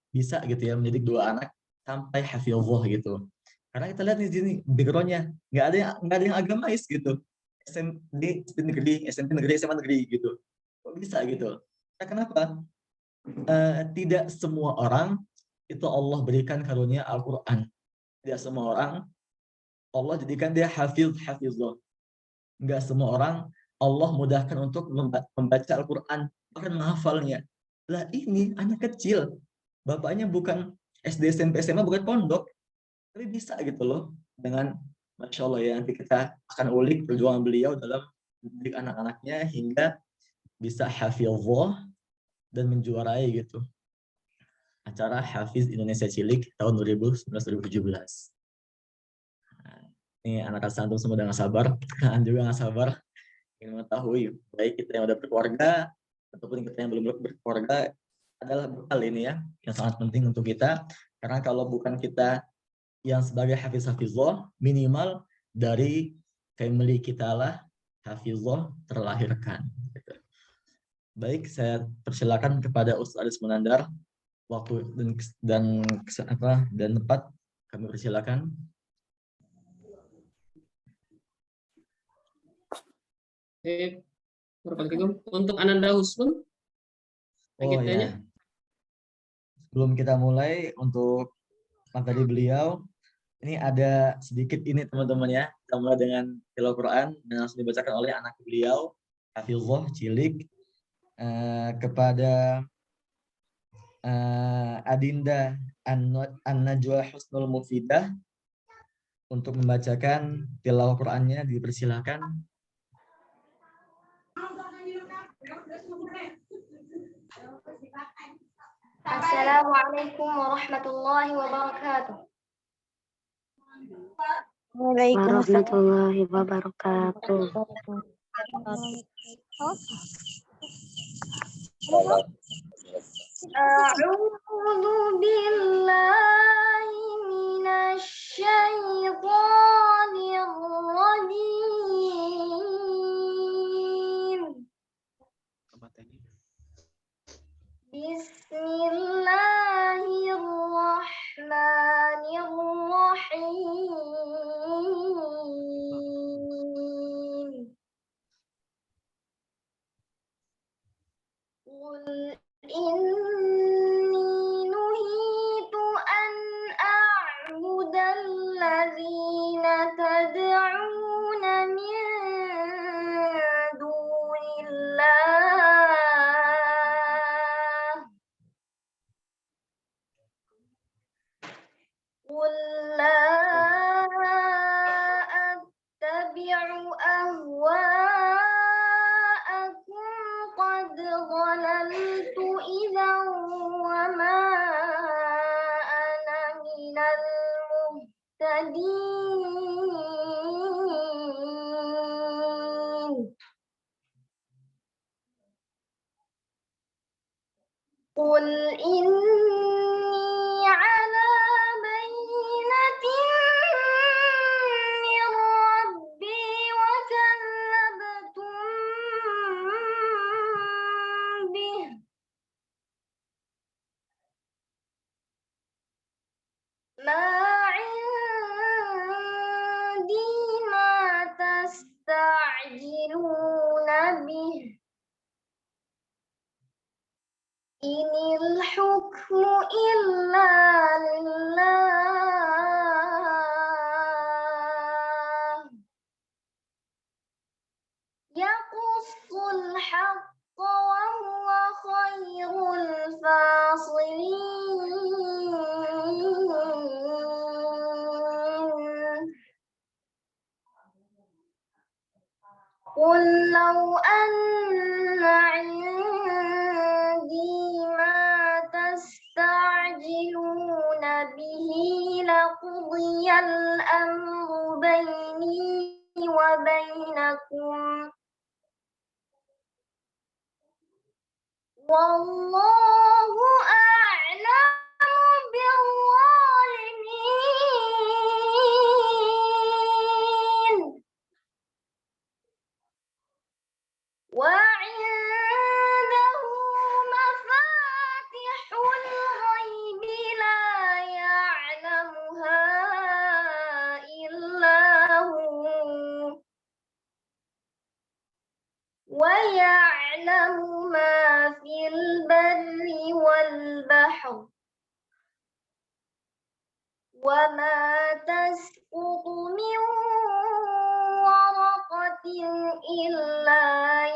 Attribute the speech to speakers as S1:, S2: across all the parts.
S1: bisa gitu ya mendidik 2 anak sampai hafizah gitu. Karena kita lihat di sini background-nya nggak ada yang agamais gitu. SD negeri, SMP negeri, SMA negeri gitu. Kok bisa gitu? Nah, kenapa? Tidak semua orang itu Allah berikan karunia Al-Quran. Tidak semua orang Allah jadikan dia hafizah. Nggak semua orang Allah mudahkan untuk membaca Al-Quran, bahkan menghafalnya. Lah ini anak kecil, bapaknya bukan SD, SMP, SMA, bukan pondok, tapi bisa gitu loh. Dengan Masya Allah ya, nanti kita akan ulik perjuangan beliau dalam mendidik anak-anaknya hingga bisa hafizah dan menjuarai gitu acara Hafiz Indonesia Cilik tahun 2019-2017. Ini anak antum semua udah nggak sabar, kan juga nggak sabar ingin mengetahui, baik kita yang udah berkeluarga ataupun kita yang belum berkeluarga, adalah bekal ini ya yang sangat penting untuk kita. Karena kalau bukan kita yang sebagai hafizah, minimal dari family kita lah hafizah terlahirkan. Baik, saya persilakan kepada Ustaz Aris Munandar, waktu dan tempat kami persilakan.
S2: Untuk Ananda Husnul,
S1: Oh ya, sebelum kita mulai untuk materi beliau, ini ada sedikit ini teman-teman ya, kita mulai dengan tilawah Quran dan langsung dibacakan oleh anak beliau, Hafizah Cilik, kepada Adinda An-Najwa Husnul Mufidah untuk membacakan tilawah Qurannya, dipersilakan.
S3: Assalamualaikum warahmatullahi wabarakatuh.
S4: Warahmatullahi wabarakatuh.
S3: A'udzu billahi minasy syaithanir rajim. Bismillahirrahmanirrahim. Qul inni nuhitu an a'budal ladzina tad'una min dunillah. Qul la attabi'u ahwa'akum qad dhalaltu idhan wa ma ana minal muhtadin. Qul inni ala bayyinatin min rabbi wa kadzdzabtum bih. Ma 'indi ma tasta'jiluna bih. Inil hukmu illa lillah. Yaqussul haqqa wa huwa khairul fasilin. Qul law anna 'indi ma tasta'jiluna bihi laqudiyal amru baini wa bainakum. Wallahu a'lamu bizzalimin. Wa 'indahu mafatihul ghaibi وما تسقط من ورقة إلا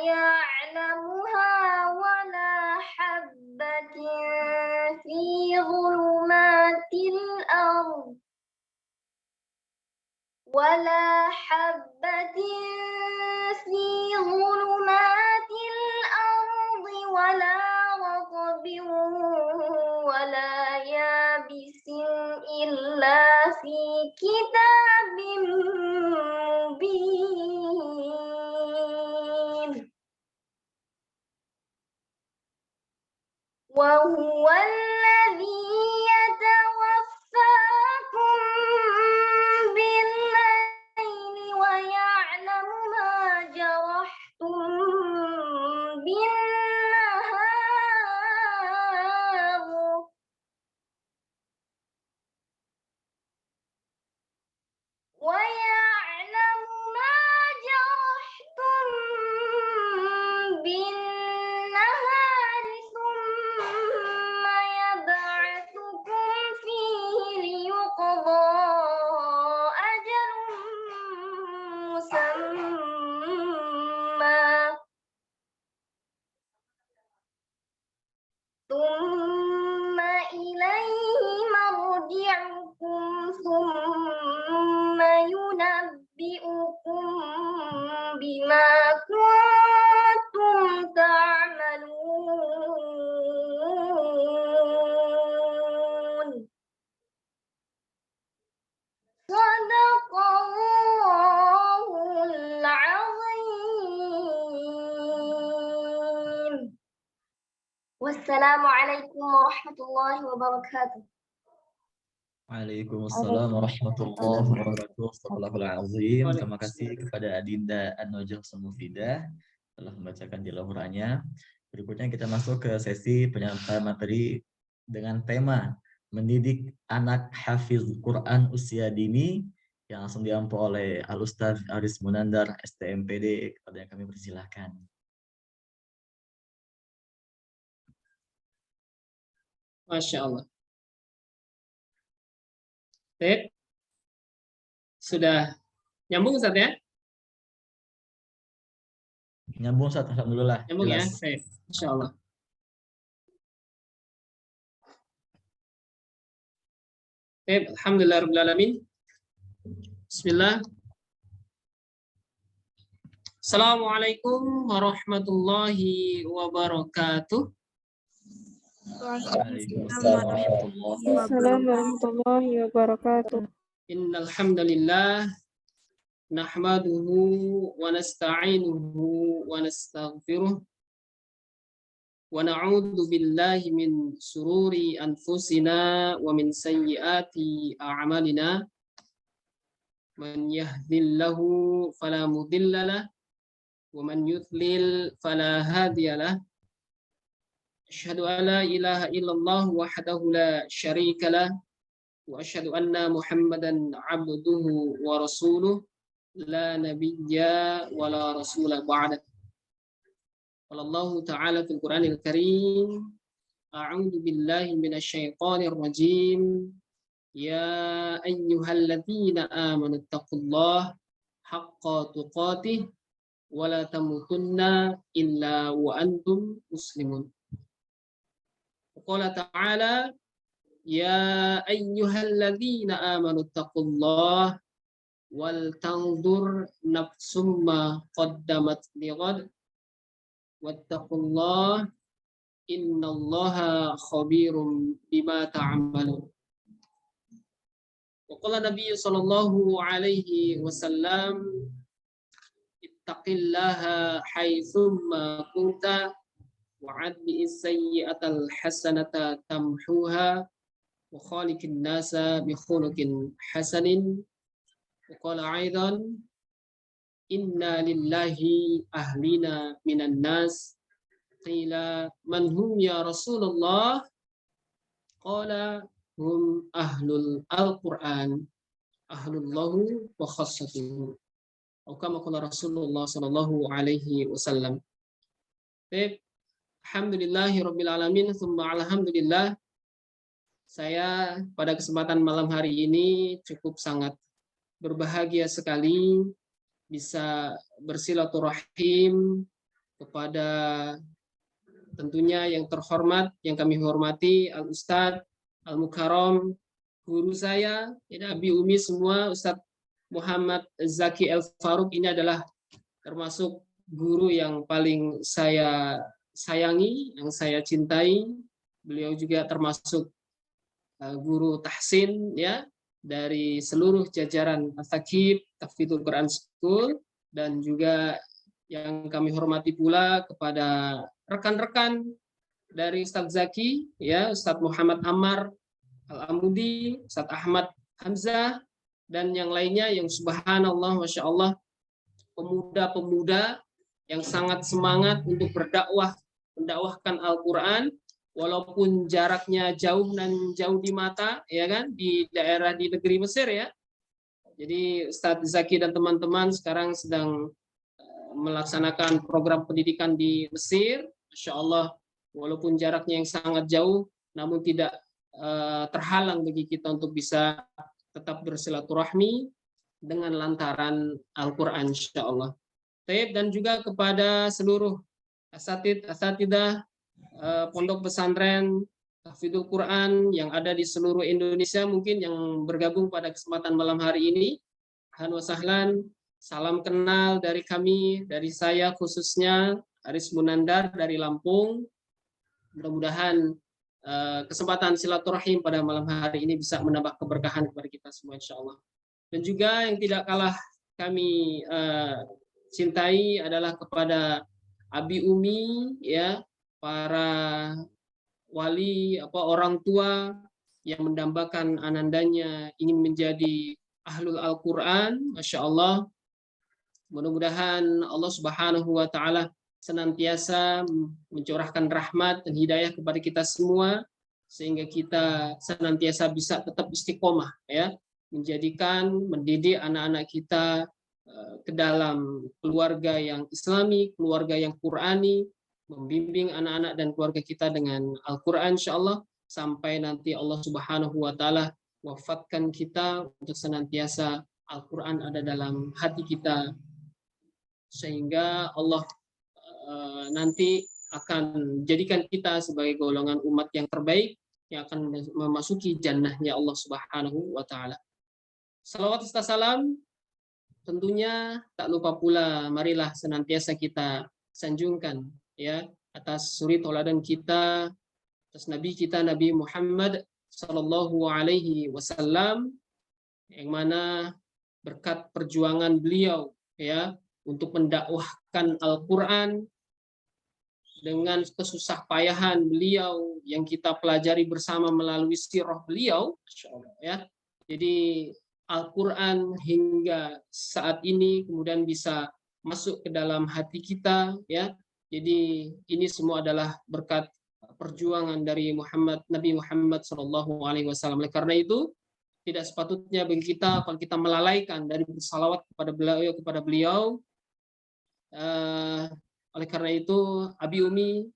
S3: يعلمها ولا حبة في ظلمات الأرض ولا حبة في ظلمات الأرض ولا رطب ولا يابس إلا في كتاب مبين وهو الذي يتوفاكم بالليل ويعلم ما جرحتم بالنهار ويعلم ما جرحتم بالنهار ثم يبعثكم فيه ليقضى أجل مسمى ثم إليه مرجعكم ثم ينبئكم بما كنتم تعملون صدق الله العظيم والسلام عليكم ورحمة الله وبركاته.
S1: Waalaikumsalam warahmatullahi wabarakatuh. Astagfirullahal azim. Terima kasih kepada Adinda An-Nujah Mufidah telah membacakan tilawahnya. Berikutnya kita masuk ke sesi penyampaian materi dengan tema mendidik anak hafiz Quran usia dini yang langsung diampu oleh Al-Ustaz Aris Munandar STMPD, kepada yang kami persilahkan.
S2: Masya Allah. Baik. Sudah nyambung Ustaz ya?
S1: Nyambung Ustaz, alhamdulillah.
S2: Nyambung ya?
S1: Jelas.
S2: Baik. Masya Allah. Baik, alhamdulillah rabbil alamin. Bismillah. Assalamualaikum warahmatullahi wabarakatuh.
S1: Waalaikumsalam warahmatullahi
S4: warahmatullahi wabarakatuh.
S2: Innal hamdalillah nahmaduhu wa nasta'inuhu wa nastaghfiruh wa na'udzu billahi min sururi anfusina wa min sayyiati a'malina. Man yahdihillahu fala mudilla lahu wa man yudlil fala hadiya lahu. Asyhadu an la ilaha illallah wahdahu la syarika lah wa asyhadu anna Muhammadan abduhu wa rasuluh la nabiyya wa la rasula ba'da. Wallahu ta'ala fil Qur'anil Karim. A'udzu billahi minasy syaithanir rajim. Ya ayyuhalladzina amanu taqullaha haqqa tuqatih wa la tamutunna illa wa antum muslimun. Qala ta'ala ya ayyuhalladzina amanu taqullaha wal tanzur nafsum ma qaddamat lighad wattaqullaha innallaha khabirum bima ta'malun. Wa qala Nabi sallallahu alaihi wasallam ittaqillaha haitsumma kunta wa'adbi sayyi'atal hasanata tamhuha wa khaliqin nasa bi khuluqin hasanin. Wa qala aidan inna lillahi ahlina minan nas. Qila man hum ya Rasulullah? Qala hum ahlul al-Qur'an ahlullahu wa khassatuhu. Atau kama qala Rasulullah sallallahu alaihi wasallam. Baik. Alhamdulillahi rabbil alamin, thumma alhamdulillah. Saya pada kesempatan malam hari ini cukup sangat berbahagia sekali bisa bersilaturahim kepada tentunya yang terhormat, yang kami hormati, Al-Ustadz Al-Mukarram, guru saya, Abi Umi semua, Ustadz Muhammad Zaki El-Faruq ini adalah termasuk guru yang paling saya sayangi, yang saya cintai. Beliau juga termasuk guru tahsin ya dari seluruh jajaran At-Taqib, Tahfidzul Quran School, dan juga yang kami hormati pula kepada rekan-rekan dari Ustadz Zaki, ya Ustadz Muhammad Ammar Al-Amudi, Ustadz Ahmad Hamzah, dan yang lainnya yang subhanallah, masya Allah, pemuda-pemuda yang sangat semangat untuk berdakwah, mendakwahkan Al-Quran, walaupun jaraknya jauh dan jauh di mata, ya kan, di daerah di negeri Mesir ya. Jadi Ustadz Zaki dan teman-teman sekarang sedang melaksanakan program pendidikan di Mesir, Masya Allah, walaupun jaraknya yang sangat jauh, namun tidak terhalang bagi kita untuk bisa tetap bersilaturahmi dengan lantaran Al-Quran, Insya Allah. Dan juga kepada seluruh asatidah pondok pesantren Tahfidzul Quran yang ada di seluruh Indonesia mungkin yang bergabung pada kesempatan malam hari ini. Ahlan wa sahlan, salam kenal dari kami, dari saya khususnya Aris Munandar dari Lampung. Mudah-mudahan kesempatan silaturahim pada malam hari ini bisa menambah keberkahan kepada kita semua insya Allah. Dan juga yang tidak kalah kami cintai adalah kepada Abi Umi ya, para wali orang tua yang mendambakan anandanya ingin menjadi ahlul Al-Quran, Masya Allah. Mudah-mudahan Allah Subhanahu wa Ta'ala senantiasa mencurahkan rahmat dan hidayah kepada kita semua sehingga kita senantiasa bisa tetap istiqomah ya, mendidik anak-anak kita ke dalam keluarga yang Islami, keluarga yang Qurani, membimbing anak-anak dan keluarga kita dengan Al-Quran insyaallah sampai nanti Allah Subhanahu wa Ta'ala wafatkan kita untuk senantiasa Al-Quran ada dalam hati kita sehingga Allah nanti akan jadikan kita sebagai golongan umat yang terbaik yang akan memasuki jannahnya Allah Subhanahu wa Ta'ala. Salawat serta salam tentunya tak lupa pula marilah senantiasa kita sanjungkan ya atas suri tauladan kita, atas Nabi kita Nabi Muhammad sallallahu alaihi wasallam yang mana berkat perjuangan beliau ya untuk mendakwahkan Al-Qur'an dengan kesusah payahan beliau yang kita pelajari bersama melalui sirah beliau, insyaallah ya. Jadi Al-Quran hingga saat ini kemudian bisa masuk ke dalam hati kita ya. Jadi ini semua adalah berkat perjuangan dari Nabi Muhammad SAW. Oleh karena itu tidak sepatutnya bagi kita kalau kita melalaikan dari bersalawat kepada beliau. Oleh karena itu Abi Umi,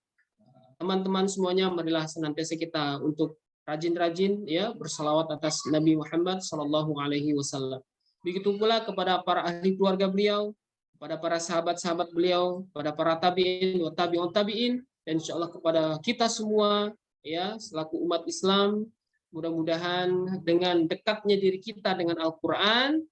S2: teman-teman semuanya marilah senantiasa kita untuk rajin-rajin ya bersalawat atas Nabi Muhammad SAW. Begitu pula kepada para ahli keluarga beliau, kepada para sahabat-sahabat beliau, kepada para tabi'in wa tabi'un tabi'in, dan insyaallah kepada kita semua ya selaku umat Islam. Mudah-mudahan dengan dekatnya diri kita dengan Al-Quran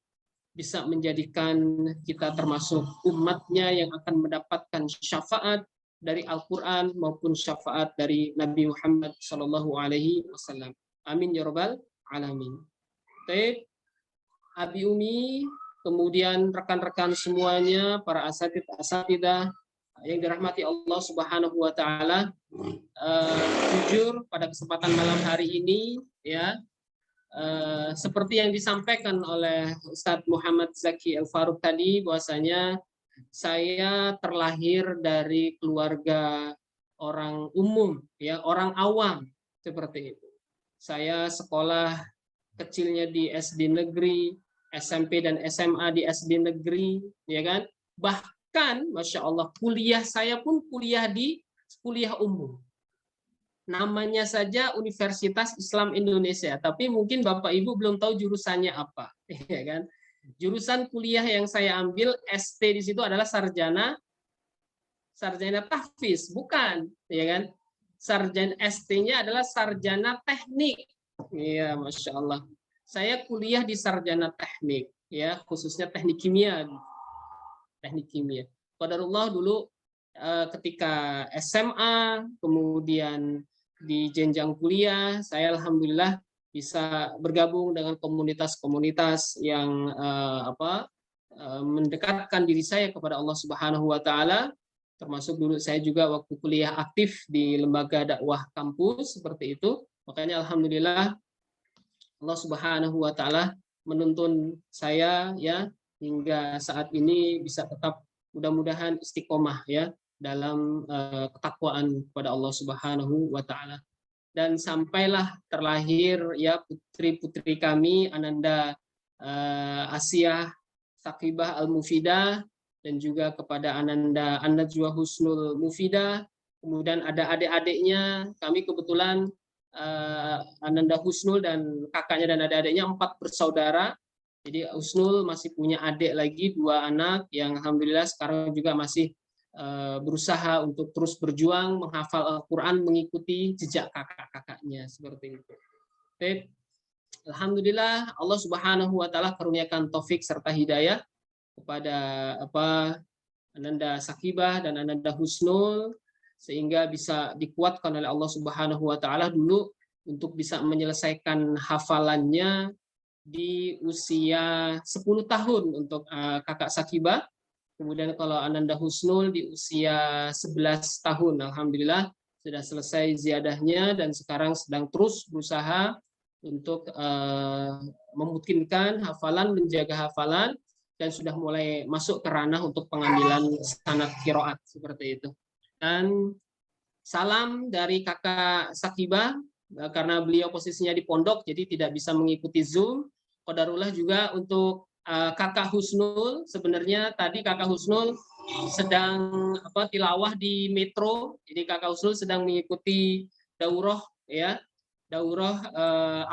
S2: bisa menjadikan kita termasuk umatnya yang akan mendapatkan syafaat dari Al-Quran maupun syafaat dari Nabi Muhammad SAW. Amin ya rabbal alamin. Baik, Abi Umi, kemudian rekan-rekan semuanya, para asatidah yang dirahmati Allah Subhanahu wa Ta'ala, jujur pada kesempatan malam hari ini ya, seperti yang disampaikan oleh Ustadz Muhammad Zaki El-Faruq tadi, bahwasanya saya terlahir dari keluarga orang umum, ya orang awam seperti itu. Saya sekolah kecilnya di SD negeri, SMP dan SMA di SD negeri, ya kan. Bahkan, masya Allah, kuliah saya pun kuliah umum. namanya saja Universitas Islam Indonesia, tapi mungkin Bapak Ibu belum tahu jurusannya apa, ya kan? Jurusan kuliah yang saya ambil ST di situ adalah sarjana tahfiz, bukan, ya kan? Sarjana ST-nya adalah sarjana teknik. Iya, Masya Allah. Saya kuliah di sarjana teknik, ya, khususnya teknik kimia. Teknik kimia. Qadarullah dulu ketika SMA, kemudian di jenjang kuliah, saya alhamdulillah bisa bergabung dengan komunitas-komunitas yang mendekatkan diri saya kepada Allah Subhanahu wa taala. Termasuk dulu saya juga waktu kuliah aktif di lembaga dakwah kampus seperti itu. Makanya alhamdulillah Allah Subhanahu wa taala menuntun saya ya hingga saat ini bisa tetap mudah-mudahan istiqomah ya dalam ketakwaan kepada Allah Subhanahu wa taala. Dan sampailah terlahir ya putri-putri kami Ananda Asia Sakibah Al-Mufidah dan juga kepada Ananda An-Najwa Husnul Mufidah. Kemudian ada adik-adiknya, kami kebetulan Ananda Husnul dan kakaknya dan adik-adiknya 4 bersaudara. Jadi Husnul masih punya adik lagi 2 anak yang alhamdulillah sekarang juga masih berusaha untuk terus berjuang menghafal Al-Quran mengikuti jejak kakak-kakaknya seperti itu. Baik. Alhamdulillah Allah Subhanahu wa taala karuniakan taufik serta hidayah kepada Ananda Sakibah dan Ananda Husnul sehingga bisa dikuatkan oleh Allah Subhanahu wa taala dulu untuk bisa menyelesaikan hafalannya di usia 10 tahun untuk kakak Sakibah. Kemudian kalau Ananda Husnul di usia 11 tahun, alhamdulillah sudah selesai ziadahnya dan sekarang sedang terus berusaha untuk memungkinkan hafalan, menjaga hafalan dan sudah mulai masuk ke ranah untuk pengambilan sanad qiraat seperti itu. Dan salam dari kakak Sakibah karena beliau posisinya di pondok jadi tidak bisa mengikuti Zoom. Qadarullah juga untuk kakak Husnul, sebenarnya tadi kakak Husnul sedang tilawah di Metro. Jadi kakak Husnul sedang mengikuti daurah ya, daurah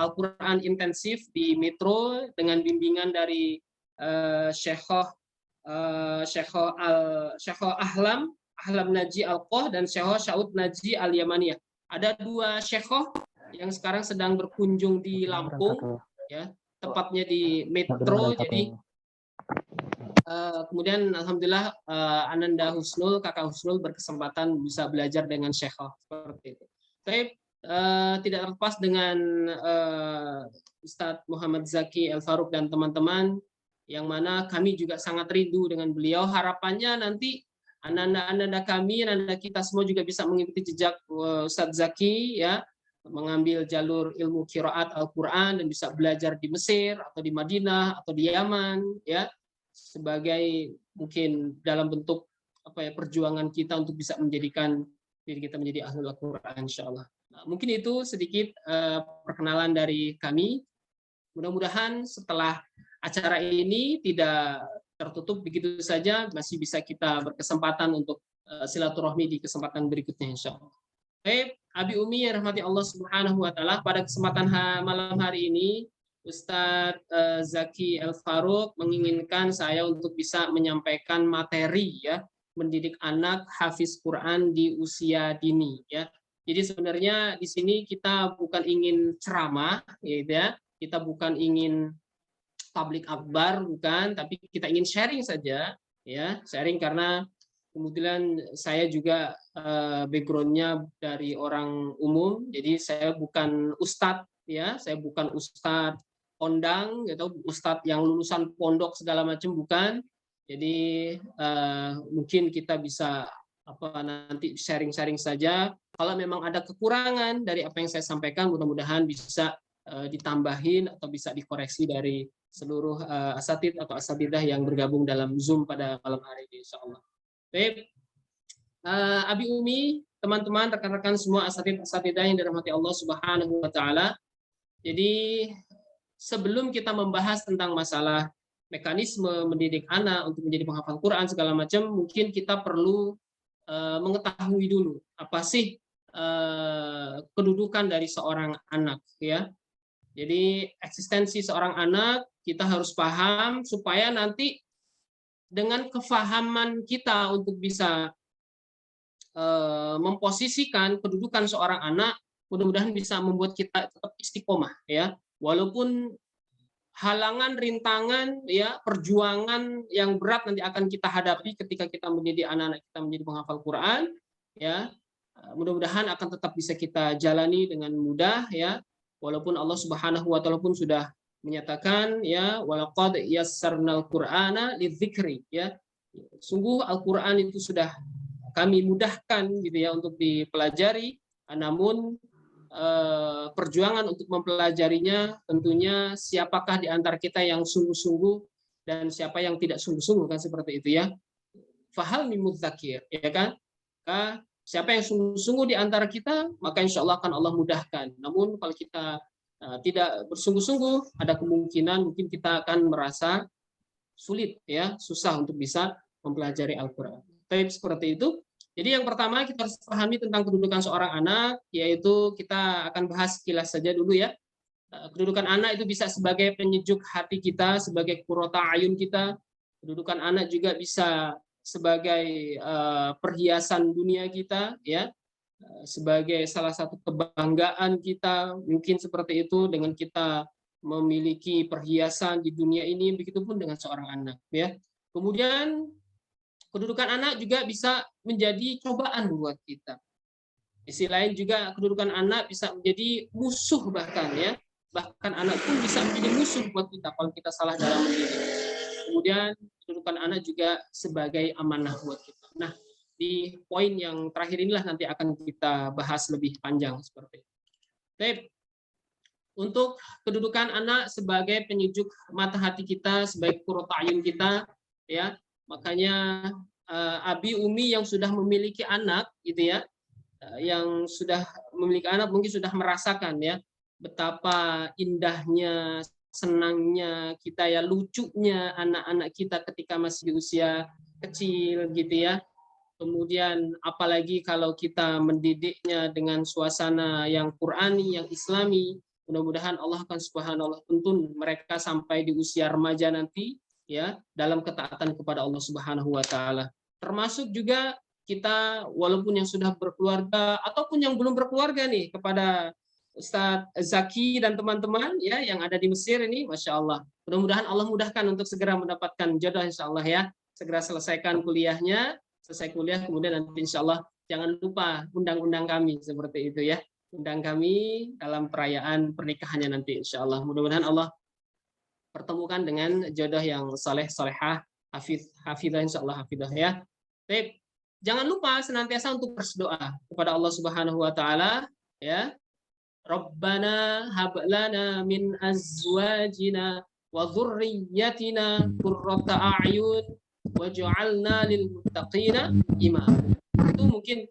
S2: Al-Qur'an intensif di Metro dengan bimbingan dari Syekhoh Ahlam Naji Al-Qoh dan Syekhoh Syaud Naji Al-Yamaniyah. Ada 2 syekhoh yang sekarang sedang berkunjung di Lampung ya, tepatnya di Metro. Jadi kemudian alhamdulillah Ananda Husnul, kakak Husnul berkesempatan bisa belajar dengan Syekhoh seperti itu. Tapi tidak terlepas dengan Ustadz Muhammad Zaki Al-Faruq dan teman-teman yang mana kami juga sangat rindu dengan beliau. Harapannya nanti ananda kami, ananda kita semua juga bisa mengikuti jejak Ustadz Zaki ya, mengambil jalur ilmu qiraat Al-Qur'an dan bisa belajar di Mesir atau di Madinah atau di Yaman ya, sebagai mungkin dalam bentuk perjuangan kita untuk bisa menjadikan diri kita menjadi ahlul Al-Qur'an insyaallah. Nah, mungkin itu sedikit perkenalan dari kami. Mudah-mudahan setelah acara ini tidak tertutup begitu saja, masih bisa kita berkesempatan untuk silaturahmi di kesempatan berikutnya insyaallah. Baik, Abi Umi yang rahmati Allah Subhanahu wa taala, pada kesempatan malam hari ini Ustadz Zaki Al-Faruq menginginkan saya untuk bisa menyampaikan materi ya, mendidik anak hafiz Quran di usia dini ya. Jadi sebenarnya di sini kita bukan ingin ceramah gitu ya. Kita bukan ingin tablik akbar, bukan, tapi kita ingin sharing saja ya, sharing karena kemudian saya juga backgroundnya dari orang umum, jadi saya bukan ustadz ya, saya bukan ustadz kondang atau ustadz yang lulusan pondok segala macam, bukan. Jadi mungkin kita bisa nanti sharing-sharing saja. Kalau memang ada kekurangan dari apa yang saya sampaikan, mudah-mudahan bisa ditambahin atau bisa dikoreksi dari seluruh asatid atau asatidah yang bergabung dalam Zoom pada malam hari ini insyaallah. Baik, Abi Umi, teman-teman, rekan-rekan semua asatidah yang dirahmati Allah Subhanahu wa taala. Jadi sebelum kita membahas tentang masalah mekanisme mendidik anak untuk menjadi penghafal Quran segala macam, mungkin kita perlu mengetahui dulu apa sih kedudukan dari seorang anak, ya. Jadi eksistensi seorang anak kita harus paham supaya nanti dengan kefahaman kita untuk bisa memposisikan kedudukan seorang anak, mudah-mudahan bisa membuat kita tetap istiqomah, ya. Walaupun halangan, rintangan, ya, perjuangan yang berat nanti akan kita hadapi ketika kita mendidik anak-anak kita menjadi penghafal Quran, ya. Mudah-mudahan akan tetap bisa kita jalani dengan mudah, ya. Walaupun Allah Subhanahu wa taala pun sudah menyatakan, ya, walaqad yassarnal Qur'ana lidzikri, ya. Sungguh Al-Qur'an itu sudah kami mudahkan gitu ya untuk dipelajari, namun perjuangan untuk mempelajarinya tentunya siapakah di antara kita yang sungguh-sungguh dan siapa yang tidak sungguh-sungguh, kan seperti itu ya. Fahal mimudzakir, ya kan? Siapa yang sungguh-sungguh di antara kita, maka insya Allah akan Allah mudahkan. Namun kalau kita tidak bersungguh-sungguh, ada kemungkinan mungkin kita akan merasa sulit, ya, susah untuk bisa mempelajari Al-Quran. Tapi seperti itu. Jadi yang pertama kita harus pahami tentang kedudukan seorang anak, yaitu kita akan bahas sekilas saja dulu, ya. Kedudukan anak itu bisa sebagai penyejuk hati kita, sebagai qurrata ayun kita. Kedudukan anak juga bisa sebagai perhiasan dunia kita, ya, sebagai salah satu kebanggaan kita, mungkin seperti itu dengan kita memiliki perhiasan di dunia ini, begitupun dengan seorang anak, ya. Kemudian kedudukan anak juga bisa menjadi cobaan buat kita. Sisi lain juga kedudukan anak bisa menjadi musuh bahkan, ya. Bahkan anak pun bisa menjadi musuh buat kita kalau kita salah dalam mendidik. Kemudian kedudukan anak juga sebagai amanah buat kita. Nah, di poin yang terakhir inilah nanti akan kita bahas lebih panjang seperti itu. Baik. Untuk kedudukan anak sebagai penyejuk mata hati kita, sebagai qurrata ayun kita, ya. Makanya abi umi yang sudah memiliki anak gitu ya, yang sudah memiliki anak mungkin sudah merasakan ya betapa indahnya, senangnya kita ya, lucunya anak-anak kita ketika masih di usia kecil gitu ya. Kemudian apalagi kalau kita mendidiknya dengan suasana yang Qur'ani, yang Islami, mudah-mudahan Allah akan subhanallah tuntun mereka sampai di usia remaja nanti, ya, dalam ketaatan kepada Allah Subhanahu wa taala. Termasuk juga kita walaupun yang sudah berkeluarga ataupun yang belum berkeluarga nih, kepada Ustadz Zaki dan teman-teman ya yang ada di Mesir ini, Masya Allah. Mudah-mudahan Allah mudahkan untuk segera mendapatkan jodoh insya Allah, ya. Segera selesaikan kuliahnya, selesai kuliah kemudian nanti insya Allah jangan lupa undang-undang kami seperti itu ya. Undang kami dalam perayaan pernikahannya nanti insya Allah. Mudah-mudahan Allah pertemukan dengan jodoh yang saleh, salehah, hafidah insya Allah, hafidah ya. Baik, jangan lupa senantiasa untuk berdoa kepada Allah Subhanahu wa taala, ya. Rabbana hab lana min azwajina wa dzurriyyatina qurrata a'yun waj'alna lil muttaqina imama. Itu mungkin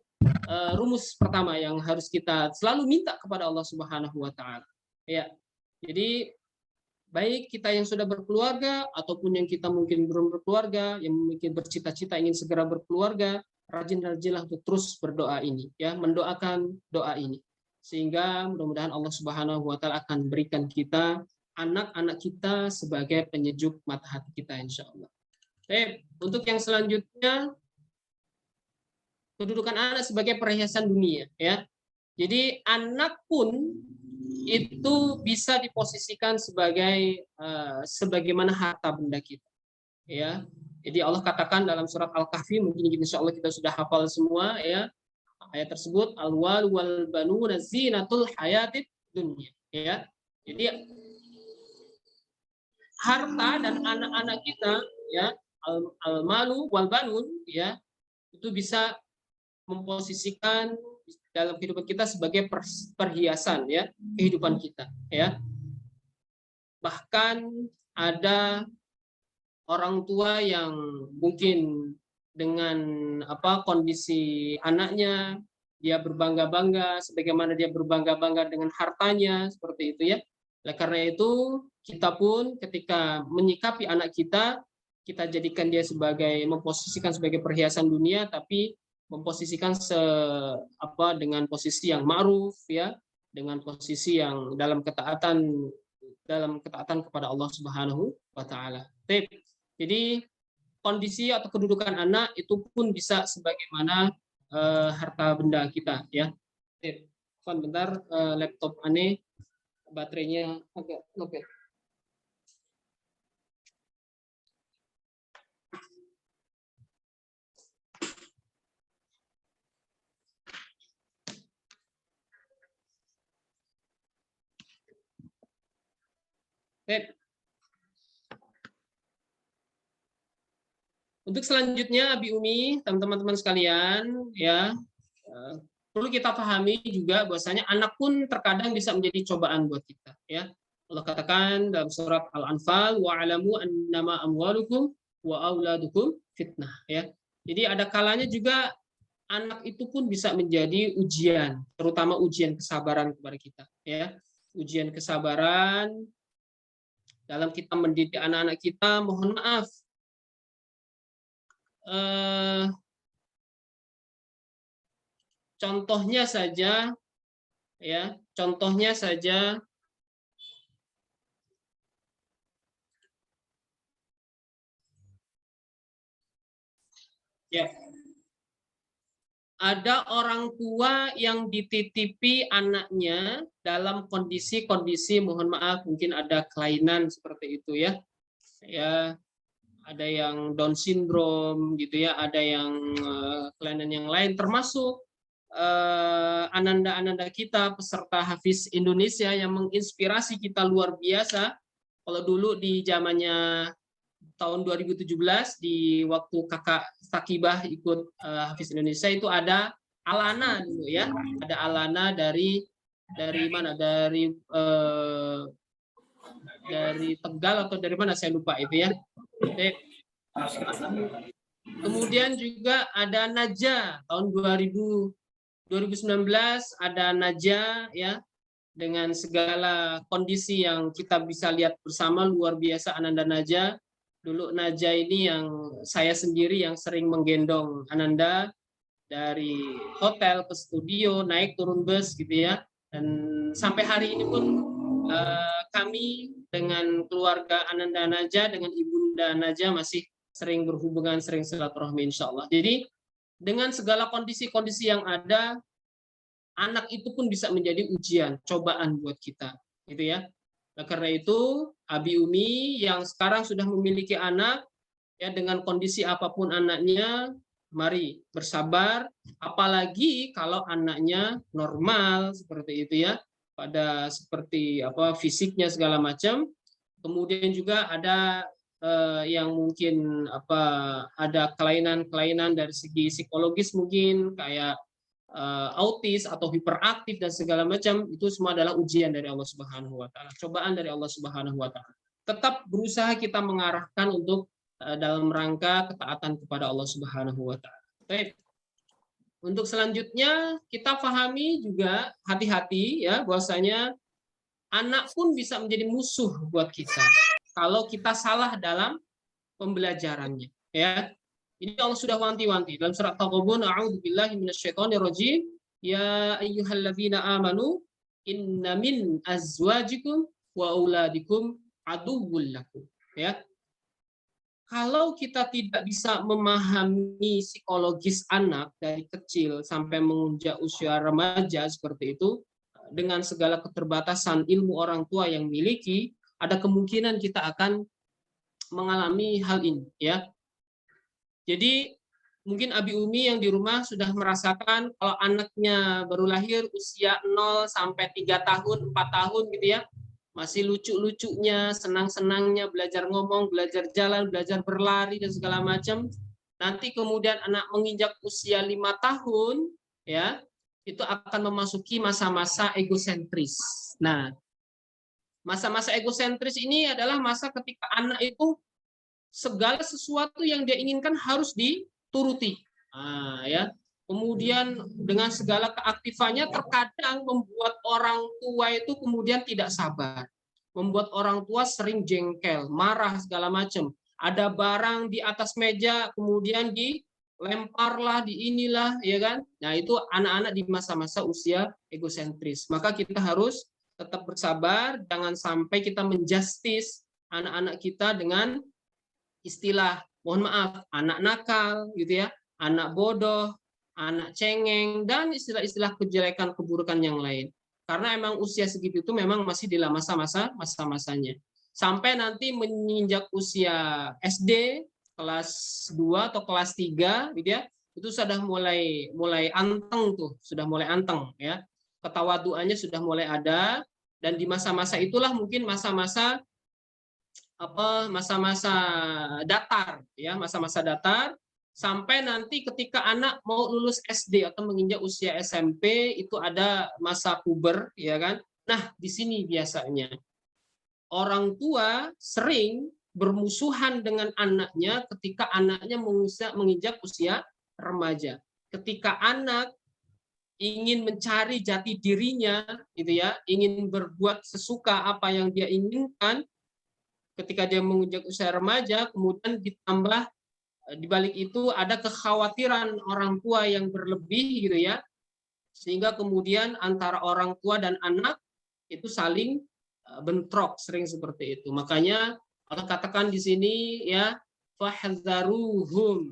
S2: rumus pertama yang harus kita selalu minta kepada Allah Subhanahu wa taala. Ya. Jadi baik kita yang sudah berkeluarga ataupun yang kita mungkin belum berkeluarga, yang mungkin bercita-cita ingin segera berkeluarga, rajin-rajinlah untuk terus berdoa ini, ya, mendoakan doa ini. Sehingga mudah-mudahan Allah Subhanahu wa taala akan berikan kita anak-anak kita sebagai penyejuk mata hati kita insya Allah. Oke, untuk yang selanjutnya kedudukan anak sebagai perhiasan dunia, ya. Jadi anak pun itu bisa diposisikan sebagai sebagaimana harta benda kita, ya. Jadi Allah katakan dalam surat Al-Kahfi, mungkin insya Allah kita sudah hafal semua, ya. Ayat tersebut, al-wal wal banuna zinatul hayatid dunya, ya. Jadi harta dan anak-anak kita, ya, al-malu wal banun, ya, itu bisa memposisikan dalam kehidupan kita sebagai perhiasan, ya, kehidupan kita, ya. Bahkan ada orang tua yang mungkin dengan kondisi anaknya dia berbangga-bangga sebagaimana dia berbangga-bangga dengan hartanya seperti itu, ya. Oleh karena itu kita pun ketika menyikapi anak kita jadikan dia sebagai memposisikan sebagai perhiasan dunia, tapi memposisikan dengan posisi yang ma'ruf ya, dengan posisi yang dalam ketaatan kepada Allah Subhanahu wa taala. Jadi kondisi atau kedudukan anak itu pun bisa sebagaimana harta benda kita ya. Bentar, laptop aneh baterainya agak lobet. Untuk selanjutnya Abi Umi, teman-teman sekalian, ya perlu kita pahami juga bahwasanya anak pun terkadang bisa menjadi cobaan buat kita. Ya, Allah katakan dalam surat Al-Anfal, wa'alamu annama amwalukum wa auladukum fitnah. Ya, jadi ada kalanya juga anak itu pun bisa menjadi ujian, terutama ujian kesabaran kepada kita. Ya, ujian kesabaran dalam kita mendidik anak-anak kita. Mohon maaf, contohnya saja ya, ada orang tua yang dititipi anaknya dalam kondisi-kondisi, mohon maaf, mungkin ada kelainan seperti itu ya. Ya, ada yang Down syndrome gitu ya, ada yang kelainan yang lain, termasuk ananda-ananda kita peserta Hafiz Indonesia yang menginspirasi kita luar biasa. Kalau dulu di zamannya tahun 2017 di waktu kakak Sakibah ikut Hafiz Indonesia itu ada Alana dulu ya, ada Alana dari mana, dari Tegal atau dari mana saya lupa itu ya. Kemudian juga ada Naja tahun 2019 ada Naja ya, dengan segala kondisi yang kita bisa lihat bersama luar biasa Ananda Naja. Dulu Naja ini yang saya sendiri yang sering menggendong Ananda dari hotel ke studio, naik turun bus gitu ya. Dan sampai hari ini pun kami dengan keluarga Ananda Naja, dengan Ibunda Naja masih sering berhubungan, sering silaturahmi insya Allah. Jadi dengan segala kondisi-kondisi yang ada, anak itu pun bisa menjadi ujian, cobaan buat kita, gitu ya. Nah, karena itu Abi Umi yang sekarang sudah memiliki anak, ya dengan kondisi apapun anaknya, mari bersabar. Apalagi kalau anaknya normal seperti itu ya, pada seperti fisiknya segala macam. Kemudian juga ada yang mungkin ada kelainan-kelainan dari segi psikologis mungkin kayak autis atau hiperaktif dan segala macam, itu semua adalah ujian dari Allah Subhanahu wa taala, cobaan dari Allah Subhanahu wa taala. Tetap berusaha kita mengarahkan untuk dalam rangka ketaatan kepada Allah Subhanahu wa taala. Baik. Untuk selanjutnya kita pahami juga hati-hati ya, bahwasanya anak pun bisa menjadi musuh buat kita kalau kita salah dalam pembelajarannya ya. Ini Allah sudah wanti-wanti dalam surat Taghabun, a'udzubillahi minasyaitonirrajim, ya ayyuhalladzina amanu inna min azwajikum wa auladikum aduwwul lakum ya. Kalau kita tidak bisa memahami psikologis anak dari kecil sampai menginjak usia remaja seperti itu, dengan segala keterbatasan ilmu orang tua yang miliki, ada kemungkinan kita akan mengalami hal ini ya. Jadi mungkin Abi Umi yang di rumah sudah merasakan kalau anaknya baru lahir usia 0 sampai 3 tahun, 4 tahun gitu ya, masih lucu-lucunya, senang-senangnya belajar ngomong, belajar jalan, belajar berlari dan segala macam. Nanti kemudian anak menginjak usia 5 tahun ya, itu akan memasuki masa-masa egosentris. Nah, masa-masa egosentris ini adalah masa ketika anak itu segala sesuatu yang dia inginkan harus dituruti. Ya. Kemudian dengan segala keaktifannya terkadang membuat orang tua itu kemudian tidak sabar. Membuat orang tua sering jengkel, marah segala macam. Ada barang di atas meja kemudian lemparlah, di inilah, ya kan? Nah, itu anak-anak di masa-masa usia egosentris. Maka kita harus tetap bersabar, jangan sampai kita menjustis anak-anak kita dengan istilah, mohon maaf, anak nakal, gitu ya, anak bodoh, anak cengeng, dan istilah-istilah kejelekan, keburukan yang lain. Karena emang usia segitu itu memang masih di masa-masanya. Sampai nanti menginjak usia SD, kelas 2 atau kelas 3, gitu ya, itu sudah mulai anteng tuh, sudah mulai anteng ya. Ketawaduannya sudah mulai ada, dan di masa-masa itulah mungkin masa-masa datar ya, masa-masa datar, sampai nanti ketika anak mau lulus SD atau menginjak usia SMP itu ada masa puber, ya kan. Nah, di sini biasanya orang tua sering bermusuhan dengan anaknya ketika anaknya menginjak usia remaja. Ketika anak ingin mencari jati dirinya, gitu ya, ingin berbuat sesuka apa yang dia inginkan, ketika dia menginjak usia remaja, kemudian ditambah di balik itu ada kekhawatiran orang tua yang berlebih, gitu ya, sehingga kemudian antara orang tua dan anak itu saling bentrok, sering seperti itu. Makanya Allah katakan di sini ya, fahdzaruhum,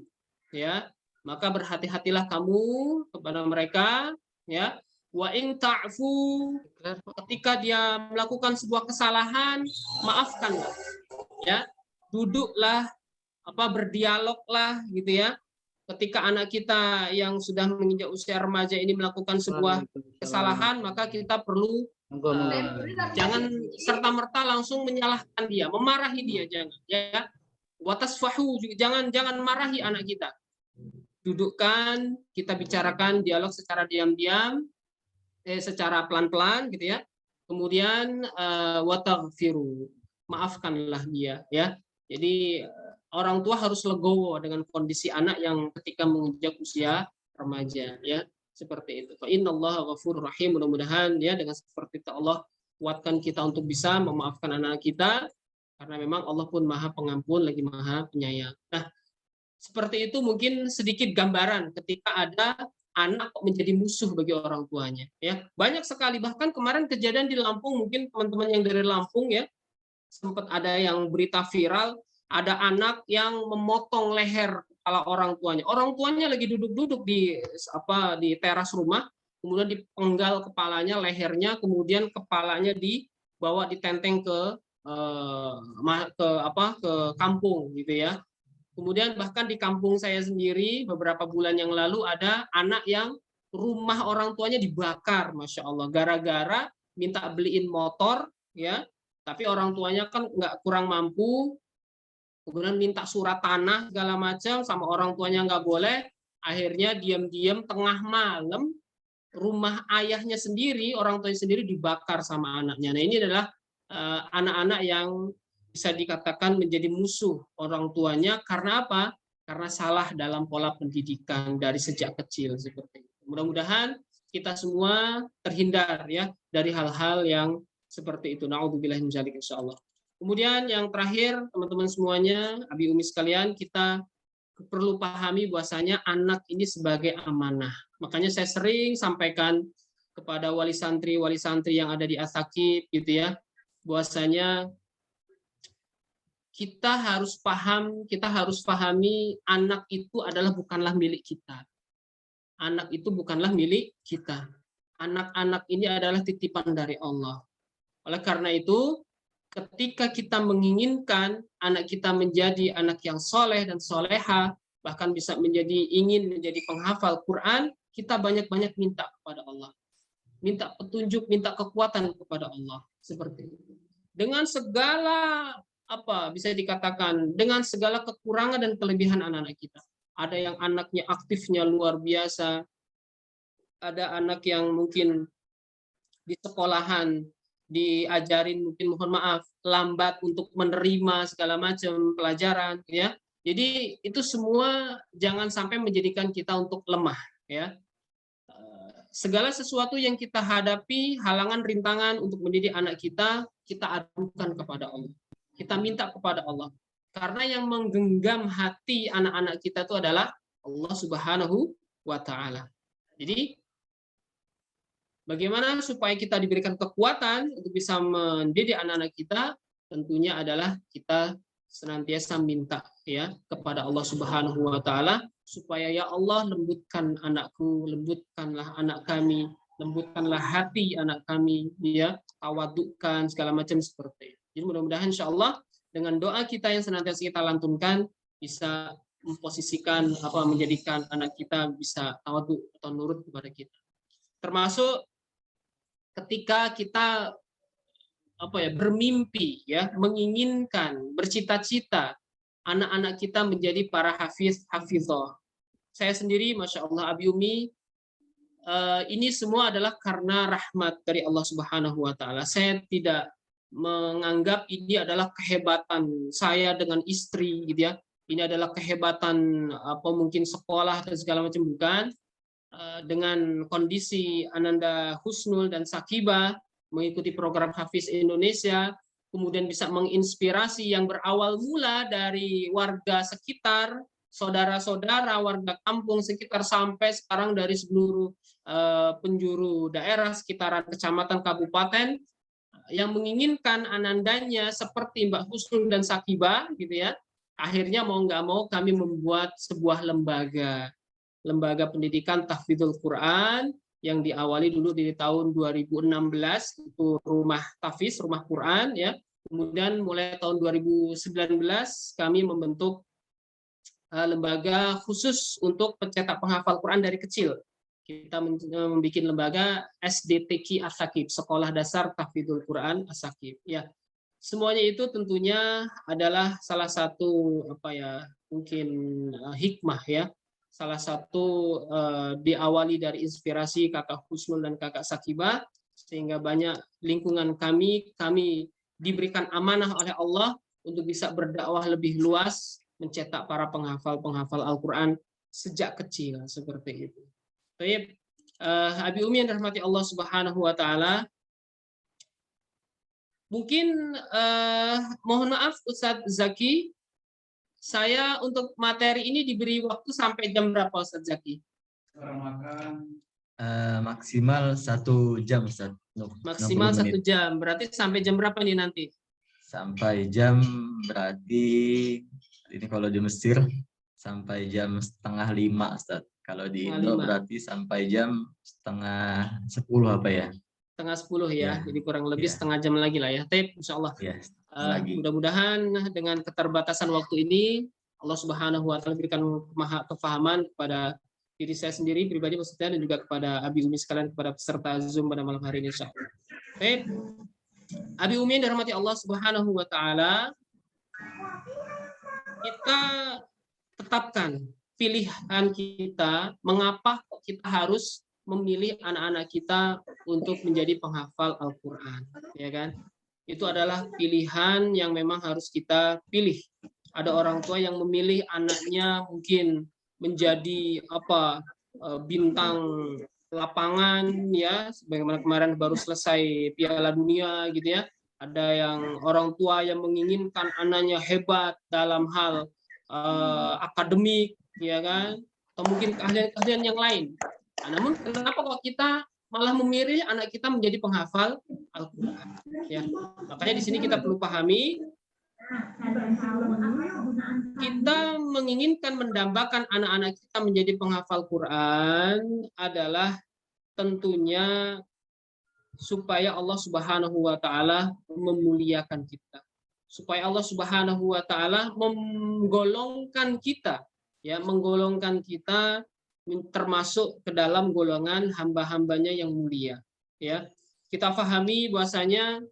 S2: ya, maka berhati-hatilah kamu kepada mereka, ya. Wa in ta'fu, ketika dia melakukan sebuah kesalahan, maafkanlah, ya. Duduklah, berdialoglah, gitu ya. Ketika anak kita yang sudah menginjak usia remaja ini melakukan sebuah kesalahan, maka kita perlu jangan serta-merta langsung menyalahkan dia, memarahi dia, jangan, ya. Watasfahu, jangan marahi anak kita. Dudukkan, kita bicarakan dialog secara diam-diam, secara pelan-pelan, gitu ya. Kemudian wataghfiru, maafkanlah dia, ya. Jadi orang tua harus legowo dengan kondisi anak yang ketika menginjak usia remaja, ya, seperti itu. Fa innallaha ghafurur rahim. Mudah-mudahan ya dengan seperti itu Allah kuatkan kita untuk bisa memaafkan anak kita, karena memang Allah pun Maha Pengampun lagi Maha Penyayang. Nah, seperti itu mungkin sedikit gambaran ketika ada anak menjadi musuh bagi orang tuanya, ya. Banyak sekali, bahkan kemarin kejadian di Lampung, mungkin teman-teman yang dari Lampung ya, sempat ada yang berita viral, ada anak yang memotong leher kepala orang tuanya. Orang tuanya lagi duduk-duduk di teras rumah, kemudian dipenggal kepalanya, lehernya, kemudian kepalanya dibawa ditenteng ke kampung, gitu ya. Kemudian bahkan di kampung saya sendiri beberapa bulan yang lalu ada anak yang rumah orang tuanya dibakar, masya Allah, gara-gara minta beliin motor, ya, tapi orang tuanya kan kurang mampu, kemudian minta surat tanah segala macam, sama orang tuanya nggak boleh, akhirnya diam-diam tengah malam rumah ayahnya sendiri, orang tuanya sendiri dibakar sama anaknya. Nah, ini adalah anak-anak yang bisa dikatakan menjadi musuh orang tuanya karena apa? Karena salah dalam pola pendidikan dari sejak kecil, seperti itu. Mudah-mudahan kita semua terhindar ya dari hal-hal yang seperti itu. Na'udzubillah min dzalik, insyaallah. Kemudian yang terakhir, teman-teman semuanya, abi umi sekalian, kita perlu pahami bahwasanya anak ini sebagai amanah. Makanya saya sering sampaikan kepada wali santri yang ada di Asakib, gitu ya, bahwasanya kita harus pahami anak itu bukanlah milik kita. Anak itu bukanlah milik kita. Anak-anak ini adalah titipan dari Allah. Oleh karena itu, ketika kita menginginkan anak kita menjadi anak yang soleh dan soleha, bahkan bisa ingin menjadi penghafal Quran, kita banyak-banyak minta kepada Allah. Minta petunjuk, minta kekuatan kepada Allah. Seperti itu. Dengan segala bisa dikatakan dengan segala kekurangan dan kelebihan anak-anak kita. Ada yang anaknya aktifnya luar biasa, ada anak yang mungkin di sekolahan diajarin mungkin mohon maaf lambat untuk menerima segala macam pelajaran, ya. Jadi itu semua jangan sampai menjadikan kita untuk lemah, ya. Segala sesuatu yang kita hadapi, halangan, rintangan untuk mendidik anak kita adukan kepada Allah. Kita minta kepada Allah. Karena yang menggenggam hati anak-anak kita itu adalah Allah Subhanahu wa taala. Jadi bagaimana supaya kita diberikan kekuatan untuk bisa mendidik anak-anak kita? Tentunya adalah kita senantiasa minta ya kepada Allah Subhanahu wa taala supaya ya Allah lembutkan anakku, lembutkanlah anak kami, lembutkanlah hati anak kami, ya, tawadukkan segala macam seperti itu. Jadi mudah-mudahan insyaallah dengan doa kita yang senantiasa kita lantunkan bisa memposisikan menjadikan anak kita bisa tawaduk atau nurut kepada kita. Termasuk ketika kita bermimpi ya, menginginkan, bercita-cita anak-anak kita menjadi para hafizah. Saya sendiri Masya Allah Abi Umi, ini semua adalah karena rahmat dari Allah Subhanahu wa taala. Saya tidak menganggap ini adalah kehebatan saya dengan istri gitu ya. Ini adalah kehebatan mungkin sekolah dan segala macam, bukan. Dengan kondisi Ananda Husnul dan Sakibah mengikuti program Hafiz Indonesia, kemudian bisa menginspirasi yang berawal mula dari warga sekitar, saudara-saudara, warga kampung sekitar, sampai sekarang dari seluruh penjuru daerah sekitaran kecamatan kabupaten yang menginginkan anandanya seperti Mbak Husnul dan Sakibah gitu ya. Akhirnya mau nggak mau kami membuat sebuah lembaga pendidikan tahfidzul Quran yang diawali dulu di tahun 2016, itu rumah tahfiz, rumah Quran ya. Kemudian mulai tahun 2019 kami membentuk lembaga khusus untuk pencetak penghafal Quran dari kecil. Kita membuat lembaga SDTQ As-Sakib, Sekolah Dasar Tahfidzul Quran As-Sakib ya. Semuanya itu tentunya adalah salah satu mungkin hikmah ya. Salah satu diawali dari inspirasi Kakak Husnul dan Kakak Sakibah, sehingga banyak lingkungan kami diberikan amanah oleh Allah untuk bisa berdakwah lebih luas, mencetak para penghafal Al-Quran sejak kecil seperti itu. Baik, Abi Umi yang dirahmati Allah Subhanahu wa taala. Mungkin mohon maaf Ustadz Zaki, saya untuk materi ini diberi waktu sampai jam berapa Ustadz Zaki?
S1: Maksimal 1 jam Ustadz.
S2: Maksimal 1 jam, berarti sampai jam berapa nih nanti?
S1: Sampai jam berarti ini kalau di Mesir sampai jam 4:30 Ustadz. Kalau di Indo berarti sampai jam 9:30
S2: setengah 10 ya, jadi kurang lebih setengah jam lagi lah ya. Tapi insya Allah mudah-mudahan dengan keterbatasan waktu ini Allah Subhanahu wa taala berikan kefahaman kepada diri saya sendiri pribadi maksudnya, dan juga kepada Abi Umi sekalian, kepada peserta Zoom pada malam hari ini insya Allah. Baik, Abi Umi yang dirahmati Allah Subhanahu wa taala, kita tetapkan pilihan kita, mengapa kita harus memilih anak-anak kita untuk menjadi penghafal Al-Quran, ya kan? Itu adalah pilihan yang memang harus kita pilih. Ada orang tua yang memilih anaknya mungkin menjadi bintang lapangan, ya, sebagaimana kemarin baru selesai Piala Dunia, gitu ya. Ada yang orang tua yang menginginkan anaknya hebat dalam hal akademik, ya kan? Atau mungkin keahlian-keahlian yang lain. Namun kenapa kok kita malah memilih anak kita menjadi penghafal Al-Quran? Ya, makanya di sini kita perlu pahami, kita menginginkan mendambakan anak-anak kita menjadi penghafal Quran adalah tentunya supaya Allah Subhanahu wa taala memuliakan kita. Supaya Allah Subhanahu wa taala menggolongkan kita, ya, menggolongkan kita termasuk ke dalam golongan hamba-hambanya yang mulia, ya. Kita pahami bahwasanya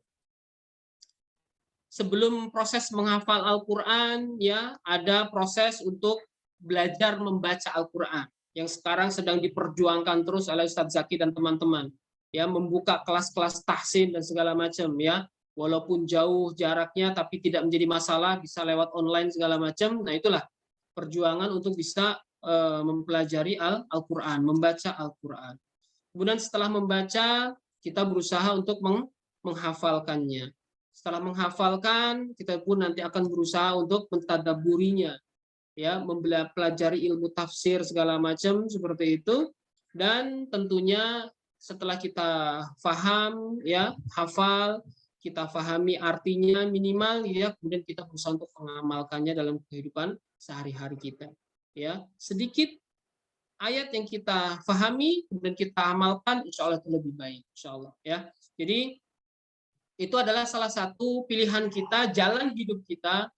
S2: sebelum proses menghafal Al-Qur'an, ya, ada proses untuk belajar membaca Al-Qur'an yang sekarang sedang diperjuangkan terus oleh Ustadz Zaki dan teman-teman, ya, membuka kelas-kelas tahsin dan segala macam, ya, walaupun jauh jaraknya tapi tidak menjadi masalah, bisa lewat online segala macam. Nah, itulah perjuangan untuk bisa mempelajari Al-Quran, membaca Al-Quran. Kemudian setelah membaca, kita berusaha untuk menghafalkannya. Setelah menghafalkan, kita pun nanti akan berusaha untuk mentadaburinya. ya, mempelajari ilmu tafsir segala macam seperti itu. Dan tentunya setelah kita paham, ya, hafal, kita pahami artinya minimal, ya, kemudian kita berusaha untuk mengamalkannya dalam kehidupan sehari-hari kita. Ya, sedikit ayat yang kita pahami kemudian kita amalkan, insya Allah itu lebih baik, insya Allah, ya. Jadi itu adalah salah satu pilihan kita, jalan hidup kita,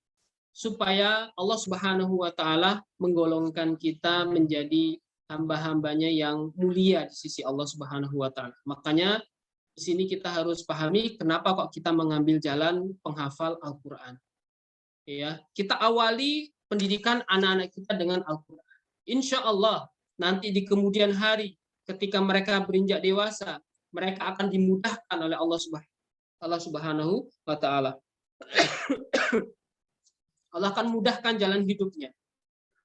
S2: supaya Allah Subhanahu wa Ta'ala menggolongkan kita menjadi hamba-hambanya yang mulia di sisi Allah Subhanahu wa Ta'ala. Makanya di sini kita harus pahami kenapa kok kita mengambil jalan penghafal Al-Quran. Ya, kita awali pendidikan anak-anak kita dengan Al-Quran. Insya Allah nanti di kemudian hari ketika mereka berinjak dewasa, mereka akan dimudahkan oleh Allah Subhanahu wa Ta'ala. Allah akan mudahkan jalan hidupnya.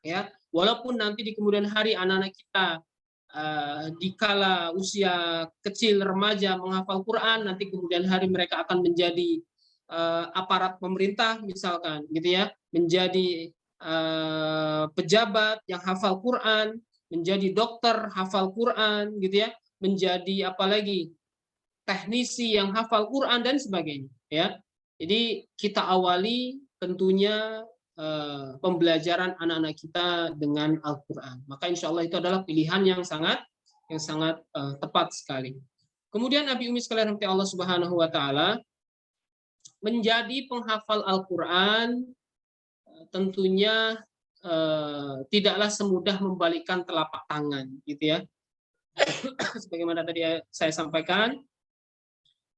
S2: Ya, walaupun nanti di kemudian hari anak-anak kita dikala usia kecil remaja menghafal Quran, nanti kemudian hari mereka akan menjadi aparat pemerintah misalkan, gitu ya, menjadi pejabat yang hafal Quran, menjadi dokter hafal Quran, gitu ya, menjadi apalagi teknisi yang hafal Quran dan sebagainya, ya. Jadi kita awali tentunya pembelajaran anak-anak kita dengan Al-Quran. Maka insya Allah itu adalah pilihan yang sangat tepat sekali. Kemudian Nabi Umi sekalian rahmati Allah Subhanahu wa Ta'ala, menjadi penghafal Al-Quran tentunya tidaklah semudah membalikkan telapak tangan, gitu ya. Sebagaimana tadi saya sampaikan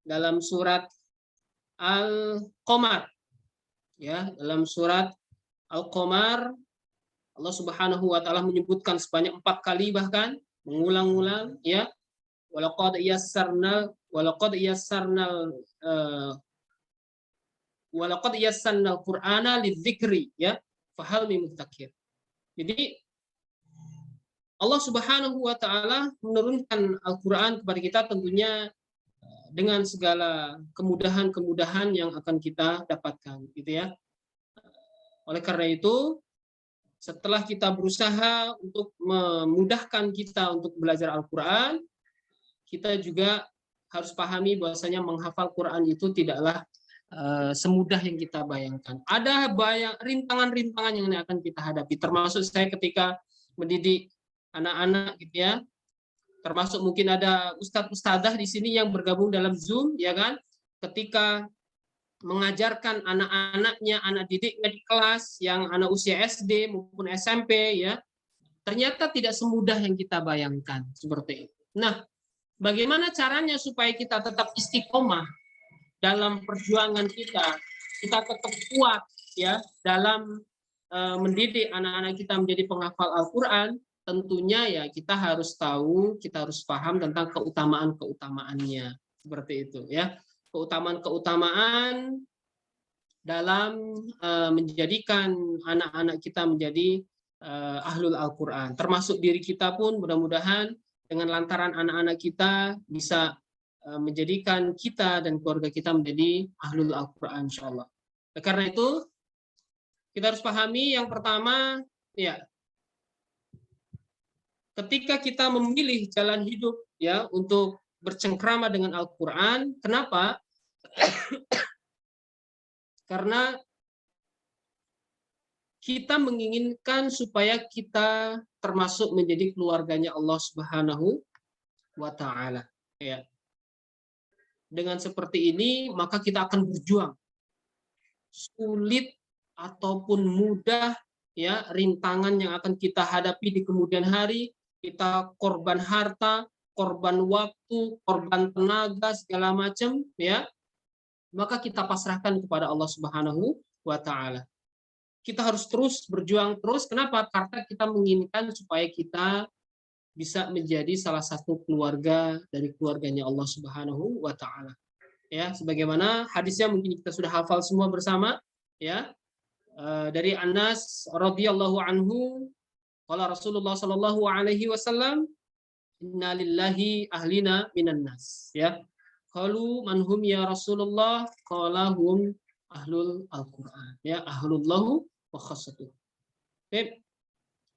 S2: dalam surat Al-Qamar, ya, dalam surat Al-Qamar Allah Subhanahu wa Ta'ala menyebutkan sebanyak 4 kali, bahkan mengulang-ulang, ya, walaqad yassarnal Qur'ana lidzikri, ya, fahal min mudzakir. Jadi Allah Subhanahu wa Ta'ala menurunkan Al-Qur'an kepada kita tentunya dengan segala kemudahan-kemudahan yang akan kita dapatkan, gitu ya. Oleh karena itu, setelah kita berusaha untuk memudahkan kita untuk belajar Al-Quran, kita juga harus pahami bahwasanya menghafal Quran itu tidaklah semudah yang kita bayangkan. Ada banyak rintangan-rintangan yang akan kita hadapi, termasuk saya ketika mendidik anak-anak, gitu ya. Termasuk mungkin ada ustadz-ustadzah di sini yang bergabung dalam Zoom, ya kan? Ketika mengajarkan anak-anaknya, anak didiknya di kelas yang anak usia SD maupun SMP, ya, ternyata tidak semudah yang kita bayangkan seperti itu. Nah, bagaimana caranya supaya kita tetap istiqomah dalam perjuangan kita tetap kuat, ya, dalam mendidik anak-anak kita menjadi penghafal Al-Quran? Tentunya ya kita harus tahu, kita harus paham tentang keutamaan-keutamaannya, seperti itu, ya. Keutamaan-keutamaan dalam menjadikan anak-anak kita menjadi ahlul Al-Quran. Termasuk diri kita pun mudah-mudahan dengan lantaran anak-anak kita bisa menjadikan kita dan keluarga kita menjadi ahlul Al-Quran, insya Allah. Karena itu kita harus pahami yang pertama, ya, ketika kita memilih jalan hidup, ya, untuk bercengkrama dengan Al-Quran, kenapa? Karena kita menginginkan supaya kita termasuk menjadi keluarganya Allah Subhanahu wa Ta'ala, ya. Dengan seperti ini maka kita akan berjuang, sulit ataupun mudah, ya, rintangan yang akan kita hadapi di kemudian hari, kita korban harta, korban waktu, korban tenaga, segala macam, ya, maka kita pasrahkan kepada Allah Subhanahu wa Ta'ala. Kita harus terus berjuang terus. Kenapa? Karena kita menginginkan supaya kita bisa menjadi salah satu keluarga dari keluarganya Allah Subhanahu wa Ta'ala. Ya, sebagaimana hadisnya mungkin kita sudah hafal semua bersama, ya. Dari Anas radhiyallahu anhu, qala Rasulullah sallallahu alaihi wasallam, inna lillahi ahlina minan nas, ya. Qalu man hum ya Rasulullah? Qala hum ahlul Al-Qur'an, ya, ahlullahu wa khassatuh. Oke.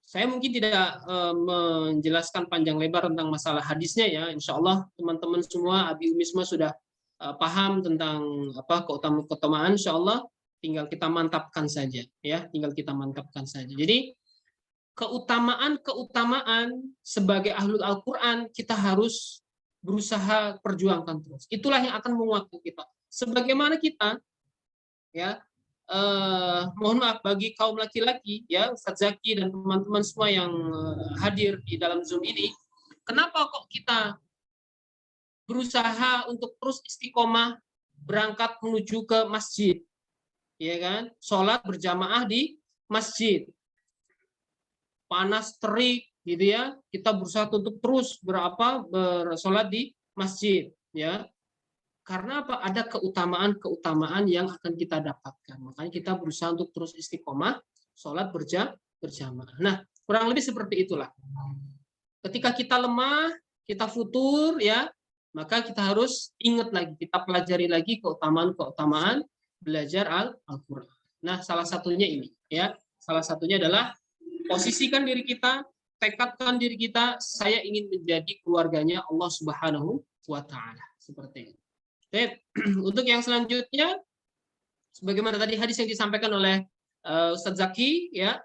S2: Saya mungkin tidak menjelaskan panjang lebar tentang masalah hadisnya ya. Insya Allah teman-teman semua, Abi Umi semua sudah paham tentang apa keutamaan. Insya Allah tinggal kita mantapkan saja ya. Tinggal kita mantapkan saja. Jadi keutamaan sebagai ahlul Al-Quran kita harus berusaha perjuangkan terus. Itulah yang akan menguatkan kita. Sebagaimana kita ya. Mohon maaf bagi kaum laki-laki ya Ustadz Zaki dan teman-teman semua yang hadir di dalam Zoom ini, kenapa kok kita berusaha untuk terus istiqomah berangkat menuju ke masjid, ya kan? Sholat berjamaah di masjid, panas terik gitu ya, kita berusaha untuk terus bersolat di masjid, ya. Karena apa? Ada keutamaan yang akan kita dapatkan. Makanya kita berusaha untuk terus istiqomah, sholat berjamaah. Nah, kurang lebih seperti itulah. Ketika kita lemah, kita futur, ya, maka kita harus ingat lagi, kita pelajari lagi keutamaan belajar Al-Quran. Nah, salah satunya ini, ya, salah satunya adalah posisikan diri kita, tekadkan diri kita, saya ingin menjadi keluarganya Allah Subhanahu wa Ta'ala. Seperti itu. Untuk yang selanjutnya, sebagaimana tadi hadis yang disampaikan oleh Ustadz Zaki, ya,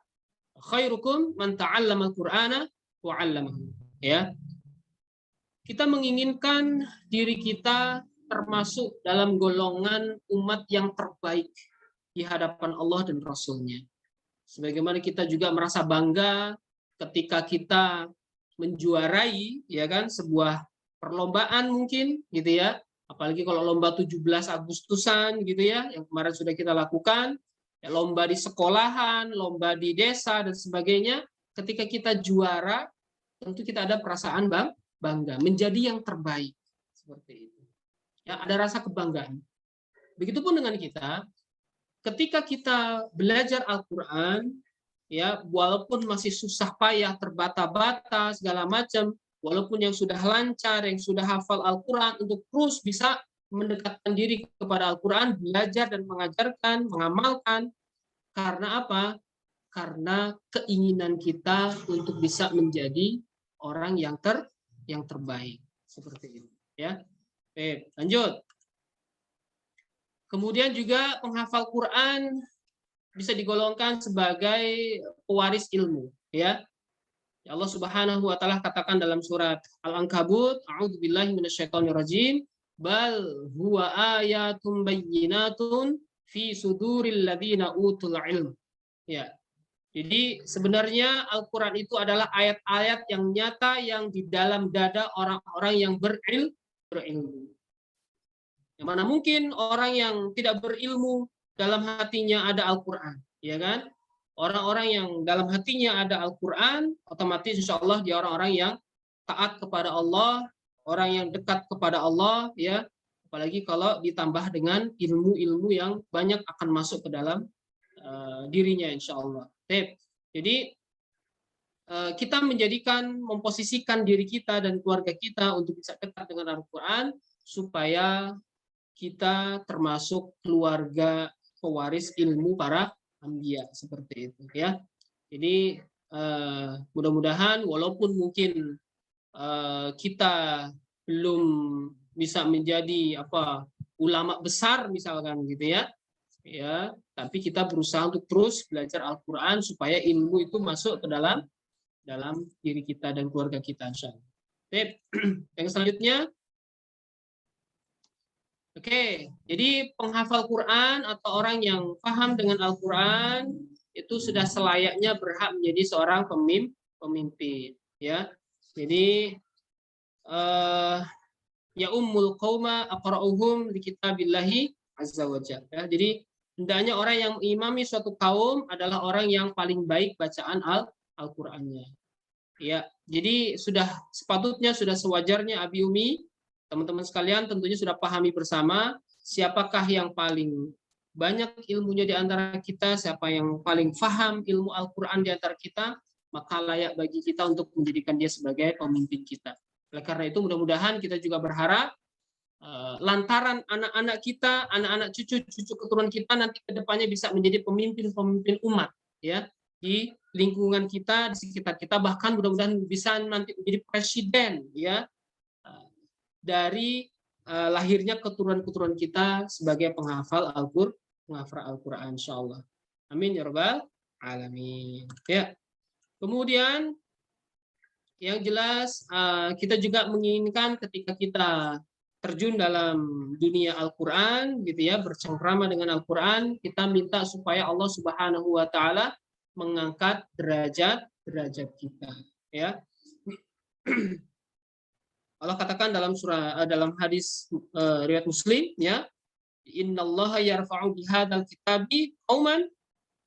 S2: khairukum man ta'allama al-Qur'ana wa 'allamahu. Ya, kita menginginkan diri kita termasuk dalam golongan umat yang terbaik di hadapan Allah dan Rasul-Nya. Sebagaimana kita juga merasa bangga ketika kita menjuarai, ya kan, sebuah perlombaan mungkin, gitu ya. Apalagi kalau lomba 17 Agustusan gitu ya, yang kemarin sudah kita lakukan, ya, lomba di sekolahan, lomba di desa dan sebagainya, ketika kita juara, tentu kita ada perasaan bangga, menjadi yang terbaik seperti itu. Ya, ada rasa kebanggaan. Begitupun dengan kita, ketika kita belajar Al-Quran, ya, walaupun masih susah payah, terbata-bata segala macam, walaupun yang sudah lancar, yang sudah hafal Al-Quran, untuk terus bisa mendekatkan diri kepada Al-Quran, belajar dan mengajarkan, mengamalkan. Karena apa? Karena keinginan kita untuk bisa menjadi orang yang terbaik. Seperti itu. Ya. Oke, lanjut. Kemudian juga penghafal Quran bisa digolongkan sebagai pewaris ilmu. Ya. Allah Subhanahu wa Ta'ala katakan dalam surat Al-Ankabut, a'udzubillahi minasyaitonirrajim, bal huwa ayatun bayyinatun fi suduril ladzina utul ilm. Ya. Jadi sebenarnya Al-Qur'an itu adalah ayat-ayat yang nyata yang di dalam dada orang-orang yang berilmu. Yang mana mungkin orang yang tidak berilmu dalam hatinya ada Al-Qur'an, ya kan? Orang-orang yang dalam hatinya ada Al-Quran, otomatis insya Allah dia orang-orang yang taat kepada Allah, orang yang dekat kepada Allah, ya. Apalagi kalau ditambah dengan ilmu-ilmu yang banyak akan masuk ke dalam dirinya insya Allah. Jadi kita memposisikan diri kita dan keluarga kita untuk bisa dekat dengan Al-Quran, supaya kita termasuk keluarga pewaris ilmu para Ambiya, seperti itu ya. Jadi mudah-mudahan walaupun mungkin kita belum bisa menjadi ulama besar misalkan gitu ya, tapi kita berusaha untuk terus belajar Al-Quran supaya ilmu itu masuk ke dalam diri kita dan keluarga kita insyaallah. Yang selanjutnya, oke, jadi penghafal Quran atau orang yang paham dengan Al-Quran itu sudah selayaknya berhak menjadi seorang pemimpin, ya. Jadi ya ummul qauma aqra'uhum li kitabillahi azza wajalla. Ya. Jadi hendaknya orang yang mengimami suatu kaum adalah orang yang paling baik bacaan Al-Qur'annya. Ya, jadi sudah sepatutnya, sudah sewajarnya Abi Umi, teman-teman sekalian tentunya sudah pahami bersama siapakah yang paling banyak ilmunya di antara kita, siapa yang paling paham ilmu Al-Quran di antara kita, maka layak bagi kita untuk menjadikan dia sebagai pemimpin kita. Oleh karena itu mudah-mudahan kita juga berharap lantaran anak-anak kita, anak-anak cucu keturunan kita nanti ke depannya bisa menjadi pemimpin-pemimpin umat, ya, di lingkungan kita, di sekitar kita, bahkan mudah-mudahan bisa nanti menjadi presiden ya dari lahirnya keturunan-keturunan kita sebagai penghafal Al-Qur'an insyaallah. Amin ya rabbal alamin. Ya. Kemudian yang jelas kita juga menginginkan ketika kita terjun dalam dunia Al-Qur'an gitu ya, bercengkrama dengan Al-Qur'an, kita minta supaya Allah Subhanahu wa taala mengangkat derajat kita ya. Allah katakan dalam dalam hadis riwayat Muslim ya, innallaha yarfa'u bihadzal kitabi qauman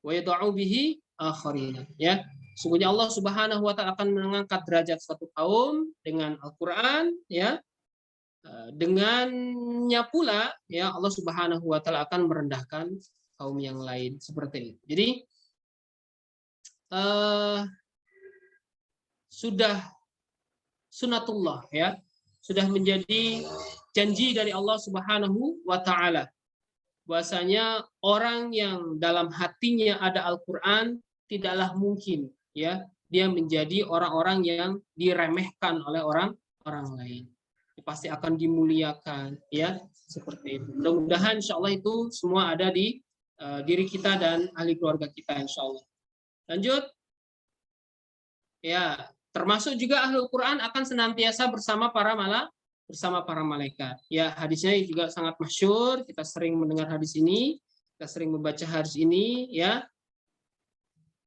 S2: wa yad'u bihi akharin ya. Sungguhnya Allah Subhanahu wa taala akan mengangkat derajat suatu kaum dengan Al-Qur'an ya. Dengannya pula ya Allah Subhanahu wa taala akan merendahkan kaum yang lain seperti itu. Jadi sudah sunatullah ya, sudah menjadi janji dari Allah Subhanahu wa taala bahwasanya orang yang dalam hatinya ada Al-Qur'an tidaklah mungkin ya dia menjadi orang-orang yang diremehkan oleh orang lain. Pasti akan dimuliakan ya seperti itu. Mudah-mudahan insyaallah itu semua ada di diri kita dan ahli keluarga kita insyaallah. Lanjut. Ya, termasuk juga ahlul Quran akan senantiasa bersama para malaikat. Ya, hadisnya juga sangat masyhur, kita sering mendengar hadis ini, kita sering membaca hadis ini ya.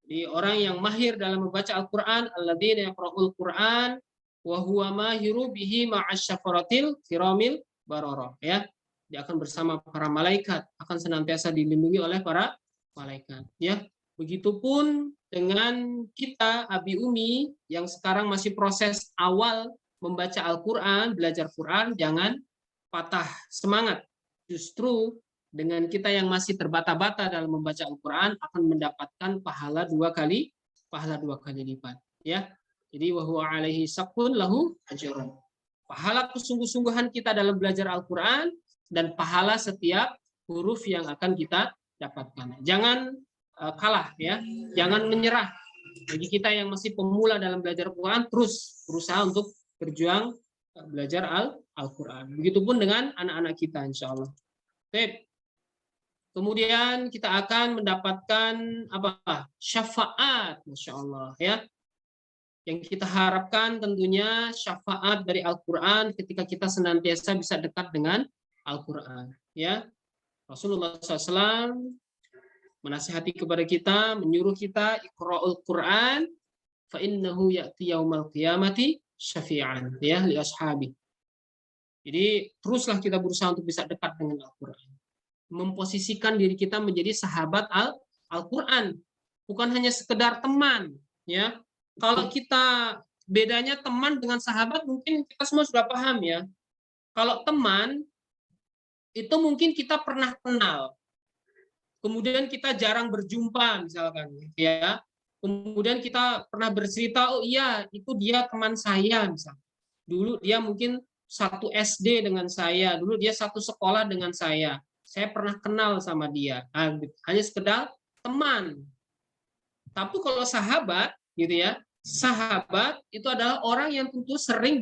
S2: Di orang yang mahir dalam membaca Al-Qur'an, alladzina yaqra'ul Qur'an wa huwa mahiru bihi ma'asyafaratil kiramil bararah ya. Dia akan bersama para malaikat, akan senantiasa dilindungi oleh para malaikat ya. Begitupun dengan kita Abi Umi yang sekarang masih proses awal membaca Al-Qur'an, belajar Qur'an, jangan patah semangat. Justru dengan kita yang masih terbata-bata dalam membaca Al-Qur'an akan mendapatkan pahala dua kali lipat ya. Jadi wa huwa alaihi saqqun lahu ajrun. Pahala kesungguh-sungguhan kita dalam belajar Al-Qur'an dan pahala setiap huruf yang akan kita dapatkan. Jangan kalah ya, jangan menyerah. Bagi kita yang masih pemula dalam belajar Al-Qur'an, terus berusaha untuk berjuang belajar Al-Qur'an. Begitupun dengan anak-anak kita insyaallah. Baik. Kemudian kita akan mendapatkan syafaat insyaallah ya. Yang kita harapkan tentunya syafaat dari Al-Qur'an ketika kita senantiasa bisa dekat dengan Al-Qur'an ya. Rasulullah SAW menasihati kepada kita, menyuruh kita iqra'ul Qur'an fa innahu ya'ti yaumal qiyamati syafi'an ya li ashabi. Jadi teruslah kita berusaha untuk bisa dekat dengan Al-Qur'an. Memposisikan diri kita menjadi sahabat Al-Qur'an, bukan hanya sekedar teman ya. Kalau kita bedanya teman dengan sahabat mungkin kita semua sudah paham ya. Kalau teman itu mungkin kita pernah kenal. Kemudian kita jarang berjumpa misalkan ya. Kemudian kita pernah bercerita, oh iya itu dia teman saya misalkan. Dulu dia mungkin satu SD dengan saya, dulu dia satu sekolah dengan saya. Saya pernah kenal sama dia. Hanya sekedar teman. Tapi kalau sahabat gitu ya, sahabat itu adalah orang yang tentu sering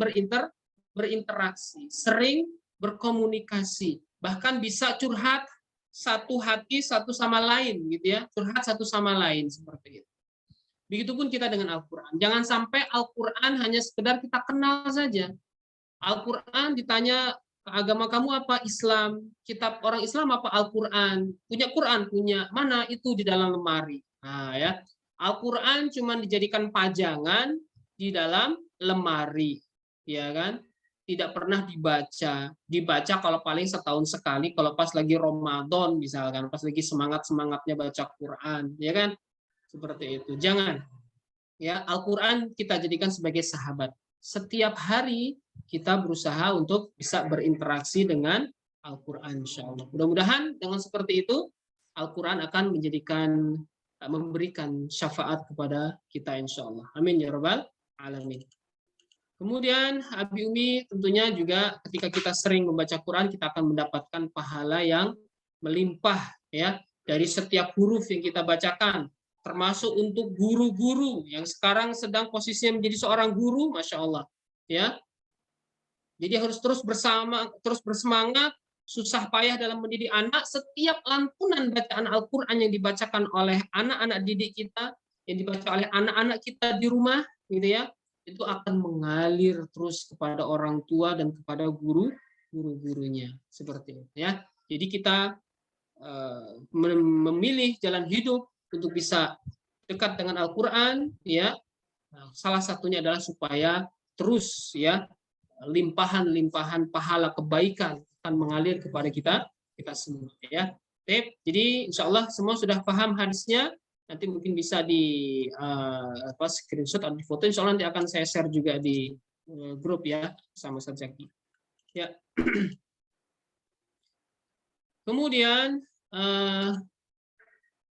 S2: berinteraksi, sering berkomunikasi, bahkan bisa curhat satu hati satu sama lain gitu ya, curhat satu sama lain seperti itu. Begitupun kita dengan Al-Qur'an. Jangan sampai Al-Qur'an hanya sekedar kita kenal saja. Al-Qur'an ditanya agama kamu apa? Islam. Kitab orang Islam apa? Al-Qur'an. Punya Qur'an, punya. Mana? Itu di dalam lemari. Nah, ya. Al-Qur'an cuma dijadikan pajangan di dalam lemari. Ya kan? Tidak pernah dibaca kalau paling setahun sekali, kalau pas lagi Ramadan misalkan, pas lagi semangatnya baca Quran, ya kan, seperti itu. Jangan, ya Al-Quran kita jadikan sebagai sahabat. Setiap hari kita berusaha untuk bisa berinteraksi dengan Al-Quran, insya Allah. Mudah-mudahan dengan seperti itu Al-Quran akan memberikan syafaat kepada kita, insya Allah. Amin ya rabbal alamin. Kemudian Abi Umi tentunya juga ketika kita sering membaca Quran kita akan mendapatkan pahala yang melimpah ya dari setiap huruf yang kita bacakan. termasuk untuk guru-guru yang sekarang sedang posisinya menjadi seorang guru, Masya Allah. Ya, jadi harus terus bersemangat, susah payah dalam mendidik anak. Setiap lantunan bacaan Al-Quran yang dibacakan oleh anak-anak didik kita, yang dibaca oleh anak-anak kita di rumah, gitu ya, itu akan mengalir terus kepada orang tua dan kepada guru-gurunya, seperti itu. Ya, jadi kita memilih jalan hidup untuk bisa dekat dengan Al-Quran, ya. Nah, salah satunya adalah supaya terus ya limpahan-limpahan pahala kebaikan akan mengalir kepada kita semua, ya. Jadi insya Allah semua sudah paham hadisnya. Nanti mungkin bisa di screenshot atau di foto. Insya Allah nanti akan saya share juga di grup ya sama Ustaz Zaki. Ya. Kemudian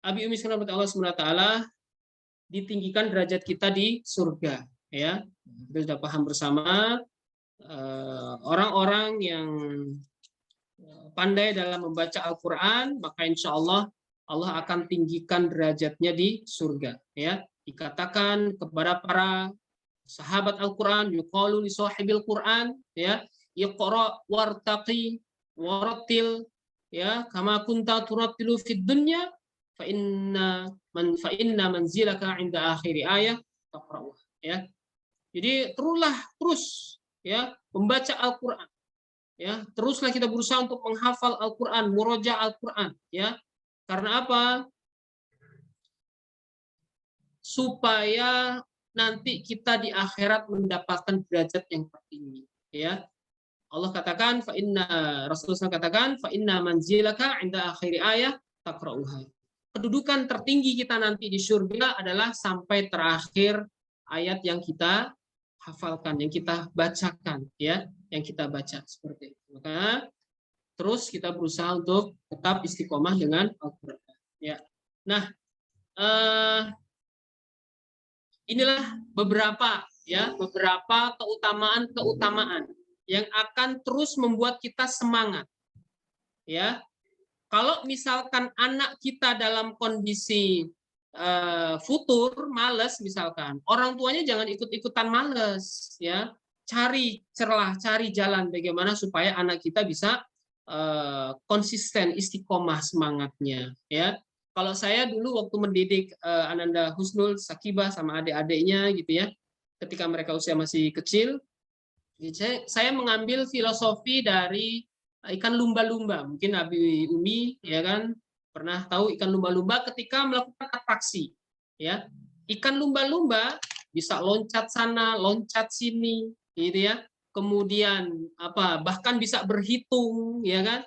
S2: Abi Umi sekalian Allah SWT ditinggikan derajat kita di surga, ya. Kita sudah paham bersama orang-orang yang pandai dalam membaca Al-Quran, maka insya Allah Allah akan tinggikan derajatnya di surga, ya. Dikatakan kepada para sahabat Al-Quran, yuqalu li sahibil Quran, ya, iqra wartaqi warattil, ya, kama kunta turattilu fid dunya fa inna manzilaka 'inda akhir ayah taqra'uha, ya. Jadi terus ya membaca Al-Qur'an. Ya, teruslah kita berusaha untuk menghafal Al-Qur'an, murojaah Al-Qur'an, ya. Karena apa? Supaya nanti kita di akhirat mendapatkan derajat yang tertinggi, ya. Allah katakan Rasulullah katakan fa inna manzilaka 'inda akhir ayah taqra'uha. Kedudukan tertinggi kita nanti di surga adalah sampai terakhir ayat yang kita hafalkan, yang kita bacakan, ya, yang kita baca seperti itu. Maka terus kita berusaha untuk tetap istiqomah dengan Al-Qur'an, ya. Nah, inilah beberapa keutamaan yang akan terus membuat kita semangat, ya. Kalau misalkan anak kita dalam kondisi futur, males misalkan, orang tuanya jangan ikut-ikutan males, ya. Cari celah, cari jalan bagaimana supaya anak kita bisa konsisten, istiqomah semangatnya, ya. Kalau saya dulu waktu mendidik Ananda Husnul, Sakibah sama adik-adiknya gitu ya, ketika mereka usia masih kecil, saya mengambil filosofi dari ikan lumba-lumba. Mungkin Abi Umi ya kan pernah tahu ikan lumba-lumba ketika melakukan atraksi, ya. Ikan lumba-lumba bisa loncat sana, loncat sini, gitu ya. Kemudian bahkan bisa berhitung, ya kan.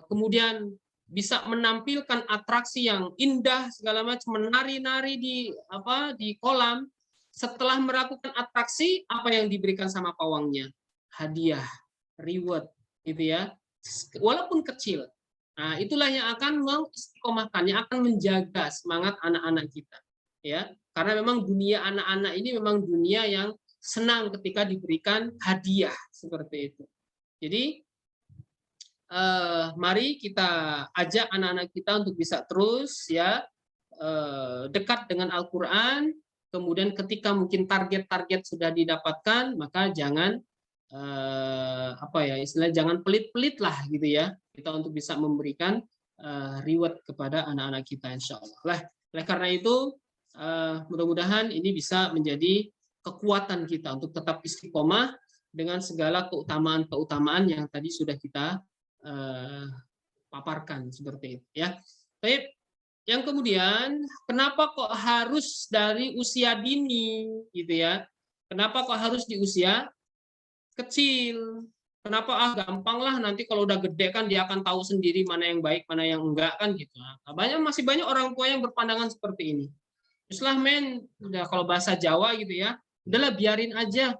S2: Kemudian bisa menampilkan atraksi yang indah segala macam, menari-nari di kolam. Setelah melakukan atraksi, apa yang diberikan sama pawangnya? Hadiah, reward, gitu ya, walaupun kecil. Nah, itulah yang akan mengistiqomahkan, yang akan menjaga semangat anak-anak kita, ya. Karena memang dunia anak-anak ini memang dunia yang senang ketika diberikan hadiah seperti itu. Jadi mari kita ajak anak-anak kita untuk bisa terus ya dekat dengan Al-Qur'an. Kemudian ketika mungkin target-target sudah didapatkan, maka jangan istilahnya jangan pelit-pelit lah gitu ya, kita untuk bisa memberikan reward kepada anak-anak kita insya Allah. Oleh karena itu mudah-mudahan ini bisa menjadi kekuatan kita untuk tetap istiqomah dengan segala keutamaan-keutamaan yang tadi sudah kita paparkan seperti itu ya. Baik, yang kemudian kenapa kok harus dari usia dini gitu ya? Kenapa kok harus di usia kecil? Kenapa gampang lah, nanti kalau udah gede kan dia akan tahu sendiri mana yang baik mana yang enggak kan gitu. Nah, masih banyak orang tua yang berpandangan seperti ini. Teruslah udah kalau bahasa Jawa gitu ya, udahlah biarin aja,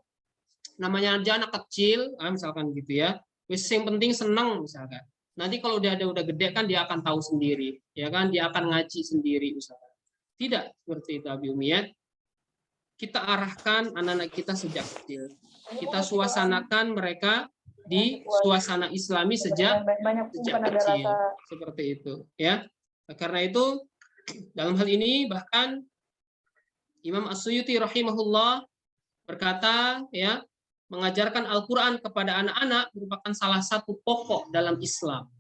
S2: namanya aja anak kecil misalkan gitu ya, wis yang penting seneng misalkan. Nanti kalau udah gede kan dia akan tahu sendiri, ya kan, dia akan ngaji sendiri misalkan. Tidak seperti itu Abi Umi ya. Kita arahkan anak-anak kita sejak kecil. Kita suasanakan mereka di suasana Islami sejak kecil, seperti itu ya. Karena itu Dalam hal ini bahkan Imam As-Suyuti rahimahullah berkata, ya, mengajarkan Al-Quran kepada anak-anak merupakan salah satu pokok dalam Islam.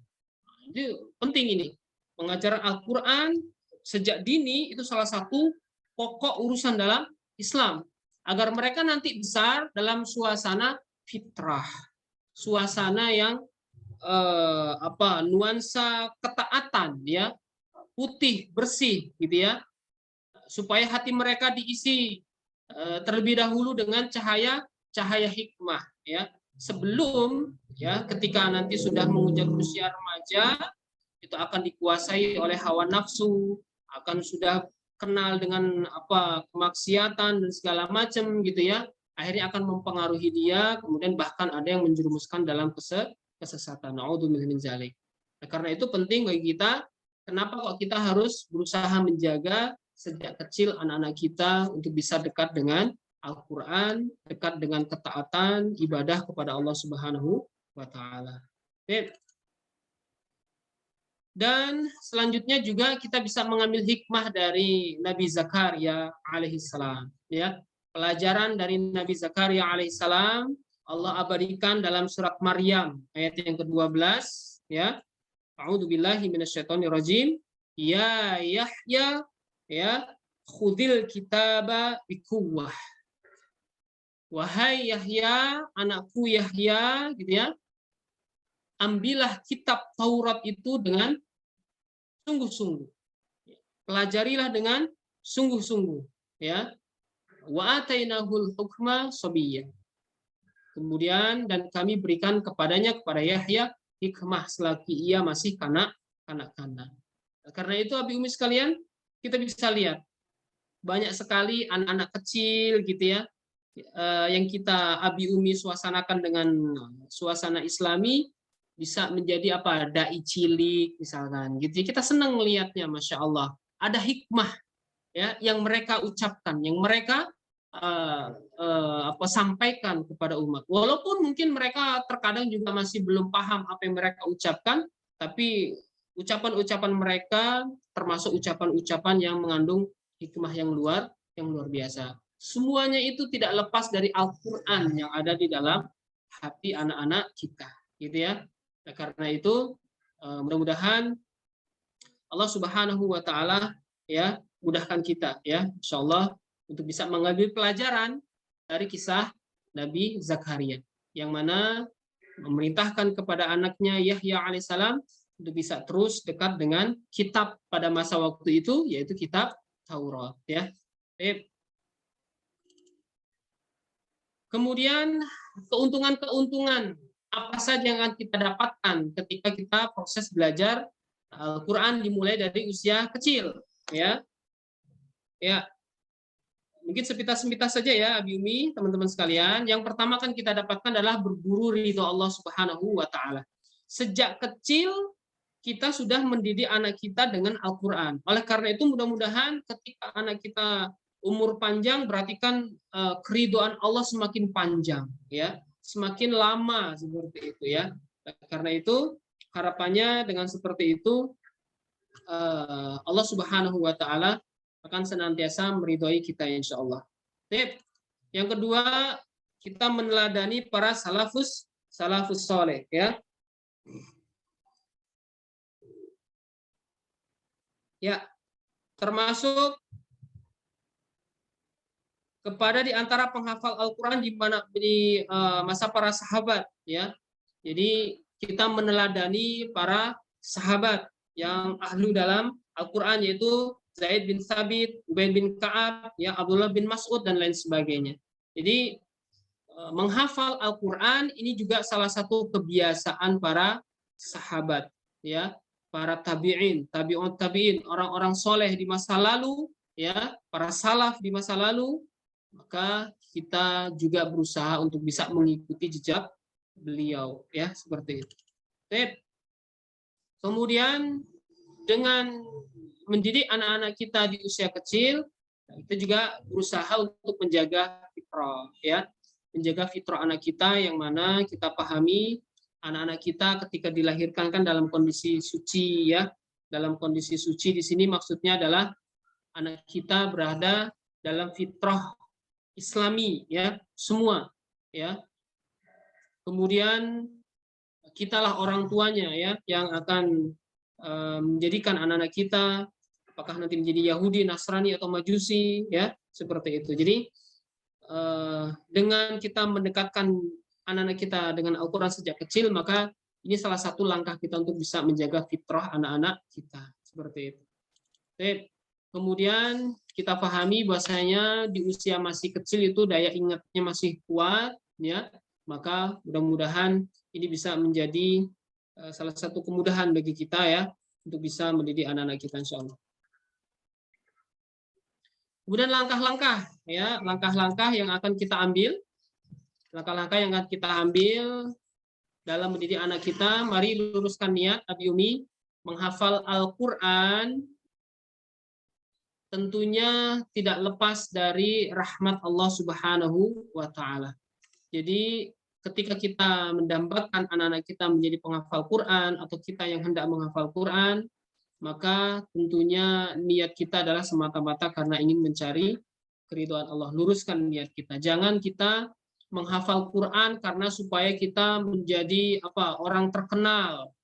S2: Jadi penting ini, mengajar Al-Quran sejak dini itu salah satu pokok urusan dalam Islam, agar mereka nanti besar dalam suasana fitrah, suasana yang nuansa ketaatan, ya, putih bersih, gitu ya, supaya hati mereka diisi terlebih dahulu dengan cahaya hikmah, ya, sebelum, ya, ketika nanti sudah menginjak usia remaja itu akan dikuasai oleh hawa nafsu, akan sudah kenal dengan kemaksiatan dan segala macam, gitu ya, akhirnya akan mempengaruhi dia, kemudian bahkan ada yang menjerumuskan dalam kesesatan. Na'udzubillah min dzalik. Nah, karena itu penting bagi kita, kenapa kok kita harus berusaha menjaga sejak kecil anak-anak kita untuk bisa dekat dengan Al-Quran, dekat dengan ketaatan, ibadah kepada Allah Subhanahu wa Ta'ala. Dan selanjutnya juga kita bisa mengambil hikmah dari Nabi Zakaria alaihissalam. Ya, pelajaran dari Nabi Zakaria alaihissalam Allah abadikan dalam surat Maryam ayat yang ke-12. Ya, A'udzubillahi minasyaitonirrajim. Ya Yahya, ya, khudil kitaba bikuwah. Wahai Yahya, anakku Yahya, gitu ya, ambillah kitab Taurat itu dengan sungguh-sungguh. Pelajarilah dengan sungguh-sungguh, ya. Wa atainahul hukma sabiyya. Kemudian dan kami berikan kepadanya, kepada Yahya, hikmah selagi ia masih kanak-kanak. Karena itu Abi Umi sekalian, kita bisa lihat banyak sekali anak-anak kecil, gitu ya, yang kita Abi Umi suasanakan dengan suasana Islami, bisa menjadi dai cilik misalkan, gitu. Kita senang melihatnya, masya Allah. Ada hikmah, ya, yang mereka ucapkan, yang mereka sampaikan kepada umat. Walaupun mungkin mereka terkadang juga masih belum paham apa yang mereka ucapkan, tapi ucapan-ucapan mereka termasuk ucapan-ucapan yang mengandung hikmah yang luar biasa. Semuanya itu tidak lepas dari Al-Quran yang ada di dalam hati anak-anak kita, gitu ya. Nah, karena itu mudah-mudahan Allah Subhanahu wa Ta'ala, ya, mudahkan kita, ya, insyaallah, untuk bisa mengambil pelajaran dari kisah Nabi Zakaria, yang mana memerintahkan kepada anaknya Yahya alaihissalam untuk bisa terus dekat dengan kitab pada masa waktu itu, yaitu kitab Taurat, ya. Kemudian keuntungan-keuntungan apa saja yang akan kita dapatkan ketika kita proses belajar Al-Quran dimulai dari usia kecil, ya. Ya, mungkin sepintas-sepintas saja ya, Abi Umi, teman-teman sekalian. Yang pertama kan kita dapatkan adalah berburu ridho Allah Subhanahu wa Ta'ala. Sejak kecil kita sudah mendidik anak kita dengan Al-Quran. Oleh karena itu mudah-mudahan ketika anak kita umur panjang, berarti kan keridhaan Allah semakin panjang, ya, semakin lama, seperti itu, ya. Karena itu harapannya dengan seperti itu Allah Subhanahu wa Ta'ala akan senantiasa meridhoi kita, insya Allah. Yang kedua, kita meneladani para salafus soleh, ya. Ya, termasuk kepada di antara penghafal Al-Quran di masa para sahabat, ya. Jadi kita meneladani para sahabat yang ahlu dalam Al-Quran, yaitu Zaid bin Thabit, Ubaid bin Ka'ab, ya, Abdullah bin Mas'ud, dan lain sebagainya. Jadi menghafal Al-Quran ini juga salah satu kebiasaan para sahabat, ya, para tabi'in, tabi'in, orang-orang soleh di masa lalu, ya, para salaf di masa lalu. Maka kita juga berusaha untuk bisa mengikuti jejak beliau, ya, seperti itu. Kemudian dengan mendidik anak-anak kita di usia kecil, kita juga berusaha untuk menjaga fitrah, ya, menjaga fitrah anak kita, yang mana kita pahami anak-anak kita ketika dilahirkan kan dalam kondisi suci, ya, dalam kondisi suci di sini maksudnya adalah anak kita berada dalam fitrah Islami, ya, semua, ya. Kemudian kitalah orang tuanya, ya, yang akan menjadikan anak-anak kita apakah nanti menjadi Yahudi, Nasrani atau Majusi, ya, seperti itu. Jadi dengan kita mendekatkan anak-anak kita dengan Al-Quran sejak kecil, maka ini salah satu langkah kita untuk bisa menjaga fitrah anak-anak kita, seperti itu. Oke. Kemudian kita pahami bahwasanya di usia masih kecil itu daya ingatnya masih kuat, ya, maka mudah-mudahan ini bisa menjadi salah satu kemudahan bagi kita, ya, untuk bisa mendidik anak-anak kita, insya Allah. Kemudian langkah-langkah, ya, langkah-langkah yang akan kita ambil, langkah-langkah yang akan kita ambil dalam mendidik anak kita. Mari luruskan niat, Abi Umi, menghafal Al-Quran tentunya tidak lepas dari rahmat Allah Subhanahu wa Ta'ala. Jadi ketika kita mendambakan anak-anak kita menjadi penghafal Quran atau kita yang hendak menghafal Quran, maka tentunya niat kita adalah semata-mata karena ingin mencari keridhaan Allah. Luruskan niat kita. Jangan kita menghafal Quran karena supaya kita menjadi orang terkenal.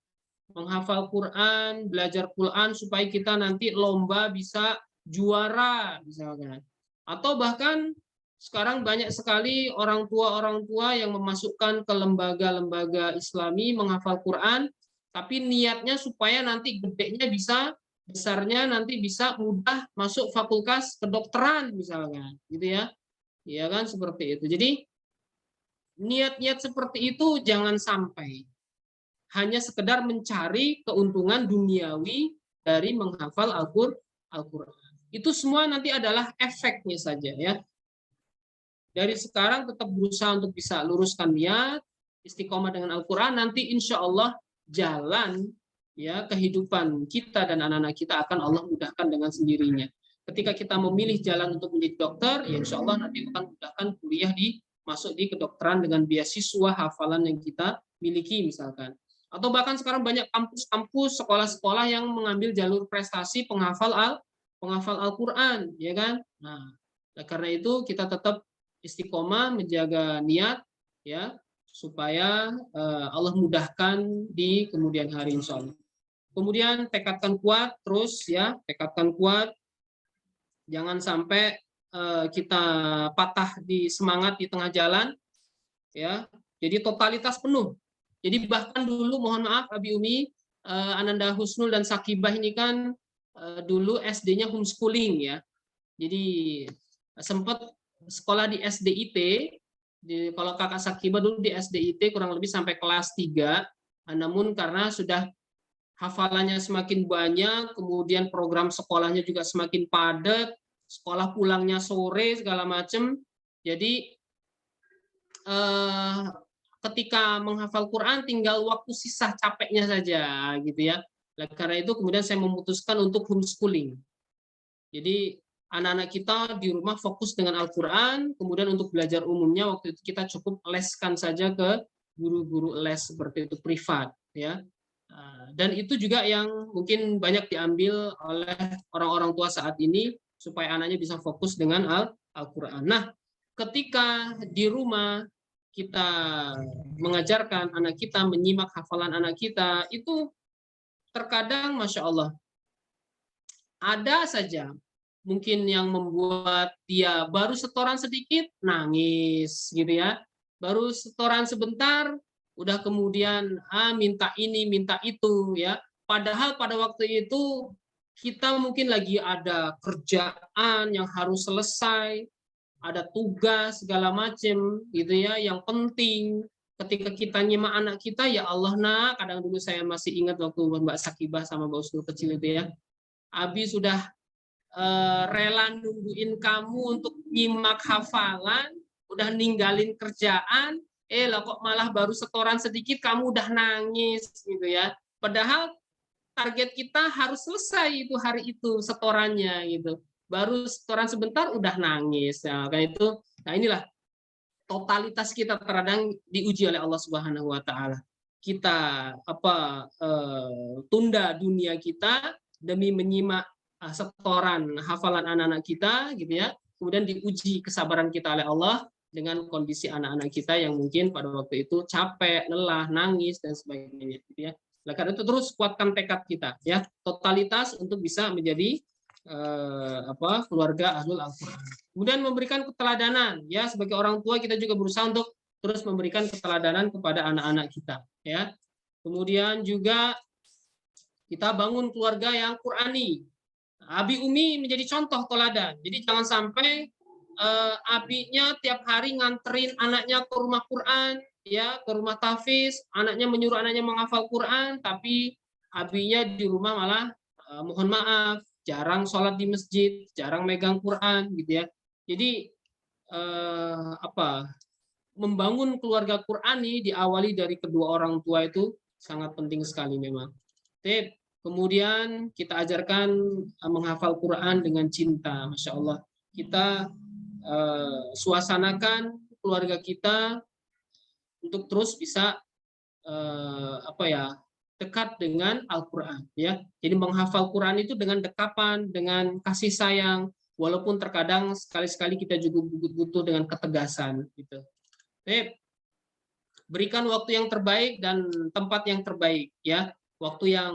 S2: Menghafal Quran, belajar Quran supaya kita nanti lomba bisa juara misalkan. Atau bahkan sekarang banyak sekali orang tua yang memasukkan ke lembaga-lembaga Islami menghafal Quran, tapi niatnya supaya nanti gedenya besarnya nanti bisa mudah masuk fakultas kedokteran misalkan, gitu ya. Ya kan, seperti itu. Jadi niat-niat seperti itu jangan sampai hanya sekedar mencari keuntungan duniawi dari menghafal Al-Quran. Itu semua nanti adalah efeknya saja, ya. Dari sekarang tetap berusaha untuk bisa luruskan niat, istiqomah dengan Al-Quran, nanti insya Allah jalan, ya, kehidupan kita dan anak-anak kita akan Allah mudahkan dengan sendirinya. Ketika kita memilih jalan untuk menjadi dokter, ya insya Allah nanti akan mudahkan kuliah masuk di kedokteran dengan beasiswa hafalan yang kita miliki misalkan. Atau bahkan sekarang banyak kampus-kampus, sekolah-sekolah yang mengambil jalur prestasi penghafal Al-Quran, ya kan? Nah, karena itu kita tetap istiqomah menjaga niat, ya, supaya Allah mudahkan di kemudian hari insya Allah. Kemudian tekadkan kuat terus, ya, tekadkan kuat. Jangan sampai kita patah di semangat di tengah jalan, ya. Jadi totalitas penuh. Jadi bahkan dulu, mohon maaf Abi Umi, Ananda Husnul dan Sakibah ini kan dulu SD-nya homeschooling, ya. Jadi sempat sekolah di SDIT, kalau kakak Sakibah dulu di SDIT kurang lebih sampai kelas 3, namun karena sudah hafalannya semakin banyak, kemudian program sekolahnya juga semakin padat, sekolah pulangnya sore segala macam, jadi ketika menghafal Quran tinggal waktu sisa capeknya saja, gitu ya. Karena itu kemudian saya memutuskan untuk homeschooling. Jadi anak-anak kita di rumah fokus dengan Al-Quran, kemudian untuk belajar umumnya waktu itu kita cukup leskan saja ke guru-guru les seperti itu privat, ya. Dan itu juga yang mungkin banyak diambil oleh orang-orang tua saat ini supaya anaknya bisa fokus dengan Al-Quran. Nah, ketika di rumah kita mengajarkan anak kita, menyimak hafalan anak kita, itu terkadang Masya Allah ada saja mungkin yang membuat dia baru setoran sedikit nangis, gitu ya, baru setoran sebentar udah kemudian minta ini minta itu, ya, padahal pada waktu itu kita mungkin lagi ada kerjaan yang harus selesai, ada tugas segala macam, gitu ya, yang penting. Ketika kita nyimak anak kita, ya Allah nak, kadang dulu saya masih ingat waktu Mbak Sakibah sama Mbak Usnul kecil itu, ya, Abi sudah rela nungguin kamu untuk nyimak hafalan, udah ninggalin kerjaan, lah kok malah baru setoran sedikit kamu udah nangis, gitu ya. Padahal target kita harus selesai itu hari itu setorannya, gitu. Baru setoran sebentar udah nangis. Nah, kayak itu. Nah, inilah totalitas kita terkadang diuji oleh Allah Subhanahu wa Ta'ala. kita tunda dunia kita demi menyimak setoran hafalan anak-anak kita gitu ya. Kemudian diuji kesabaran kita oleh Allah dengan kondisi anak-anak kita yang mungkin pada waktu itu capek, lelah, nangis dan sebagainya gitu ya. Oleh karena itu terus kuatkan tekad kita ya, totalitas untuk bisa menjadi keluarga Ahlul Al-Qur'an. Kemudian memberikan keteladanan ya, sebagai orang tua kita juga berusaha untuk terus memberikan keteladanan kepada anak-anak kita ya. Kemudian juga kita bangun keluarga yang Qur'ani. Abi Umi menjadi contoh teladan. Jadi jangan sampai abinya tiap hari nganterin anaknya ke rumah Quran ya, ke rumah tahfiz, anaknya menyuruh anaknya menghafal Quran, tapi abinya di rumah malah mohon maaf jarang sholat di masjid, jarang megang Quran gitu ya. Jadi membangun keluarga Qurani diawali dari kedua orang tua itu sangat penting sekali memang. Kemudian kita ajarkan menghafal Quran dengan cinta, Masya Allah. Kita suasanakan keluarga kita untuk terus bisa dekat dengan Al-Quran ya. Jadi menghafal Quran itu dengan dekapan, dengan kasih sayang, walaupun terkadang sekali-sekali kita juga butuh dengan ketegasan gitu. Berikan waktu yang terbaik dan tempat yang terbaik ya. Waktu yang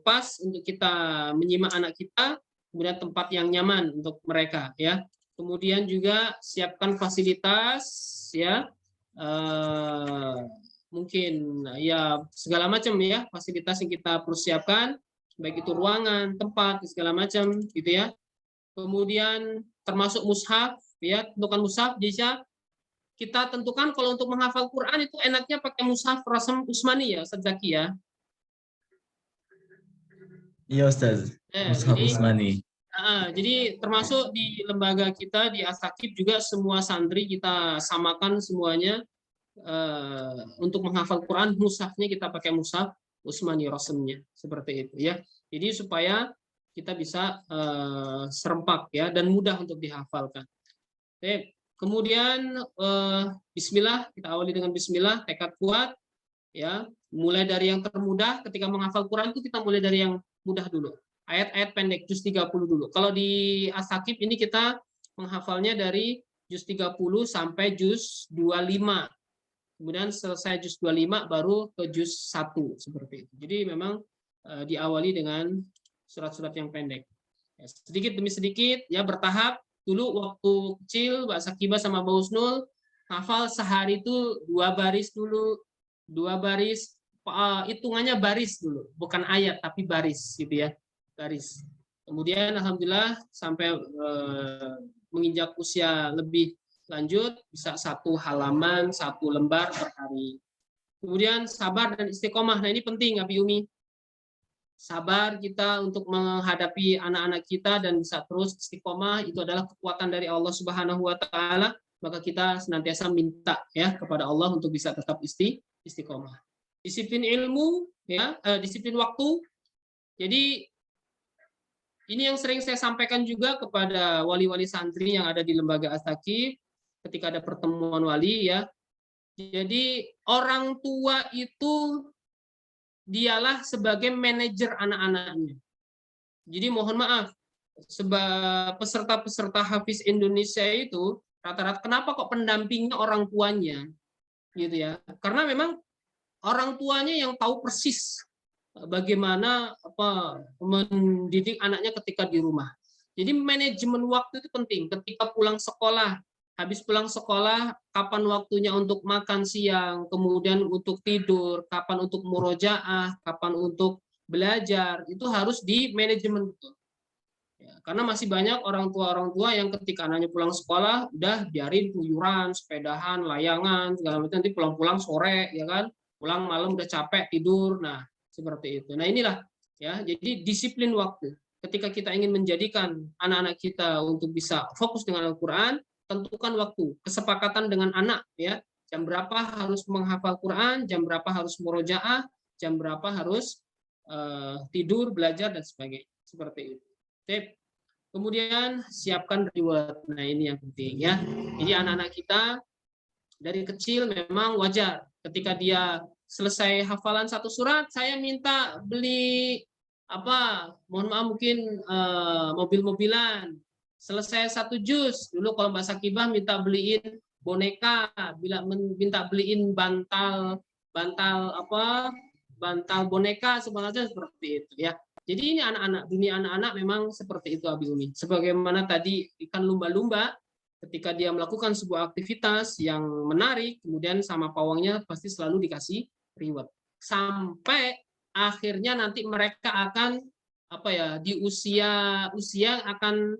S2: pas untuk kita menyimak anak kita, kemudian tempat yang nyaman untuk mereka ya. Kemudian juga siapkan fasilitas ya. Mungkin ya segala macam ya fasilitas yang kita persiapkan, baik itu ruangan, tempat, segala macam gitu ya. Kemudian termasuk mushaf ya, tentukan mushaf. Bisa kita tentukan kalau untuk menghafal Quran itu enaknya pakai mushaf Rasm Usmani ya, Ustaz Zaki ya.
S1: Iya Ustaz, Mushaf Usmani.
S2: Jadi termasuk di lembaga kita di Asakib juga semua santri kita samakan semuanya. Untuk menghafal Quran mushafnya kita pakai mushaf Usmani Rasmnya seperti itu ya. Jadi supaya kita bisa serempak ya dan mudah untuk dihafalkan. Kemudian Bismillah, kita awali dengan Bismillah, tekad kuat ya. Mulai dari yang termudah. Ketika menghafal Quran itu kita mulai dari yang mudah dulu. Ayat-ayat pendek juz 30 dulu. Kalau di Asakib ini kita menghafalnya dari juz 30 sampai juz 25. Kemudian selesai juz 25 baru ke juz 1 seperti itu. Jadi memang diawali dengan surat-surat yang pendek. Ya, sedikit demi sedikit ya, bertahap. Dulu waktu kecil Mbak Sakibah sama Mbak Husnul hafal sehari itu 2 baris dulu. 2 baris, hitungannya baris dulu, bukan ayat tapi baris gitu ya. Baris. Kemudian alhamdulillah sampai menginjak usia lebih lanjut bisa 1 halaman, 1 lembar per hari. Kemudian sabar dan istiqomah. Nah ini penting Abi Umi. Sabar kita untuk menghadapi anak-anak kita dan bisa terus istiqomah, itu adalah kekuatan dari Allah Subhanahu wa taala. Maka kita senantiasa minta ya kepada Allah untuk bisa tetap istiqomah. Disiplin ilmu ya, disiplin waktu. Jadi ini yang sering saya sampaikan juga kepada wali-wali santri yang ada di lembaga Asakib ketika ada pertemuan wali ya. Jadi orang tua itu dialah sebagai manajer anak-anaknya. Jadi mohon maaf, peserta-peserta Hafiz Indonesia itu rata-rata kenapa kok pendampingnya orang tuanya gitu ya? Karena memang orang tuanya yang tahu persis bagaimana mendidik anaknya ketika di rumah. Jadi manajemen waktu itu penting. Ketika pulang sekolah, habis pulang sekolah, kapan waktunya untuk makan siang, kemudian untuk tidur, kapan untuk murojaah, kapan untuk belajar, itu harus di manajemen betul. Ya, karena masih banyak orang tua yang ketika anaknya pulang sekolah, udah biarin keluyuran, sepedahan, layangan, segala macam, nanti pulang-pulang sore, ya kan, pulang malam udah capek tidur, nah seperti itu. Nah inilah ya, jadi disiplin waktu. Ketika kita ingin menjadikan anak-anak kita untuk bisa fokus dengan Al-Quran, tentukan waktu, kesepakatan dengan anak ya, jam berapa harus menghafal Quran, jam berapa harus murojaah, jam berapa harus tidur, belajar dan sebagainya. Seperti itu. Kemudian siapkan reward. Nah ini yang penting ya. Jadi anak-anak kita dari kecil memang wajar ketika dia selesai hafalan satu surat, saya minta beli apa? Mohon maaf mungkin mobil-mobilan. Selesai satu juz, dulu kalau Mbak Sakibah minta beliin boneka, minta beliin bantal apa? Bantal boneka sebenarnya seperti itu ya. Jadi ini anak-anak, dunia anak-anak memang seperti itu Abi Umi. Sebagaimana tadi ikan lumba-lumba, ketika dia melakukan sebuah aktivitas yang menarik, kemudian sama pawangnya pasti selalu dikasih reward. Sampai akhirnya nanti mereka akan apa ya, di usia akan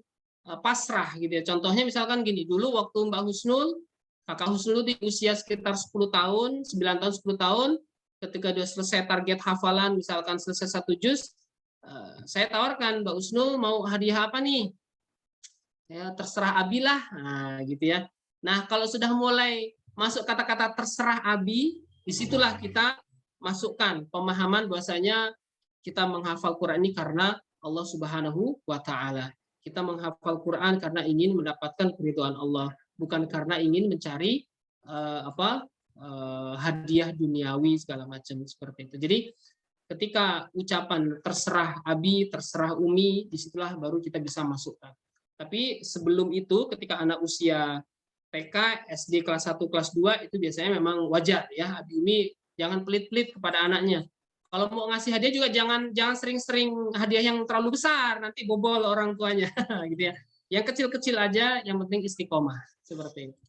S2: pasrah gitu ya. Contohnya misalkan gini, dulu waktu Mbak Husnul, Kakak Husnul di usia sekitar 10 tahun, 9 tahun, 10 tahun, ketika dia selesai target hafalan, misalkan selesai satu juz, saya tawarkan, Mbak Husnul mau hadiah apa nih? Ya, terserah Abi lah, nah, gitu ya. Nah, kalau sudah mulai masuk kata-kata terserah Abi, disitulah kita masukkan pemahaman bahwasanya kita menghafal Quran ini karena Allah Subhanahu wa Ta'ala. Kita menghafal Quran karena ingin mendapatkan keridhaan Allah, bukan karena ingin mencari hadiah duniawi segala macam seperti itu. Jadi ketika ucapan terserah Abi, terserah Umi, disitulah baru kita bisa masukkan. Tapi sebelum itu, ketika anak usia TK, SD kelas 1, kelas 2, itu biasanya memang wajar ya, Abi Umi jangan pelit-pelit kepada anaknya. Kalau mau ngasih hadiah juga jangan sering-sering hadiah yang terlalu besar, nanti bobol orang tuanya, gitu ya. Yang kecil-kecil aja, yang penting istiqomah, seperti itu.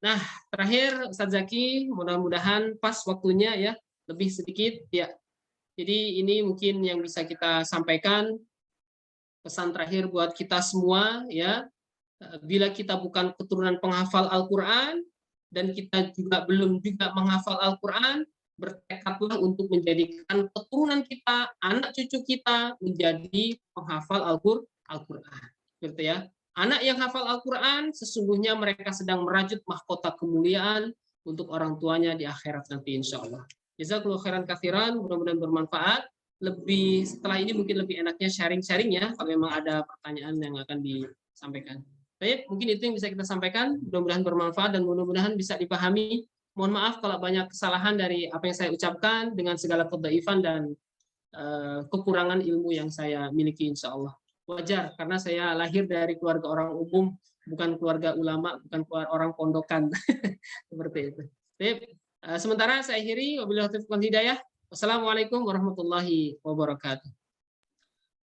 S2: Nah, terakhir Ustadz Zaki, mudah-mudahan pas waktunya ya, lebih sedikit ya. Jadi ini mungkin yang bisa kita sampaikan, pesan terakhir buat kita semua ya. Bila kita bukan keturunan penghafal Al-Qur'an dan kita juga belum juga menghafal Al-Qur'an, bertekadlah untuk menjadikan keturunan kita, anak cucu kita menjadi penghafal Al-Qur'an. Gitu ya. Anak yang hafal Al-Qur'an sesungguhnya mereka sedang merajut mahkota kemuliaan untuk orang tuanya di akhirat nanti insya Allah. Jazakallahu khairan katsiran, mudah-mudahan bermanfaat. Lebih setelah ini mungkin lebih enaknya sharing-sharing ya, kalau memang ada pertanyaan yang akan disampaikan. Baik, mungkin itu yang bisa kita sampaikan. Mudah-mudahan bermanfaat dan mudah-mudahan bisa dipahami. Mohon maaf kalau banyak kesalahan dari apa yang saya ucapkan dengan segala kedhaifan dan kekurangan ilmu yang saya miliki insya Allah. Wajar karena saya lahir dari keluarga orang umum, bukan keluarga ulama, bukan keluarga orang pondokan. Seperti itu. Baik, sementara saya akhiri, wabillahi taufiq wal hidayah. Wassalamualaikum warahmatullahi wabarakatuh.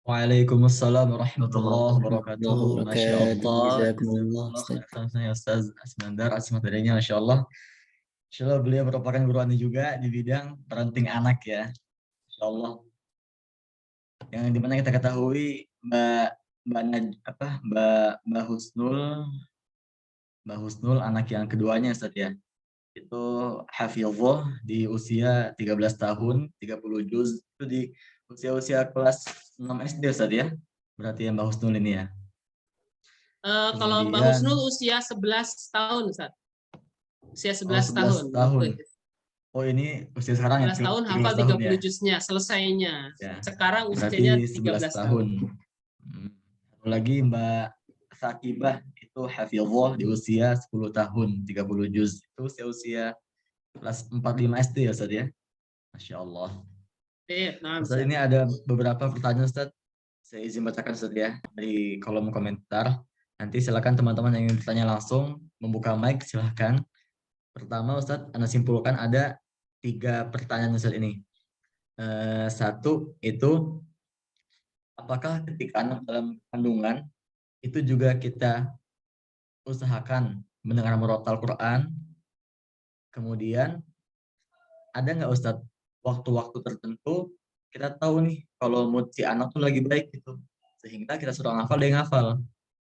S1: Waalaikumsalam warahmatullahi wabarakatuh. Masya Allah.
S5: Jazakumullah, Ustaz.
S1: Ya Ustaz Asmandar, atas materinya, Masya Allah. Insya Allah beliau merupakan guru Anda juga di bidang parenting anak ya. Insya Allah. Yang dimana kita ketahui Mbak Husnul anak yang keduanya Ustaz ya. Itu hafizah di usia 13 tahun, 30 juz, itu di usia kelas 6 SD Ustaz ya. Berarti yang Mbak Husnul ini ya.
S2: Kalau Mbak Husnul usia 11 tahun Ustaz. Usia 11 tahun.
S1: Oh ini usia sekarang
S2: 11 tahun hafal 30 juznya, selesainya. Ya. Sekarang usianya 13 tahun.
S1: Lagi Mbak Sakibah itu hafizah di usia 10 tahun, 30 juz. Itu usia kelas 4-5 SD ya Ustaz ya. Masya Allah. Ustaz, ini ada beberapa pertanyaan Ustaz. Saya izin bacakan Ustaz ya dari kolom komentar. Nanti silakan teman-teman yang ingin bertanya langsung membuka mic, silakan. Pertama Ustaz, Anda simpulkan ada 3 pertanyaan Ustaz ini. Satu itu, apakah ketika anak dalam kandungan itu juga kita usahakan mendengar murotal Quran? Kemudian ada nggak Ustaz waktu-waktu tertentu kita tahu nih kalau mood si anak tuh lagi baik gitu, sehingga kita suruh ngafal dia ngafal.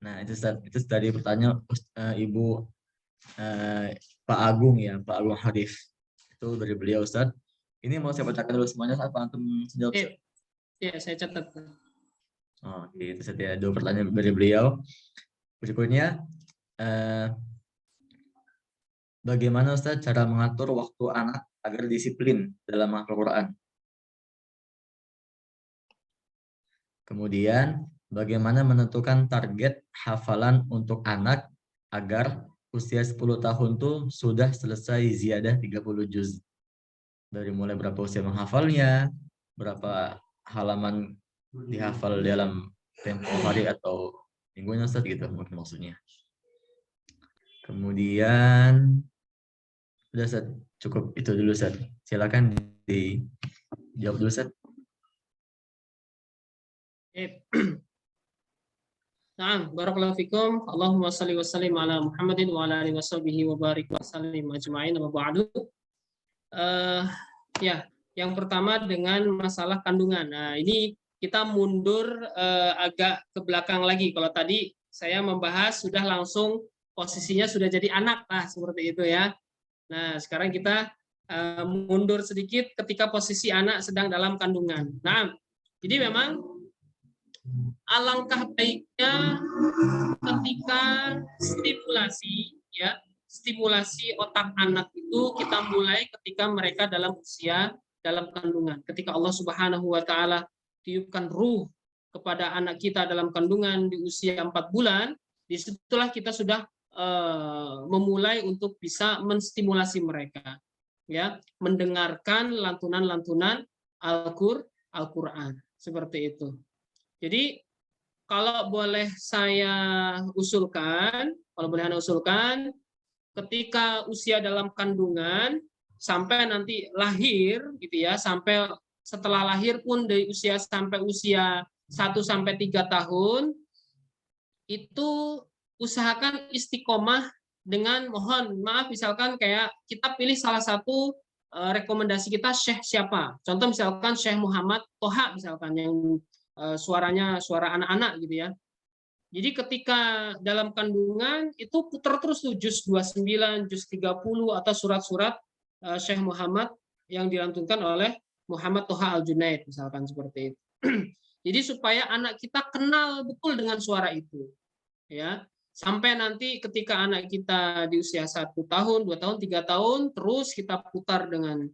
S1: Nah itu Ustaz, itu tadi pertanyaan Ibu Pak Agung ya, Pak Agung Harif. Itu dari beliau Ustaz. Ini mau saya bacakan dulu semuanya apa antum jawab?
S2: Iya, saya catat.
S1: Oh, itu saja 2 pertanyaan dari beliau. Berikutnya, bagaimana Ustaz cara mengatur waktu anak agar disiplin dalam menghafal Quran? Kemudian, bagaimana menentukan target hafalan untuk anak agar usia 10 tahun tuh sudah selesai ziyadah 30 juz? Dari mulai berapa usia menghafalnya, berapa halaman dihafal dalam tempo hari atau minggunya Ustaz gitu mungkin maksudnya. Kemudian udah Ustaz, cukup itu dulu Ustaz. Silakan dijawab dulu Ustaz.
S2: Nah, barakallahu fikum. Allahumma shalli wa sallim ala Muhammadin wa ala alihi washabihi wa barik wa sallim ajma'in wa ba'du. Ya, yang pertama dengan masalah kandungan. Nah, ini kita mundur agak ke belakang lagi. Kalau tadi saya membahas sudah langsung posisinya sudah jadi anak, nah seperti itu ya. Nah, sekarang kita mundur sedikit ketika posisi anak sedang dalam kandungan. Nah, jadi memang alangkah baiknya ketika stimulasi otak anak itu kita mulai ketika mereka dalam usia dalam kandungan. Ketika Allah Subhanahu wa taala tiupkan ruh kepada anak kita dalam kandungan di usia 4 bulan, disitulah kita sudah memulai untuk bisa menstimulasi mereka, ya, mendengarkan lantunan-lantunan Al-Qur'an seperti itu. Jadi kalau boleh saya usulkan, ketika usia dalam kandungan sampai nanti lahir gitu ya, sampai setelah lahir pun dari usia sampai usia 1 sampai 3 tahun itu usahakan istiqomah dengan mohon maaf misalkan kayak kita pilih salah satu rekomendasi kita syekh siapa. Contoh misalkan Syekh Muhammad Toha misalkan yang suaranya suara anak-anak gitu ya. Jadi ketika dalam kandungan itu putar terus tuh juz 29, juz 30 atau surat-surat Syekh Muhammad yang dilantunkan oleh Muhammad Toha Al-Junaid misalkan seperti itu. Jadi supaya anak kita kenal betul dengan suara itu. Ya. Sampai nanti ketika anak kita di usia 1 tahun, 2 tahun, 3 tahun terus kita putar dengan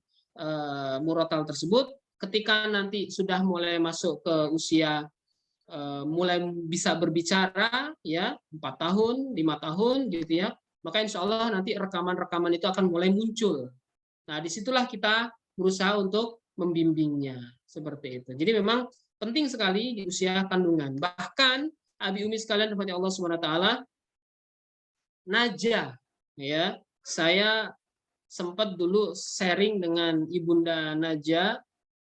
S2: murotal tersebut. Ketika nanti sudah mulai masuk ke usia mulai bisa berbicara ya 4 tahun, 5 tahun gitu ya, maka insya Allah nanti rekaman-rekaman itu akan mulai muncul. Nah disitulah kita berusaha untuk membimbingnya seperti itu. Jadi memang penting sekali di usia kandungan. Bahkan Abi Umi sekalian rahmati Allah SWT, Najah ya, saya sempat dulu sharing dengan Ibunda Najah.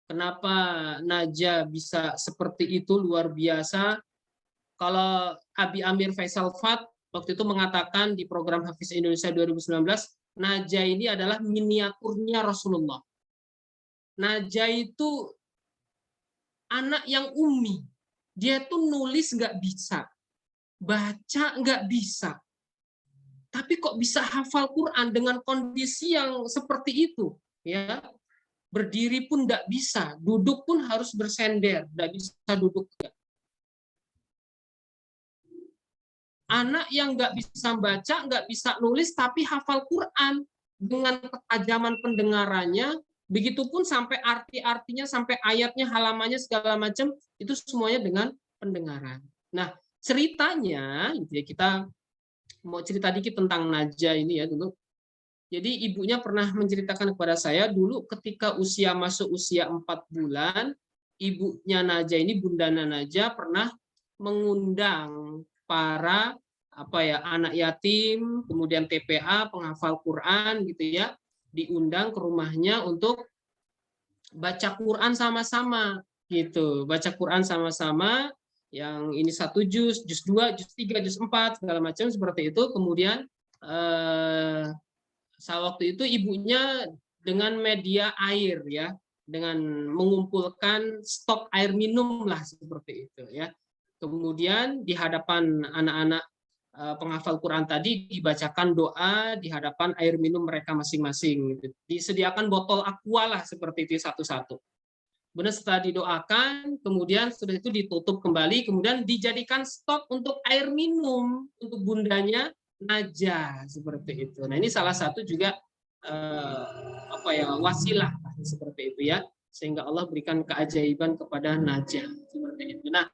S2: Kenapa Najah bisa seperti itu, luar biasa. Kalau Abi Amir Faisal Fat waktu itu mengatakan di program Hafiz Indonesia 2019, Najah ini adalah miniaturnya Rasulullah. Najah itu anak yang ummi. Dia tuh nulis nggak bisa, baca nggak bisa. Tapi kok bisa hafal Quran dengan kondisi yang seperti itu, ya? Berdiri pun tidak bisa, duduk pun harus bersender, tidak bisa duduk. Anak yang nggak bisa baca, nggak bisa nulis, tapi hafal Quran dengan ketajaman pendengarannya, begitupun sampai arti-artinya, sampai ayatnya, halamannya, segala macam, itu semuanya dengan pendengaran. Nah, ceritanya, kita mau cerita dikit tentang Najah ini ya dulu. Jadi ibunya pernah menceritakan kepada saya dulu ketika masuk usia 4 bulan, ibunya Najah ini, Bunda Najah pernah mengundang para anak yatim, kemudian TPA, penghafal Quran gitu ya, diundang ke rumahnya untuk baca Quran sama-sama gitu. Baca Quran sama-sama, yang ini 1 juz, juz 2, juz 3, juz 4 segala macam seperti itu. Kemudian waktu itu ibunya dengan media air ya, dengan mengumpulkan stok air minum lah seperti itu ya. Kemudian di hadapan anak-anak penghafal Quran tadi dibacakan doa di hadapan air minum mereka masing-masing. Disediakan botol aqua lah seperti itu satu-satu. Benar, setelah didoakan, kemudian sudah itu ditutup kembali, kemudian dijadikan stok untuk air minum untuk bundanya Najah seperti itu. Nah ini salah satu juga wasilah seperti itu ya, sehingga Allah berikan keajaiban kepada Najah seperti itu. Nah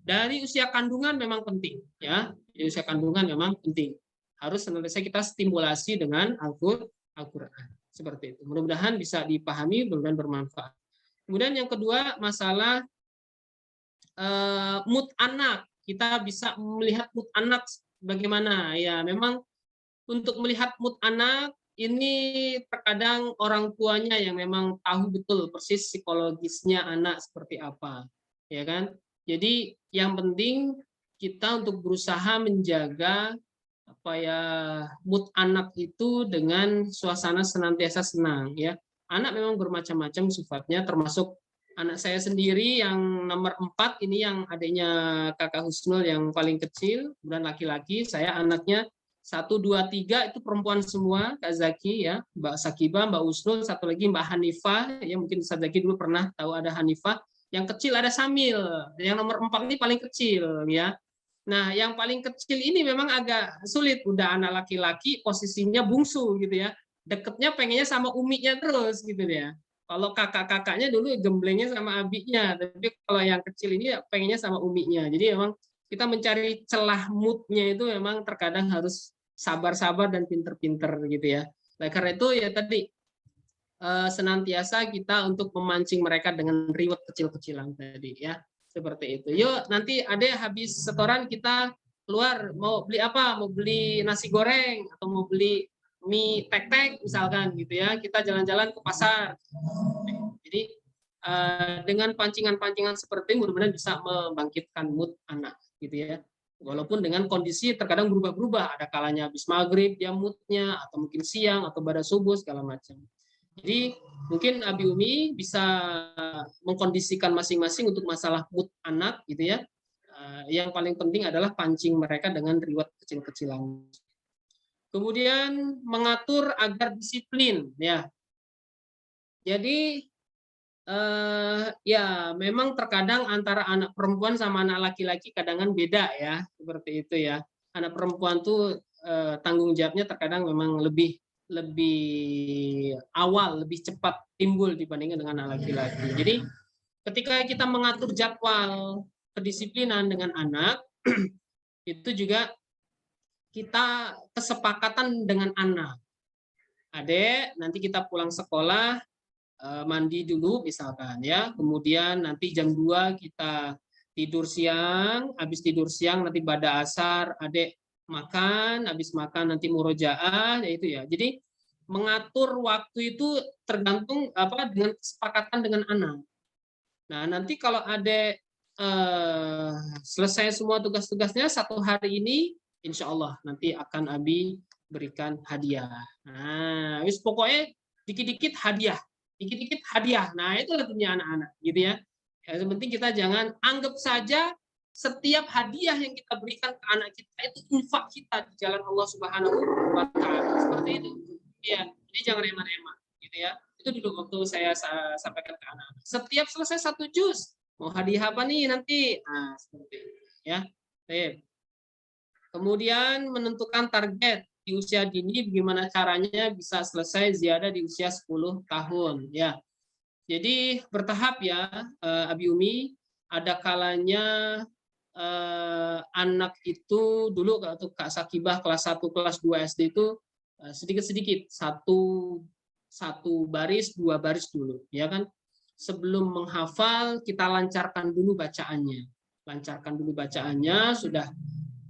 S2: dari usia kandungan memang penting ya, di usia kandungan memang penting harus senantiasa kita stimulasi dengan Al-Qur'an. Seperti itu. Mudah-mudahan bisa dipahami, mudah-mudahan bermanfaat. Kemudian yang kedua, masalah mood anak. Kita bisa melihat mood anak bagaimana. Ya, memang untuk melihat mood anak ini terkadang orang tuanya yang memang tahu betul persis psikologisnya anak seperti apa, ya kan? Jadi yang penting kita untuk berusaha menjaga apa ya mood anak itu dengan suasana senantiasa senang, ya. Anak memang bermacam-macam sifatnya, termasuk anak saya sendiri yang nomor 4 ini, yang adiknya kakak Husnul yang paling kecil, kemudian laki-laki. Saya anaknya 1, 2, 3 itu perempuan semua, Kak Zaki ya, Mbak Sakibah, Mbak Husnul, satu lagi Mbak Hanifah, ya mungkin Kak Zaki dulu pernah tahu ada Hanifah. Yang kecil ada Samil, yang nomor 4 ini paling kecil ya. Nah, yang paling kecil ini memang agak sulit, udah anak laki-laki, posisinya bungsu gitu ya. Deketnya pengennya sama uminya terus gitu ya. Kalau kakak-kakaknya dulu gemblengnya sama abiknya, tapi kalau yang kecil ini pengennya sama uminya. Jadi memang kita mencari celah moodnya itu memang terkadang harus sabar-sabar dan pinter-pinter gitu ya. Nah, karena itu ya tadi senantiasa kita untuk memancing mereka dengan reward kecil-kecilan tadi ya. Seperti itu. Yuk nanti ada habis setoran kita keluar mau beli apa? Mau beli nasi goreng atau mau beli mie tek-tek misalkan gitu ya. Kita jalan-jalan ke pasar. Jadi dengan pancingan-pancingan seperti ini mudah-mudahan bisa membangkitkan mood anak gitu ya. Walaupun dengan kondisi terkadang berubah-berubah, ada kalanya habis maghrib dia moodnya, atau mungkin siang atau pada subuh segala macam. Jadi mungkin Abi Umi bisa mengkondisikan masing-masing untuk masalah mood anak gitu ya. Yang paling penting adalah pancing mereka dengan reward kecil-kecilan. Kemudian mengatur agar disiplin ya. Jadi ya memang terkadang antara anak perempuan sama anak laki-laki kadang beda ya, seperti itu ya. Anak perempuan tuh tanggung jawabnya terkadang memang lebih awal, lebih cepat timbul dibandingkan dengan anak laki-laki. Jadi ketika kita mengatur jadwal kedisiplinan dengan anak, itu juga kita kesepakatan dengan anak. Adek, nanti kita pulang sekolah mandi dulu misalkan ya, kemudian nanti jam 2 kita tidur siang, habis tidur siang nanti pada asar adek makan, habis makan nanti murojaah, ya itu ya. Jadi mengatur waktu itu tergantung apa dengan kesepakatan dengan anak. Nah, nanti kalau adek selesai semua tugas-tugasnya satu hari ini, insya Allah nanti akan Abi berikan hadiah. Nah, wis pokoknya dikit-dikit hadiah. Dikit-dikit hadiah. Nah, itu punya anak-anak gitu ya. Yang penting kita jangan anggap saja setiap hadiah yang kita berikan ke anak kita itu infak kita di jalan Allah Subhanahu wa taala. Seperti itu. Ya, jadi jangan remeh-remeh gitu ya. Itu dulu waktu saya sampaikan ke anak-anak. Setiap selesai 1 juz, mau hadiah apa nih nanti? Nah, seperti itu ya. Baik. Kemudian menentukan target di usia dini, bagaimana caranya bisa selesai ziyadah di usia 10 tahun ya. Jadi bertahap ya Abi Umi, ada kalanya anak itu dulu waktu Kak Sakibah kelas 1 kelas 2 SD itu sedikit-sedikit satu baris 2 baris dulu ya kan. Sebelum menghafal kita lancarkan dulu bacaannya. Lancarkan dulu bacaannya, sudah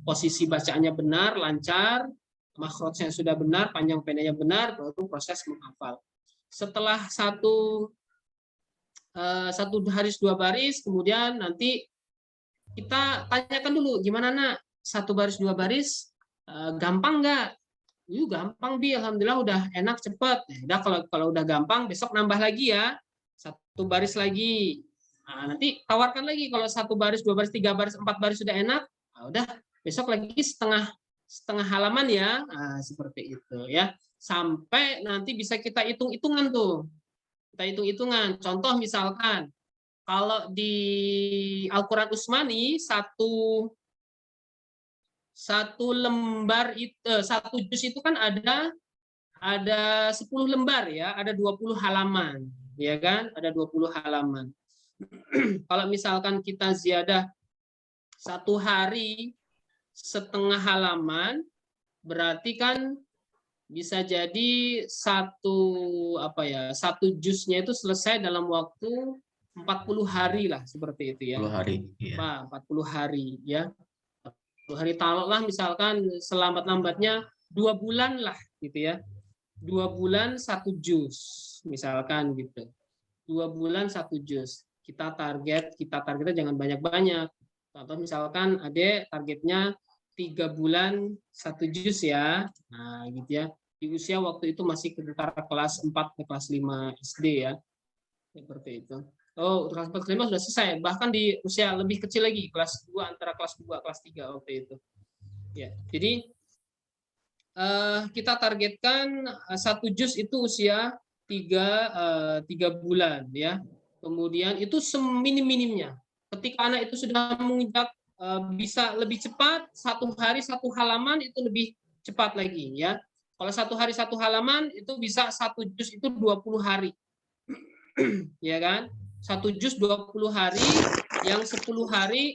S2: posisi bacaannya benar, lancar, makhrajnya sudah benar, panjang pendeknya benar, baru proses menghafal. Setelah satu baris 2 baris, kemudian nanti kita tanyakan dulu, gimana nak? 1 baris 2 baris gampang nggak? Gampang Bi, alhamdulillah udah enak cepet. Udah kalau udah gampang besok nambah lagi ya, 1 baris lagi. Nah, nanti tawarkan lagi kalau 1 baris 2 baris 3 baris 4 baris sudah enak, nah, udah besok lagi setengah halaman ya, nah, seperti itu ya, sampai nanti bisa kita hitung-hitungan tuh, kita hitung-hitungan. Contoh misalkan kalau di Al-Quran Utsmani satu lembar itu 1 juz itu kan ada 10 lembar ya, ada 20 halaman ya kan, ada 20 halaman. Kalau misalkan kita ziyadah 1 hari setengah halaman, berarti kan bisa jadi satu jusnya itu selesai dalam waktu 40 hari lah, seperti itu ya.
S1: 10 hari. Iya.
S2: 40 hari ya. 40 hari, taruhlah misalkan selambat-lambatnya 2 bulan lah gitu ya. 2 bulan 1 juz misalkan gitu. 2 bulan 1 juz. Kita targetnya jangan banyak-banyak. Contoh misalkan Adek targetnya 3 bulan 1 juz ya. Nah, gitu ya. Di usia waktu itu masih antara kelas 4 ke kelas 5 SD ya. Seperti itu. Oh, kelas 4 kelas 5 sudah selesai. Bahkan di usia lebih kecil lagi, kelas 2, antara kelas 2 kelas 3 waktu itu. Ya. Jadi kita targetkan 1 juz itu usia 3 bulan ya. Kemudian itu seminim-minimnya. Ketika anak itu sudah menginjak bisa lebih cepat, 1 hari 1 halaman itu lebih cepat lagi ya. Kalau 1 hari 1 halaman itu bisa 1 juz itu 20 hari. Ya kan? 1 juz 20 hari, yang 10 hari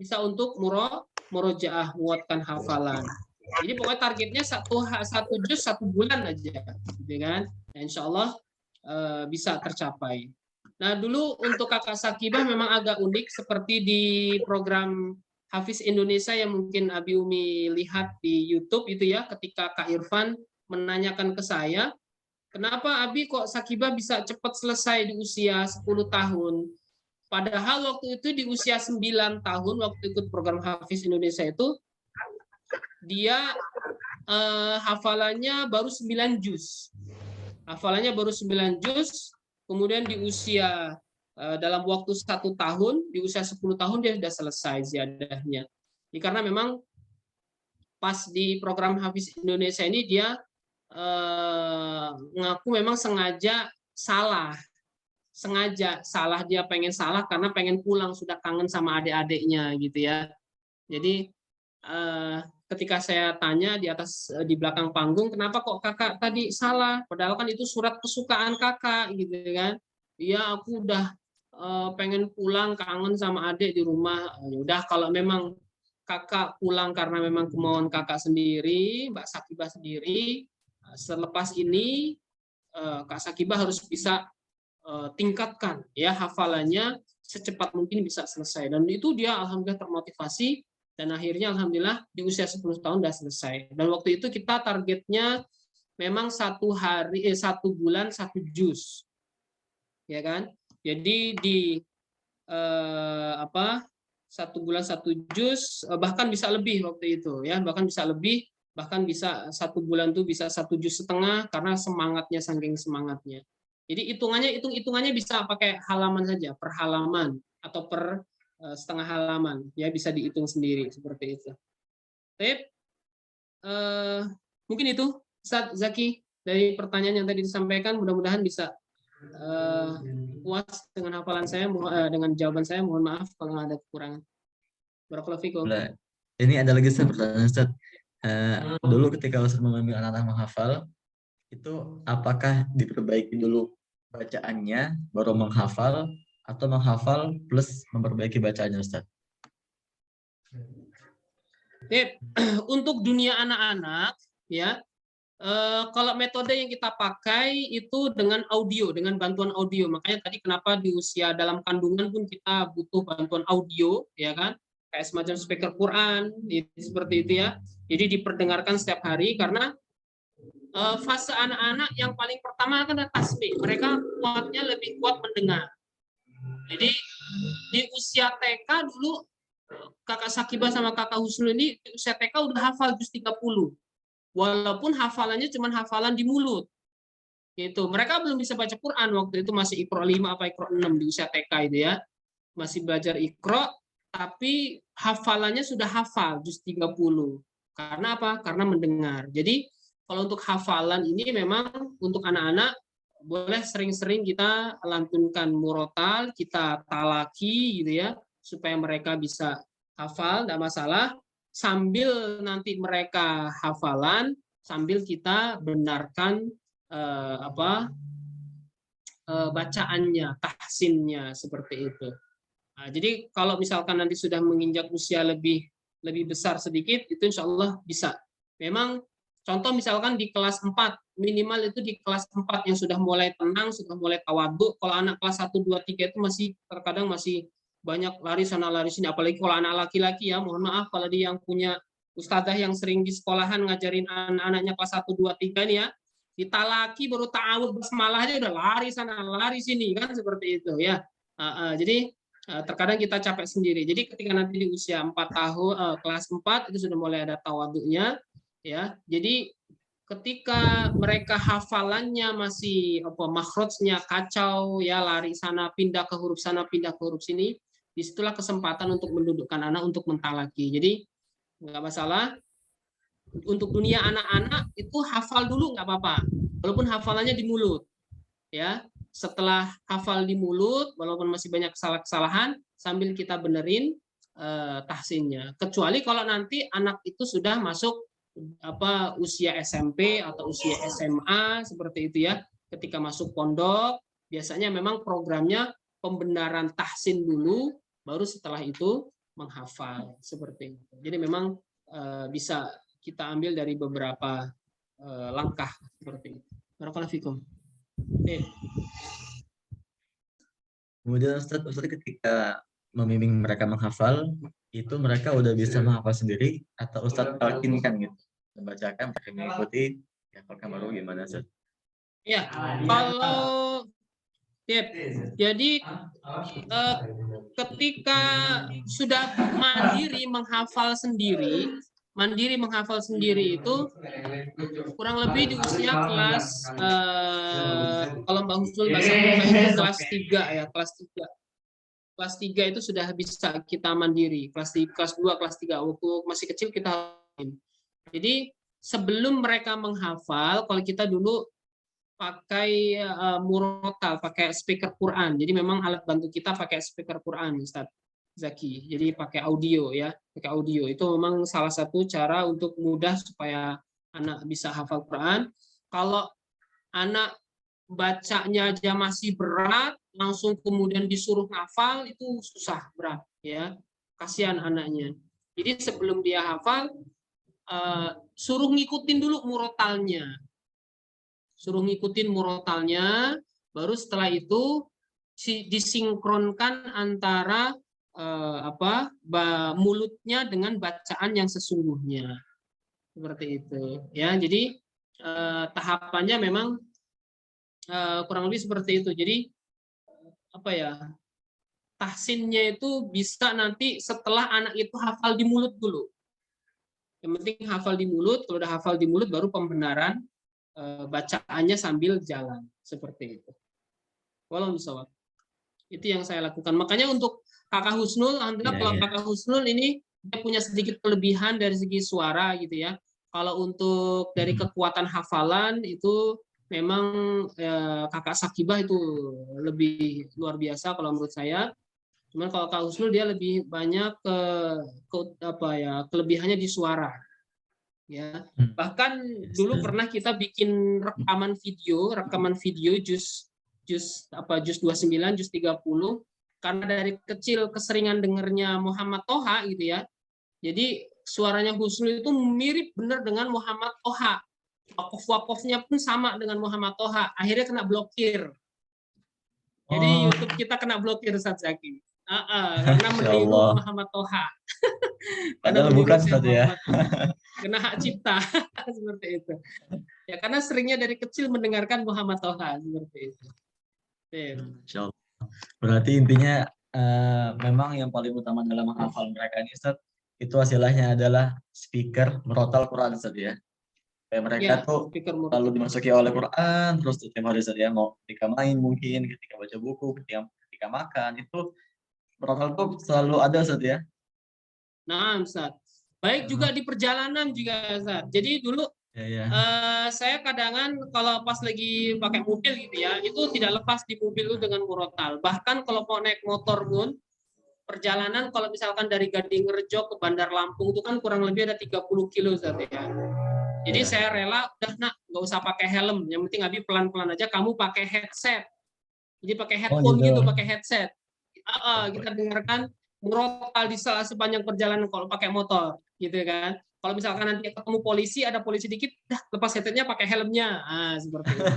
S2: bisa untuk murojaah, menguatkan hafalan. Jadi pokoknya targetnya 1 juz 1 bulan aja, gitu kan? Nah, insya Allah bisa tercapai. Nah, dulu untuk Kakak Sakibah memang agak unik, seperti di program Hafiz Indonesia yang mungkin Abi Umi lihat di YouTube itu ya, ketika Kak Irfan menanyakan ke saya, kenapa Abi kok Sakibah bisa cepat selesai di usia 10 tahun? Padahal waktu itu di usia 9 tahun, waktu ikut program Hafiz Indonesia itu, dia hafalannya baru 9 juz. Hafalannya baru 9 juz, kemudian di usia dalam waktu 1 tahun, di usia 10 tahun dia sudah selesai ziadahnya. Ini karena memang pas di program Hafiz Indonesia ini dia ngaku memang sengaja salah dia pengen salah karena pengen pulang, sudah kangen sama adik-adiknya gitu ya. Jadi ketika saya tanya di belakang panggung, kenapa kok kakak tadi salah, padahal kan itu surat kesukaan kakak gitu kan. Iya, aku udah pengen pulang, kangen sama adik di rumah. Ya udah, kalau memang kakak pulang karena memang kemauan kakak sendiri, Mbak Sakibah sendiri, selepas ini Kak Sakibah harus bisa tingkatkan ya hafalannya, secepat mungkin bisa selesai. Dan itu dia alhamdulillah termotivasi, dan akhirnya alhamdulillah di usia 10 tahun sudah selesai. Dan waktu itu kita targetnya memang 1 bulan 1 juz. Ya kan? Jadi di 1 bulan 1 juz, bahkan bisa lebih waktu itu ya, bahkan bisa lebih, bahkan bisa 1 bulan tuh bisa 1 juz setengah karena semangatnya, saking semangatnya. Jadi hitungannya bisa pakai halaman saja, per halaman atau per setengah halaman ya, bisa dihitung sendiri seperti itu. Mungkin itu Ustaz Zaki dari pertanyaan yang tadi disampaikan, mudah-mudahan bisa puas dengan hafalan saya, dengan jawaban saya. Mohon maaf kalau ada kekurangan. Barakallahu fikum.
S1: Ini ada lagi pertanyaan Ustaz. Dulu ketika Ustaz mengambil anak-anak menghafal, itu apakah diperbaiki dulu bacaannya baru menghafal, atau menghafal plus memperbaiki bacaannya Ustaz?
S2: Untuk dunia anak-anak ya, kalau metode yang kita pakai itu dengan audio, dengan bantuan audio. Makanya tadi kenapa di usia dalam kandungan pun kita butuh bantuan audio, ya kan? Kayak semacam speaker Quran, seperti itu ya. Jadi diperdengarkan setiap hari, karena fase anak-anak yang paling pertama kan adalah tasbih. Mereka kuatnya lebih kuat mendengar. Jadi di usia TK dulu Kakak Sakibah sama Kakak Husnul ini di usia TK udah hafal juz 30. Walaupun hafalannya cuma hafalan di mulut. Gitu. Mereka belum bisa baca Quran waktu itu, masih Iqra 5 apa Iqra 6 di usia TK itu ya. Masih belajar Iqra, tapi hafalannya sudah hafal juz 30. Karena apa? Karena mendengar. Jadi kalau untuk hafalan ini memang untuk anak-anak boleh sering-sering kita lantunkan murotal, kita talaki gitu ya, supaya mereka bisa hafal, tidak masalah. Sambil nanti mereka hafalan, sambil kita benarkan bacaannya, tahsinnya, seperti itu. Nah, jadi kalau misalkan nanti sudah menginjak usia lebih besar sedikit, itu insya Allah bisa. Memang Contoh misalkan di kelas 4, minimal itu di kelas 4 yang sudah mulai tenang, sudah mulai tawadhu. Kalau anak kelas 1, 2, 3 itu masih terkadang masih banyak lari sana lari sini, apalagi kalau anak laki-laki ya, mohon maaf kalau dia yang punya ustadzah yang sering di sekolahan ngajarin anak-anaknya kelas 1, 2, 3 nih ya, ditalaki baru ta'awud basmalah aja udah lari sana lari sini kan, seperti itu ya. Jadi terkadang kita capek sendiri. Jadi ketika nanti di usia 4 tahun, kelas 4 itu sudah mulai ada tawadhunya ya. Jadi ketika mereka hafalannya masih makhrajnya kacau ya, lari sana pindah ke huruf sana pindah ke huruf sini, disitulah kesempatan untuk mendudukkan anak untuk mentalaki. Jadi nggak masalah. Untuk dunia anak-anak itu hafal dulu nggak apa-apa, walaupun hafalannya di mulut ya. Setelah hafal di mulut, walaupun masih banyak kesalahan, sambil kita benerin tahsinnya. Kecuali kalau nanti anak itu sudah masuk usia SMP atau usia SMA seperti itu ya. Ketika masuk pondok, biasanya memang programnya pembenaran tahsin dulu, baru setelah itu menghafal seperti itu. Jadi memang bisa kita ambil dari beberapa langkah seperti itu. Barakallahu fikum.
S1: Kemudian Ustadz ketika membimbing mereka menghafal, itu mereka udah bisa menghafal sendiri atau Ustadz talkinkan gitu, membacakan mereka mengikuti, ya kalau baru gimana Ustadz?
S2: Ya, kalau jadi ketika sudah mandiri menghafal sendiri itu kurang lebih di usia kelas kalau Mbak Husnul bahasa itu kelas 3 ya, kelas 3. Kelas 3 itu sudah bisa kita mandiri. Kelas 2, kelas 3 waktu masih kecil kita. Jadi sebelum mereka menghafal, kalau kita dulu pakai murotal, pakai speaker Quran. Jadi memang alat bantu kita pakai speaker Quran, Ustaz Zaki. Jadi pakai audio ya, pakai audio. Itu memang salah satu cara untuk mudah supaya anak bisa hafal Quran. Kalau anak bacanya aja masih berat, langsung kemudian disuruh hafal, itu susah, berat ya. Kasihan anaknya. Jadi sebelum dia hafal, suruh ngikutin dulu murotalnya. Baru setelah itu disinkronkan antara mulutnya dengan bacaan yang sesungguhnya. Seperti itu ya. Jadi tahapannya memang kurang lebih seperti itu. Jadi tahsinnya itu bisa nanti setelah anak itu hafal di mulut dulu. Yang penting hafal di mulut. Kalau udah hafal di mulut baru pembenaran bacaannya sambil jalan seperti itu. Wallahu a'lam. Itu yang saya lakukan. Makanya untuk Kakak Husnul, alhamdulillah kalau Kakak Husnul ini dia punya sedikit kelebihan dari segi suara gitu ya. Kalau untuk dari kekuatan hafalan itu memang Kakak Sakibah itu lebih luar biasa kalau menurut saya. Cuman kalau Kak Husnul dia lebih banyak kelebihannya di suara. Ya. Bahkan dulu pernah kita bikin rekaman video juz 29, juz 30 karena dari kecil keseringan dengernya Muhammad Toha gitu ya. Jadi suaranya Husnul itu mirip benar dengan Muhammad Toha. Wakaf-wakafnya pun sama dengan Muhammad Toha. Akhirnya kena blokir. Jadi YouTube kita kena blokir, Ustaz Zaki. Karena meniru Muhammad Toha.
S1: Padahal bukan Ustaz ya.
S2: Kena hak cipta seperti itu. Ya karena seringnya dari kecil mendengarkan Muhammad Toha seperti itu.
S1: Insyaallah. Berarti intinya memang yang paling utama dalam menghafal mereka ini Ustaz, itu hasilnya adalah speaker merotal Quran Ustaz ya. Supaya mereka tuh lalu dimasuki oleh Quran terus setiap hari Ustaz ya, mau ketika main mungkin, ketika baca buku, ketika makan, itu merotal tuh selalu ada Ustaz ya.
S2: Nah, Ustaz. Baik juga di perjalanan juga, Ustaz. Jadi dulu saya kadangan kalau pas lagi pakai mobil gitu ya, itu tidak lepas di mobil itu dengan murotal. Bahkan kalau mau naik motor pun, perjalanan kalau misalkan dari Gading-Rejo ke Bandar Lampung itu kan kurang lebih ada 30 kilo, Ustaz ya. Jadi saya rela, udah nak, nggak usah pakai helm. Yang penting Abi pelan-pelan aja, kamu pakai headset. Jadi pakai headphone gitu, pakai headset. Kita dengarkan murotal di sepanjang perjalanan kalau pakai motor gitu kan. Kalau misalkan nanti ketemu polisi, ada polisi dikit, dah lepas headsetnya pakai helmnya. Seperti itu.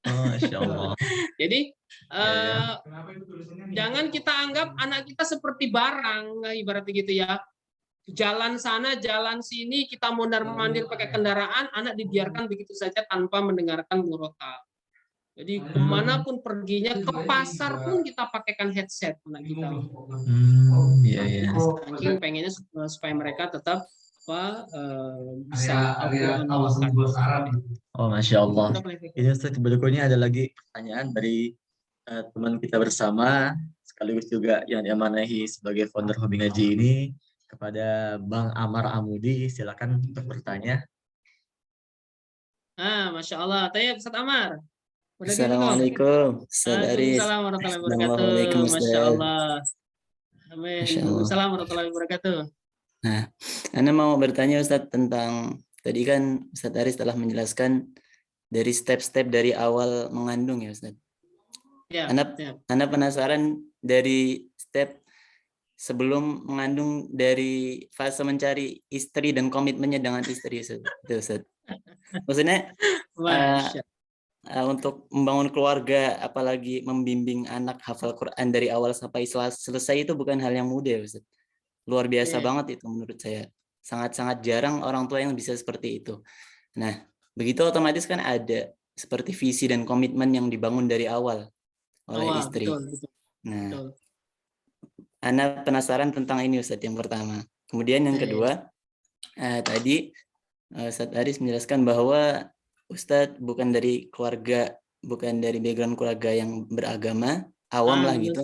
S1: Oh, Masya Allah.
S2: Jadi
S1: Ya,
S2: jangan kita anggap anak kita seperti barang, ibaratnya gitu ya. Jalan sana, jalan sini, kita mondar-mandir pakai kendaraan, anak dibiarkan begitu saja tanpa mendengarkan murotal. Jadi kemanapun perginya, ke pasar pun kita pakaikan headset anak kita.
S1: Iya, iya.
S2: Saking pengennya supaya mereka tetap bisa Al-Quran.
S1: Oh, Masya Allah. Ini Ustaz, berikutnya ada lagi pertanyaan dari teman kita bersama, sekaligus juga yang diamanahi sebagai founder Hobi Ngaji ini, kepada Bang Amar Amudi. Silakan untuk bertanya.
S2: Masya Allah. Tanya Ustaz Amar.
S5: Assalamualaikum, Ustaz Aris.
S2: Waalaikumsalam warahmatullahi wabarakatuh.
S5: Assalamualaikum, Ustaz.
S2: Masya Allah. Amin.
S5: Masya Allah.
S2: Waalaikumsalam warahmatullahi wabarakatuh.
S5: Nah, Anda mau bertanya Ustaz tentang, tadi kan Ustaz Aris telah menjelaskan dari step-step dari awal mengandung ya Ustaz.
S2: Ya,
S5: Anda penasaran dari step sebelum mengandung, dari fase mencari istri dan komitmennya dengan istri Ustaz. Itu Ustaz. Maksudnya untuk membangun keluarga, apalagi membimbing anak hafal Quran dari awal sampai selesai itu bukan hal yang mudah Ustaz. Luar biasa banget itu menurut saya. Sangat-sangat jarang orang tua yang bisa seperti itu. Nah, begitu otomatis kan ada seperti visi dan komitmen yang dibangun dari awal oleh istri.
S2: Betul.
S5: Nah, Ana penasaran tentang ini Ustadz yang pertama. Kemudian yang kedua, tadi Ustadz Aris menjelaskan bahwa Ustadz bukan dari keluarga, bukan dari background keluarga yang beragama, awam lah gitu.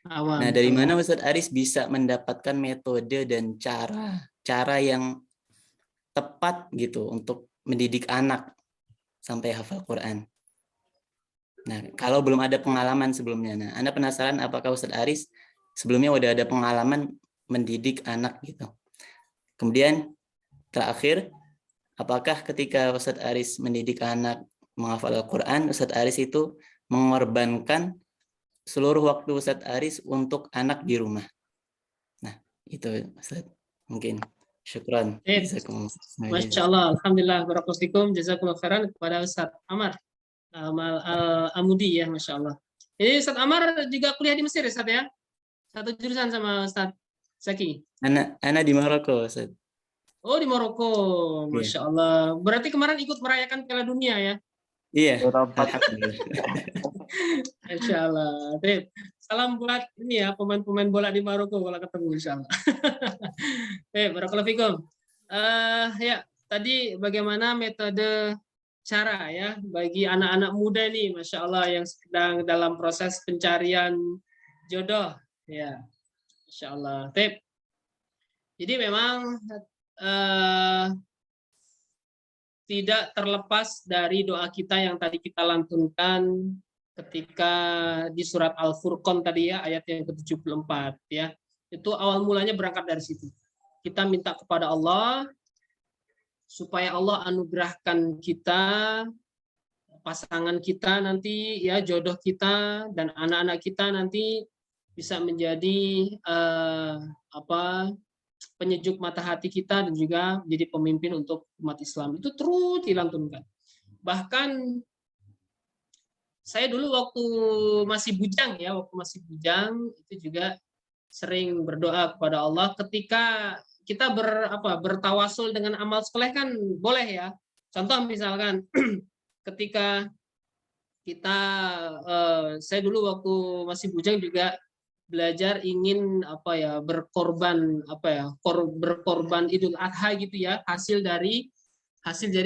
S2: Awam.
S5: Nah, dari mana Ustadz Aris bisa mendapatkan metode dan cara yang tepat gitu untuk mendidik anak sampai hafal Quran? Nah, kalau belum ada pengalaman sebelumnya, nah, Anda penasaran apakah Ustadz Aris sebelumnya udah ada pengalaman mendidik anak gitu? Kemudian terakhir, apakah ketika Ustadz Aris mendidik anak menghafal Al-Quran, Ustadz Aris itu mengorbankan seluruh waktu Ustadz Aris untuk anak di rumah? Nah, itu Ustadz. Mungkin. Syukran.
S2: Masya Allah. Alhamdulillah. Barakallahu jazakumullah khairan kepada Ustadz Amar Al-Amudi ya. Masya Allah. Ini Ustadz Amar juga kuliah di Mesir Ustadz ya? Satu jurusan sama Ustadz Zaki?
S5: Anak di Maroko Ustadz.
S2: Oh, di Maroko. Masya Allah. Berarti kemarin ikut merayakan Piala Dunia ya?
S5: Iya.
S2: Insya Allah. Salam buat ini ya pemain-pemain bola di Maroko kalau ketemu insya Allah. Barakallahu fikum. Ya, tadi bagaimana metode cara ya bagi anak-anak muda nih, Masya Allah yang sedang dalam proses pencarian jodoh ya, Masya Allah. Jadi memang tidak terlepas dari doa kita yang tadi kita lantunkan ketika di surat Al-Furqan tadi ya, ayat yang ke-74 ya. Itu awal mulanya berangkat dari situ. Kita minta kepada Allah supaya Allah anugerahkan kita, pasangan kita nanti ya, jodoh kita dan anak-anak kita nanti bisa menjadi penyejuk mata hati kita dan juga menjadi pemimpin untuk umat Islam. Itu terus dilantunkan. Bahkan saya dulu waktu masih bujang itu juga sering berdoa kepada Allah ketika kita bertawasul dengan amal soleh kan boleh ya. Contoh misalkan ketika saya dulu waktu masih bujang juga belajar ingin berkorban Idul Adha gitu ya, hasil dari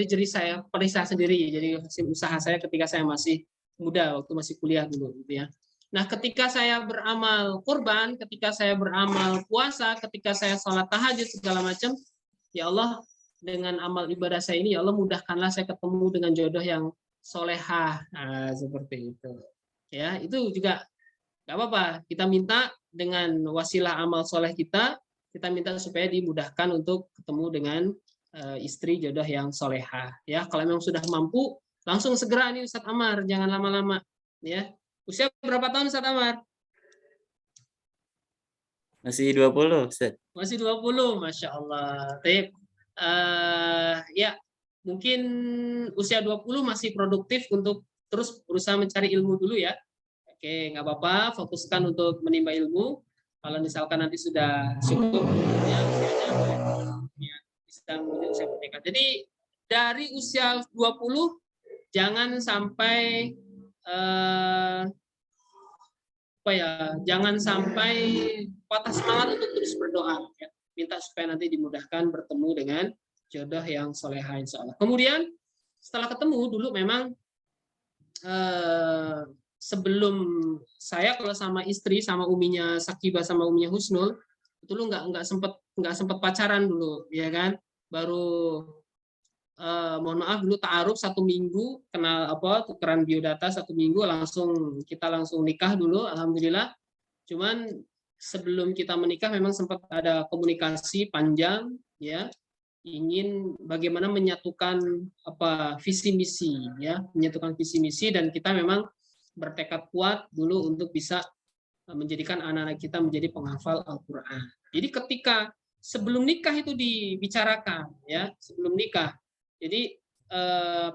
S2: jerih saya sendiri, jadi hasil usaha saya ketika saya masih muda waktu masih kuliah dulu gitu ya. Nah, ketika saya beramal kurban, ketika saya beramal puasa, ketika saya sholat tahajud segala macam, ya Allah dengan amal ibadah saya ini ya Allah mudahkanlah saya ketemu dengan jodoh yang solehah. Nah, seperti itu. Ya, itu juga nggak apa-apa. Kita minta dengan wasilah amal soleh kita minta supaya dimudahkan untuk ketemu dengan istri jodoh yang solehah. Ya, kalau memang sudah mampu, langsung segera nih Ustadz Amar, jangan lama-lama. Ya, usia berapa tahun Ustadz Amar?
S5: Masih 20 Ustadz.
S2: Masih 20, Masya Allah. ya mungkin usia 20 masih produktif untuk terus berusaha mencari ilmu dulu ya. Oke, nggak apa-apa, fokuskan untuk menimba ilmu. Kalau misalkan nanti sudah cukup ya usianya, ya, bisa menuju usia pernikahan. Jadi dari usia 20 jangan sampai jangan sampai patah semangat untuk terus berdoa. Ya. Minta supaya nanti dimudahkan bertemu dengan jodoh yang soleha insya Allah. Kemudian setelah ketemu dulu memang sebelum saya kalau sama istri sama uminya Sakibah sama uminya Husnul itu lu nggak sempet pacaran dulu ya kan, baru mohon maaf dulu ta'aruf 1 minggu, kenal tukeran biodata 1 minggu, kita langsung nikah dulu alhamdulillah. Cuman sebelum kita menikah memang sempat ada komunikasi panjang ya, ingin bagaimana menyatukan visi misi ya, menyatukan visi misi, dan kita memang bertekad kuat dulu untuk bisa menjadikan anak-anak kita menjadi penghafal Al-Qur'an. Jadi ketika sebelum nikah itu dibicarakan ya, sebelum nikah. Jadi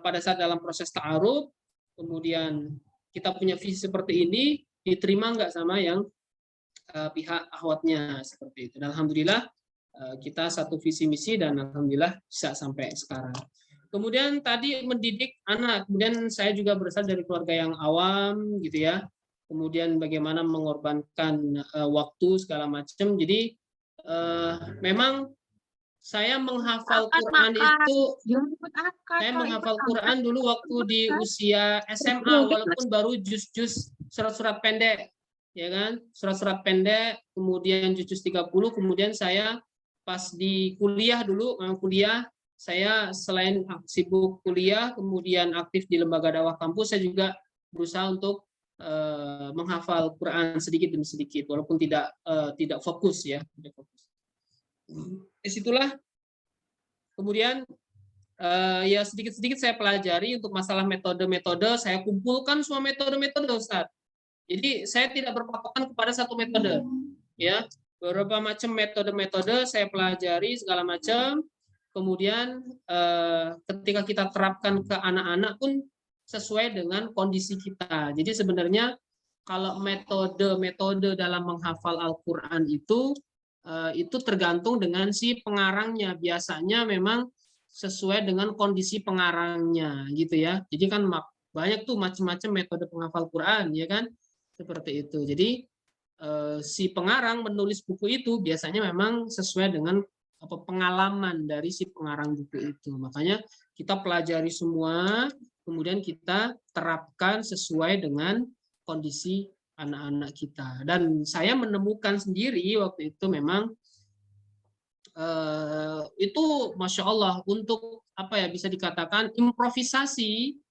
S2: pada saat dalam proses ta'aruf, kemudian kita punya visi seperti ini, diterima nggak sama yang pihak akhwatnya seperti itu. Dan alhamdulillah kita satu visi misi dan alhamdulillah bisa sampai sekarang. Kemudian tadi mendidik anak, kemudian saya juga berasal dari keluarga yang awam gitu ya. Kemudian bagaimana mengorbankan waktu segala macam. Jadi memang saya menghafal Quran itu, saya menghafal Quran dulu waktu di usia SMA, walaupun baru juz-juz surat-surat pendek, ya kan, surat-surat pendek, kemudian juz-juz 30, kemudian saya pas di kuliah dulu, saya selain sibuk kuliah, kemudian aktif di lembaga dakwah kampus, saya juga berusaha untuk menghafal Quran sedikit demi sedikit, walaupun tidak fokus ya, tidak fokus. Disitulah kemudian ya sedikit-sedikit saya pelajari untuk masalah metode-metode, saya kumpulkan semua metode-metode Ustaz. Jadi saya tidak berpatokan kepada satu metode, ya beberapa macam metode-metode saya pelajari segala macam. Kemudian ketika kita terapkan ke anak-anak pun sesuai dengan kondisi kita. Jadi sebenarnya kalau metode-metode dalam menghafal Al-Quran itu tergantung dengan si pengarangnya. Biasanya memang sesuai dengan kondisi pengarangnya gitu ya. Jadi kan banyak tuh macam-macam metode penghafal Quran ya kan, seperti itu. Jadi si pengarang menulis buku itu biasanya memang sesuai dengan pengalaman dari si pengarang buku itu. Makanya kita pelajari semua, kemudian kita terapkan sesuai dengan kondisi anak-anak kita. Dan saya menemukan sendiri waktu itu memang itu Masya Allah untuk bisa dikatakan improvisasi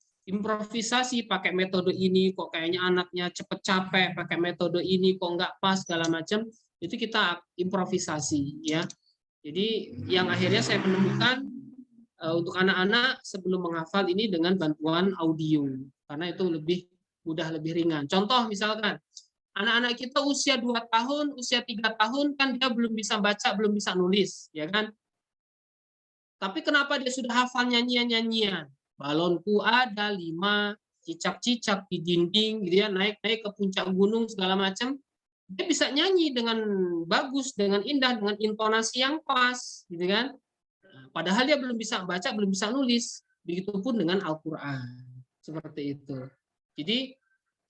S2: pakai metode ini kok kayaknya anaknya cepet capek, pakai metode ini kok nggak pas segala macam, itu kita improvisasi ya. Jadi yang akhirnya saya menemukan untuk anak-anak sebelum menghafal ini dengan bantuan audio, karena itu lebih mudah, lebih ringan. Contoh misalkan, anak-anak kita usia 2 tahun, usia 3 tahun, kan dia belum bisa baca, belum bisa nulis, ya kan? Tapi kenapa dia sudah hafal nyanyian-nyanyian? Balonku ada 5, cicak-cicak di dinding, gitu ya, naik-naik ke puncak gunung, segala macam. Dia bisa nyanyi dengan bagus, dengan indah, dengan intonasi yang pas, gitu kan? Padahal dia belum bisa baca, belum bisa nulis. Begitupun dengan Al-Quran. Seperti itu. Jadi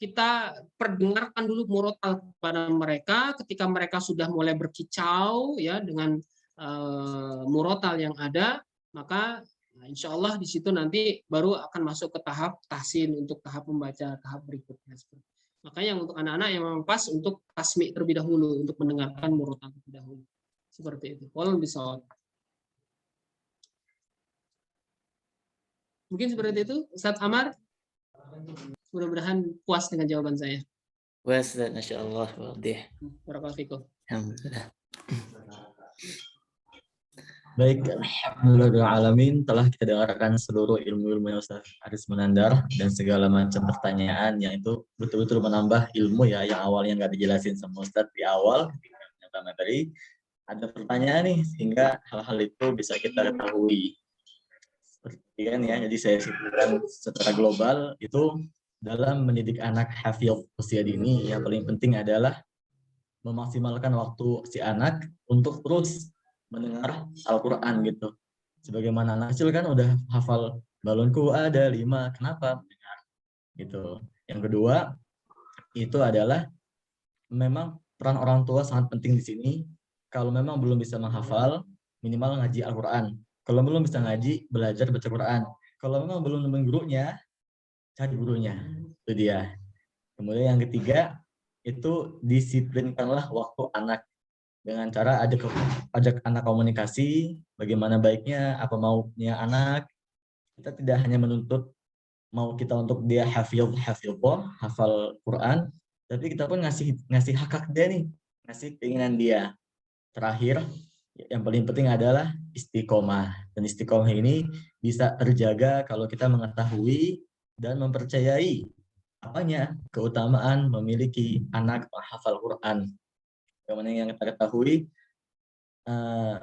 S2: kita perdengarkan dulu murotal kepada mereka. Ketika mereka sudah mulai berkicau ya dengan murotal yang ada, maka insya Allah di situ nanti baru akan masuk ke tahap tahsin, untuk tahap membaca tahap berikutnya. Makanya yang untuk anak-anak yang memang pas untuk tasmi terlebih dahulu, untuk mendengarkan murotal terlebih dahulu. Seperti itu. Walau bisawab. Mungkin seperti itu, Ustadz Amar. Mudah-mudahan puas dengan jawaban saya.
S5: Puas, Masya Allah.
S2: Barakallahu fikum.
S5: Alhamdulillah.
S1: Baik, alhamdulillahirrahmanirrahim, telah kita dengarkan seluruh ilmu-ilmu Ustaz Aris Munandar dan segala macam pertanyaan yang itu betul-betul menambah ilmu ya, yang awalnya nggak dijelasin sama Ustaz di awal, yang pertama tadi. ada pertanyaan nih sehingga hal-hal itu bisa kita ketahui. Seperti kan ya, jadi saya simpulkan secara global itu dalam mendidik anak hafidh usia dini yang paling penting adalah memaksimalkan waktu si anak untuk terus mendengar Al-Quran gitu. Sebagaimana anak kecil kan udah hafal balonku ada 5, kenapa? Mendengar gitu. Yang kedua itu adalah memang peran orang tua sangat penting di sini. Kalau memang belum bisa menghafal, minimal ngaji Al-Quran. Kalau belum bisa ngaji, belajar baca Quran. Kalau memang belum nemuin gurunya, cari gurunya. Itu dia. Kemudian yang ketiga, itu disiplinkanlah waktu anak dengan cara ajak anak komunikasi, bagaimana baiknya, apa maunya anak. Kita tidak hanya menuntut mau kita untuk dia hafidh, hafal Quran, tapi kita pun ngasih hak dia nih, ngasih keinginan dia. Terakhir, yang paling penting adalah istiqomah. Dan istiqomah ini bisa terjaga kalau kita mengetahui dan mempercayai apanya keutamaan memiliki anak menghafal Quran. Bagaimana yang kita ketahui,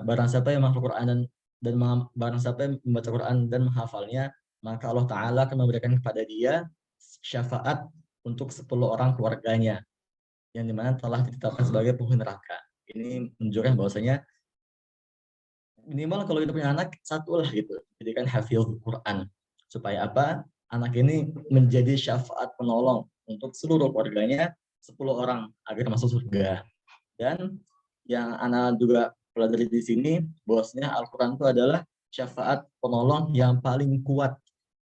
S1: barang siapa yang menghafal Quran dan barang siapa yang membaca Quran dan menghafalnya, maka Allah Ta'ala akan memberikan kepada dia syafaat untuk 10 orang keluarganya yang dimana telah ditetapkan sebagai penghuni neraka. Ini menunjukkan bahwasanya minimal kalau kita punya anak satu lah gitu, jadikan hafidh Quran, supaya apa, anak ini menjadi syafaat penolong untuk seluruh keluarganya, 10 orang agar masuk surga. Dan yang anak juga pelajari di sini, bahwasanya Al-Quran itu adalah syafaat penolong yang paling kuat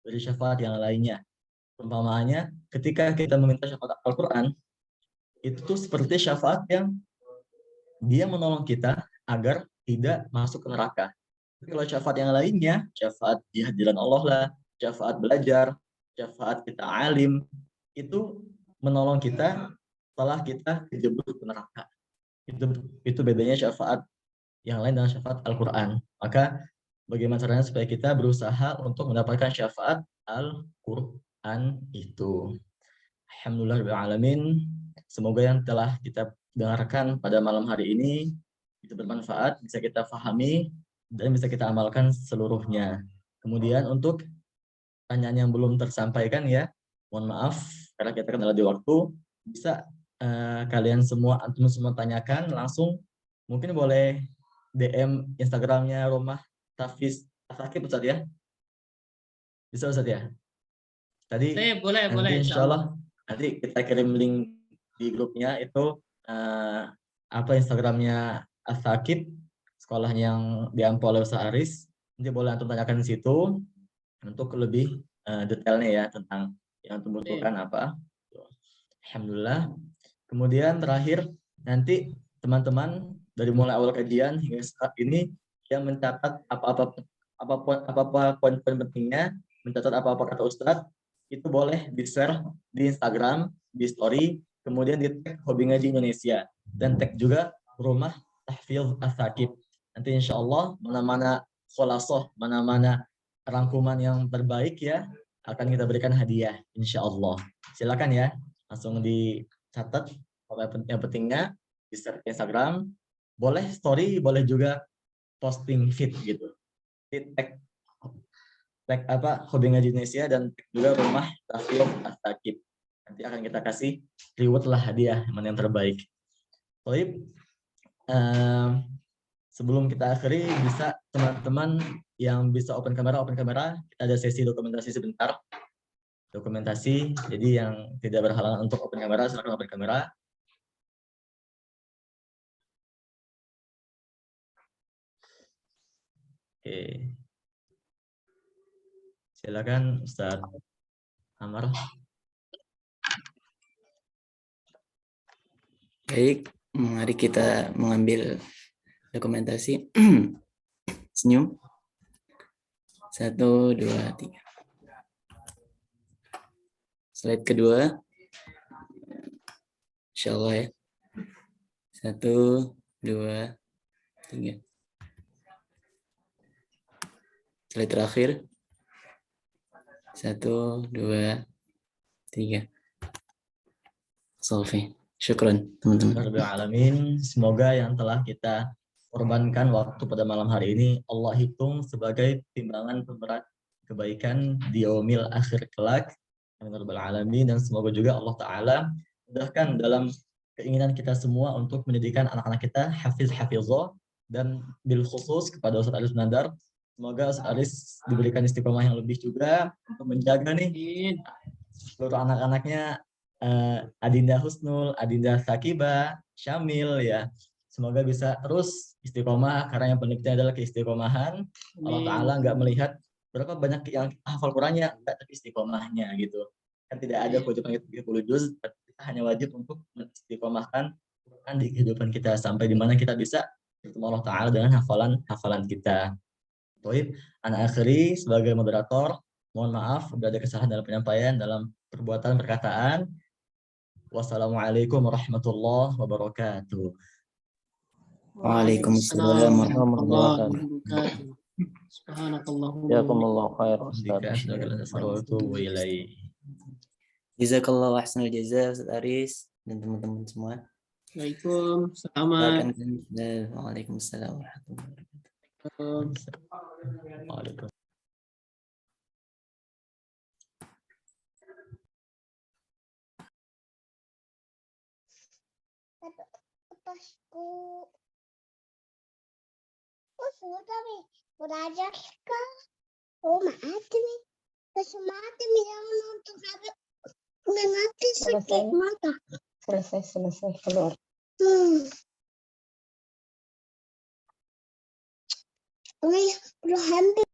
S1: dari syafaat yang lainnya. Umpamanya, ketika kita meminta syafaat Al-Quran, itu tuh seperti syafaat yang dia menolong kita agar tidak masuk ke neraka. Tapi kalau syafaat yang lainnya, syafaat jihad di jalan Allah lah, syafaat belajar, syafaat kita alim, itu menolong kita setelah kita kejeblok ke neraka. Itu bedanya syafaat yang lain dengan syafaat Al-Quran. Maka bagaimana caranya supaya kita berusaha untuk mendapatkan syafaat Al-Quran itu. Alhamdulillahirrahmanirrahim. Semoga yang telah kita dengarkan pada malam hari ini itu bermanfaat, bisa kita pahami, dan bisa kita amalkan seluruhnya. Kemudian untuk pertanyaan yang belum tersampaikan ya, mohon maaf karena kita kendala di waktu, bisa kalian semua, antum semua tanyakan langsung, mungkin boleh DM Instagramnya Rumah Tafiz Asakib Ustaz ya? Bisa Ustaz ya? Tadi
S2: boleh,
S1: nanti
S2: insya Allah.
S1: nanti kita kirim link di grupnya itu apa Instagramnya Asakib, sekolah yang diampu oleh Ustaz Aris. Nanti boleh antum tanyakan di situ untuk lebih detailnya ya tentang yang antum butuhkan apa. Alhamdulillah. Kemudian terakhir nanti teman-teman dari mulai awal kajian hingga saat ini yang mencatat apa-apa poin-poin pentingnya, mencatat apa-apa kata Ustadz, itu boleh di-share di Instagram, di story, kemudian di tag Hobi Ngaji Indonesia, dan tag juga Rumah Tahfidz Asakib. Nanti insya Allah mana-mana khulasoh, mana-mana rangkuman yang terbaik ya, akan kita berikan hadiah insya Allah. Silakan ya, langsung dicatat apa yang pentingnya, di-share ke Instagram, boleh story, boleh juga posting feed gitu. Di tag apa Hobi Ngaji Indonesia dan juga Rumah Tahfidz Asakib. Nanti akan kita kasih reward lah, hadiah mana yang terbaik. Baik, sebelum kita akhiri, bisa teman-teman yang bisa open kamera, kita ada sesi dokumentasi sebentar. Dokumentasi, jadi yang tidak berhalangan untuk open kamera, silakan open kamera. Oke. Silakan Ustaz Amar.
S5: Baik, mari kita mengambil dokumentasi. Senyum. 1, 2, 3. Slide kedua. Insya Allah ya. 1, 2, 3. Slide terakhir. 1, 2, 3. Sofi. Syukran teman-teman.
S1: Alamin. Semoga yang telah kita korbankan waktu pada malam hari ini Allah hitung sebagai timbangan pemberat kebaikan di yaumil akhir kelak. Amin ya rabbal alamin. Dan semoga juga Allah Ta'ala mudahkan dalam keinginan kita semua untuk menjadikan anak-anak kita hafizah, dan bil khusus kepada Ustaz Aris Nadar, semoga Ustaz Aris diberikan istiqomah yang lebih juga untuk menjaga nih
S2: Amin.
S1: seluruh anak-anaknya, Adinda Husnul, Adinda Sakiba, Syamil ya. Semoga bisa terus istiqomah, karena yang penting adalah keistiqomahan. Allah Ta'ala nggak melihat berapa banyak yang hafal Qurannya, enggak, tapi istiqomahnya gitu. Kan tidak ada kewajiban 30 juz, kita hanya wajib untuk mengistiqomahkan Quran di kehidupan kita sampai di mana kita bisa bertemu Allah Ta'ala dengan hafalan kita. Baik, anak akhiri sebagai moderator, mohon maaf bila ada kesalahan dalam penyampaian, dalam perbuatan, perkataan. Wassalamualaikum warahmatullahi wabarakatuh.
S5: Waalaikumsalam warahmatullahi
S2: wabarakatuh. Subhanakallahumma
S6: Jazakumullah khair Ustaz.
S5: Jazakallahu ahsanul jazaa Ustaz Aris dan teman-teman semua.
S2: Waalaikumsalam. Selamat.
S5: Waalaikumsalam warahmatullahi wabarakatuh.
S7: Selesai keluar. Udah hampir.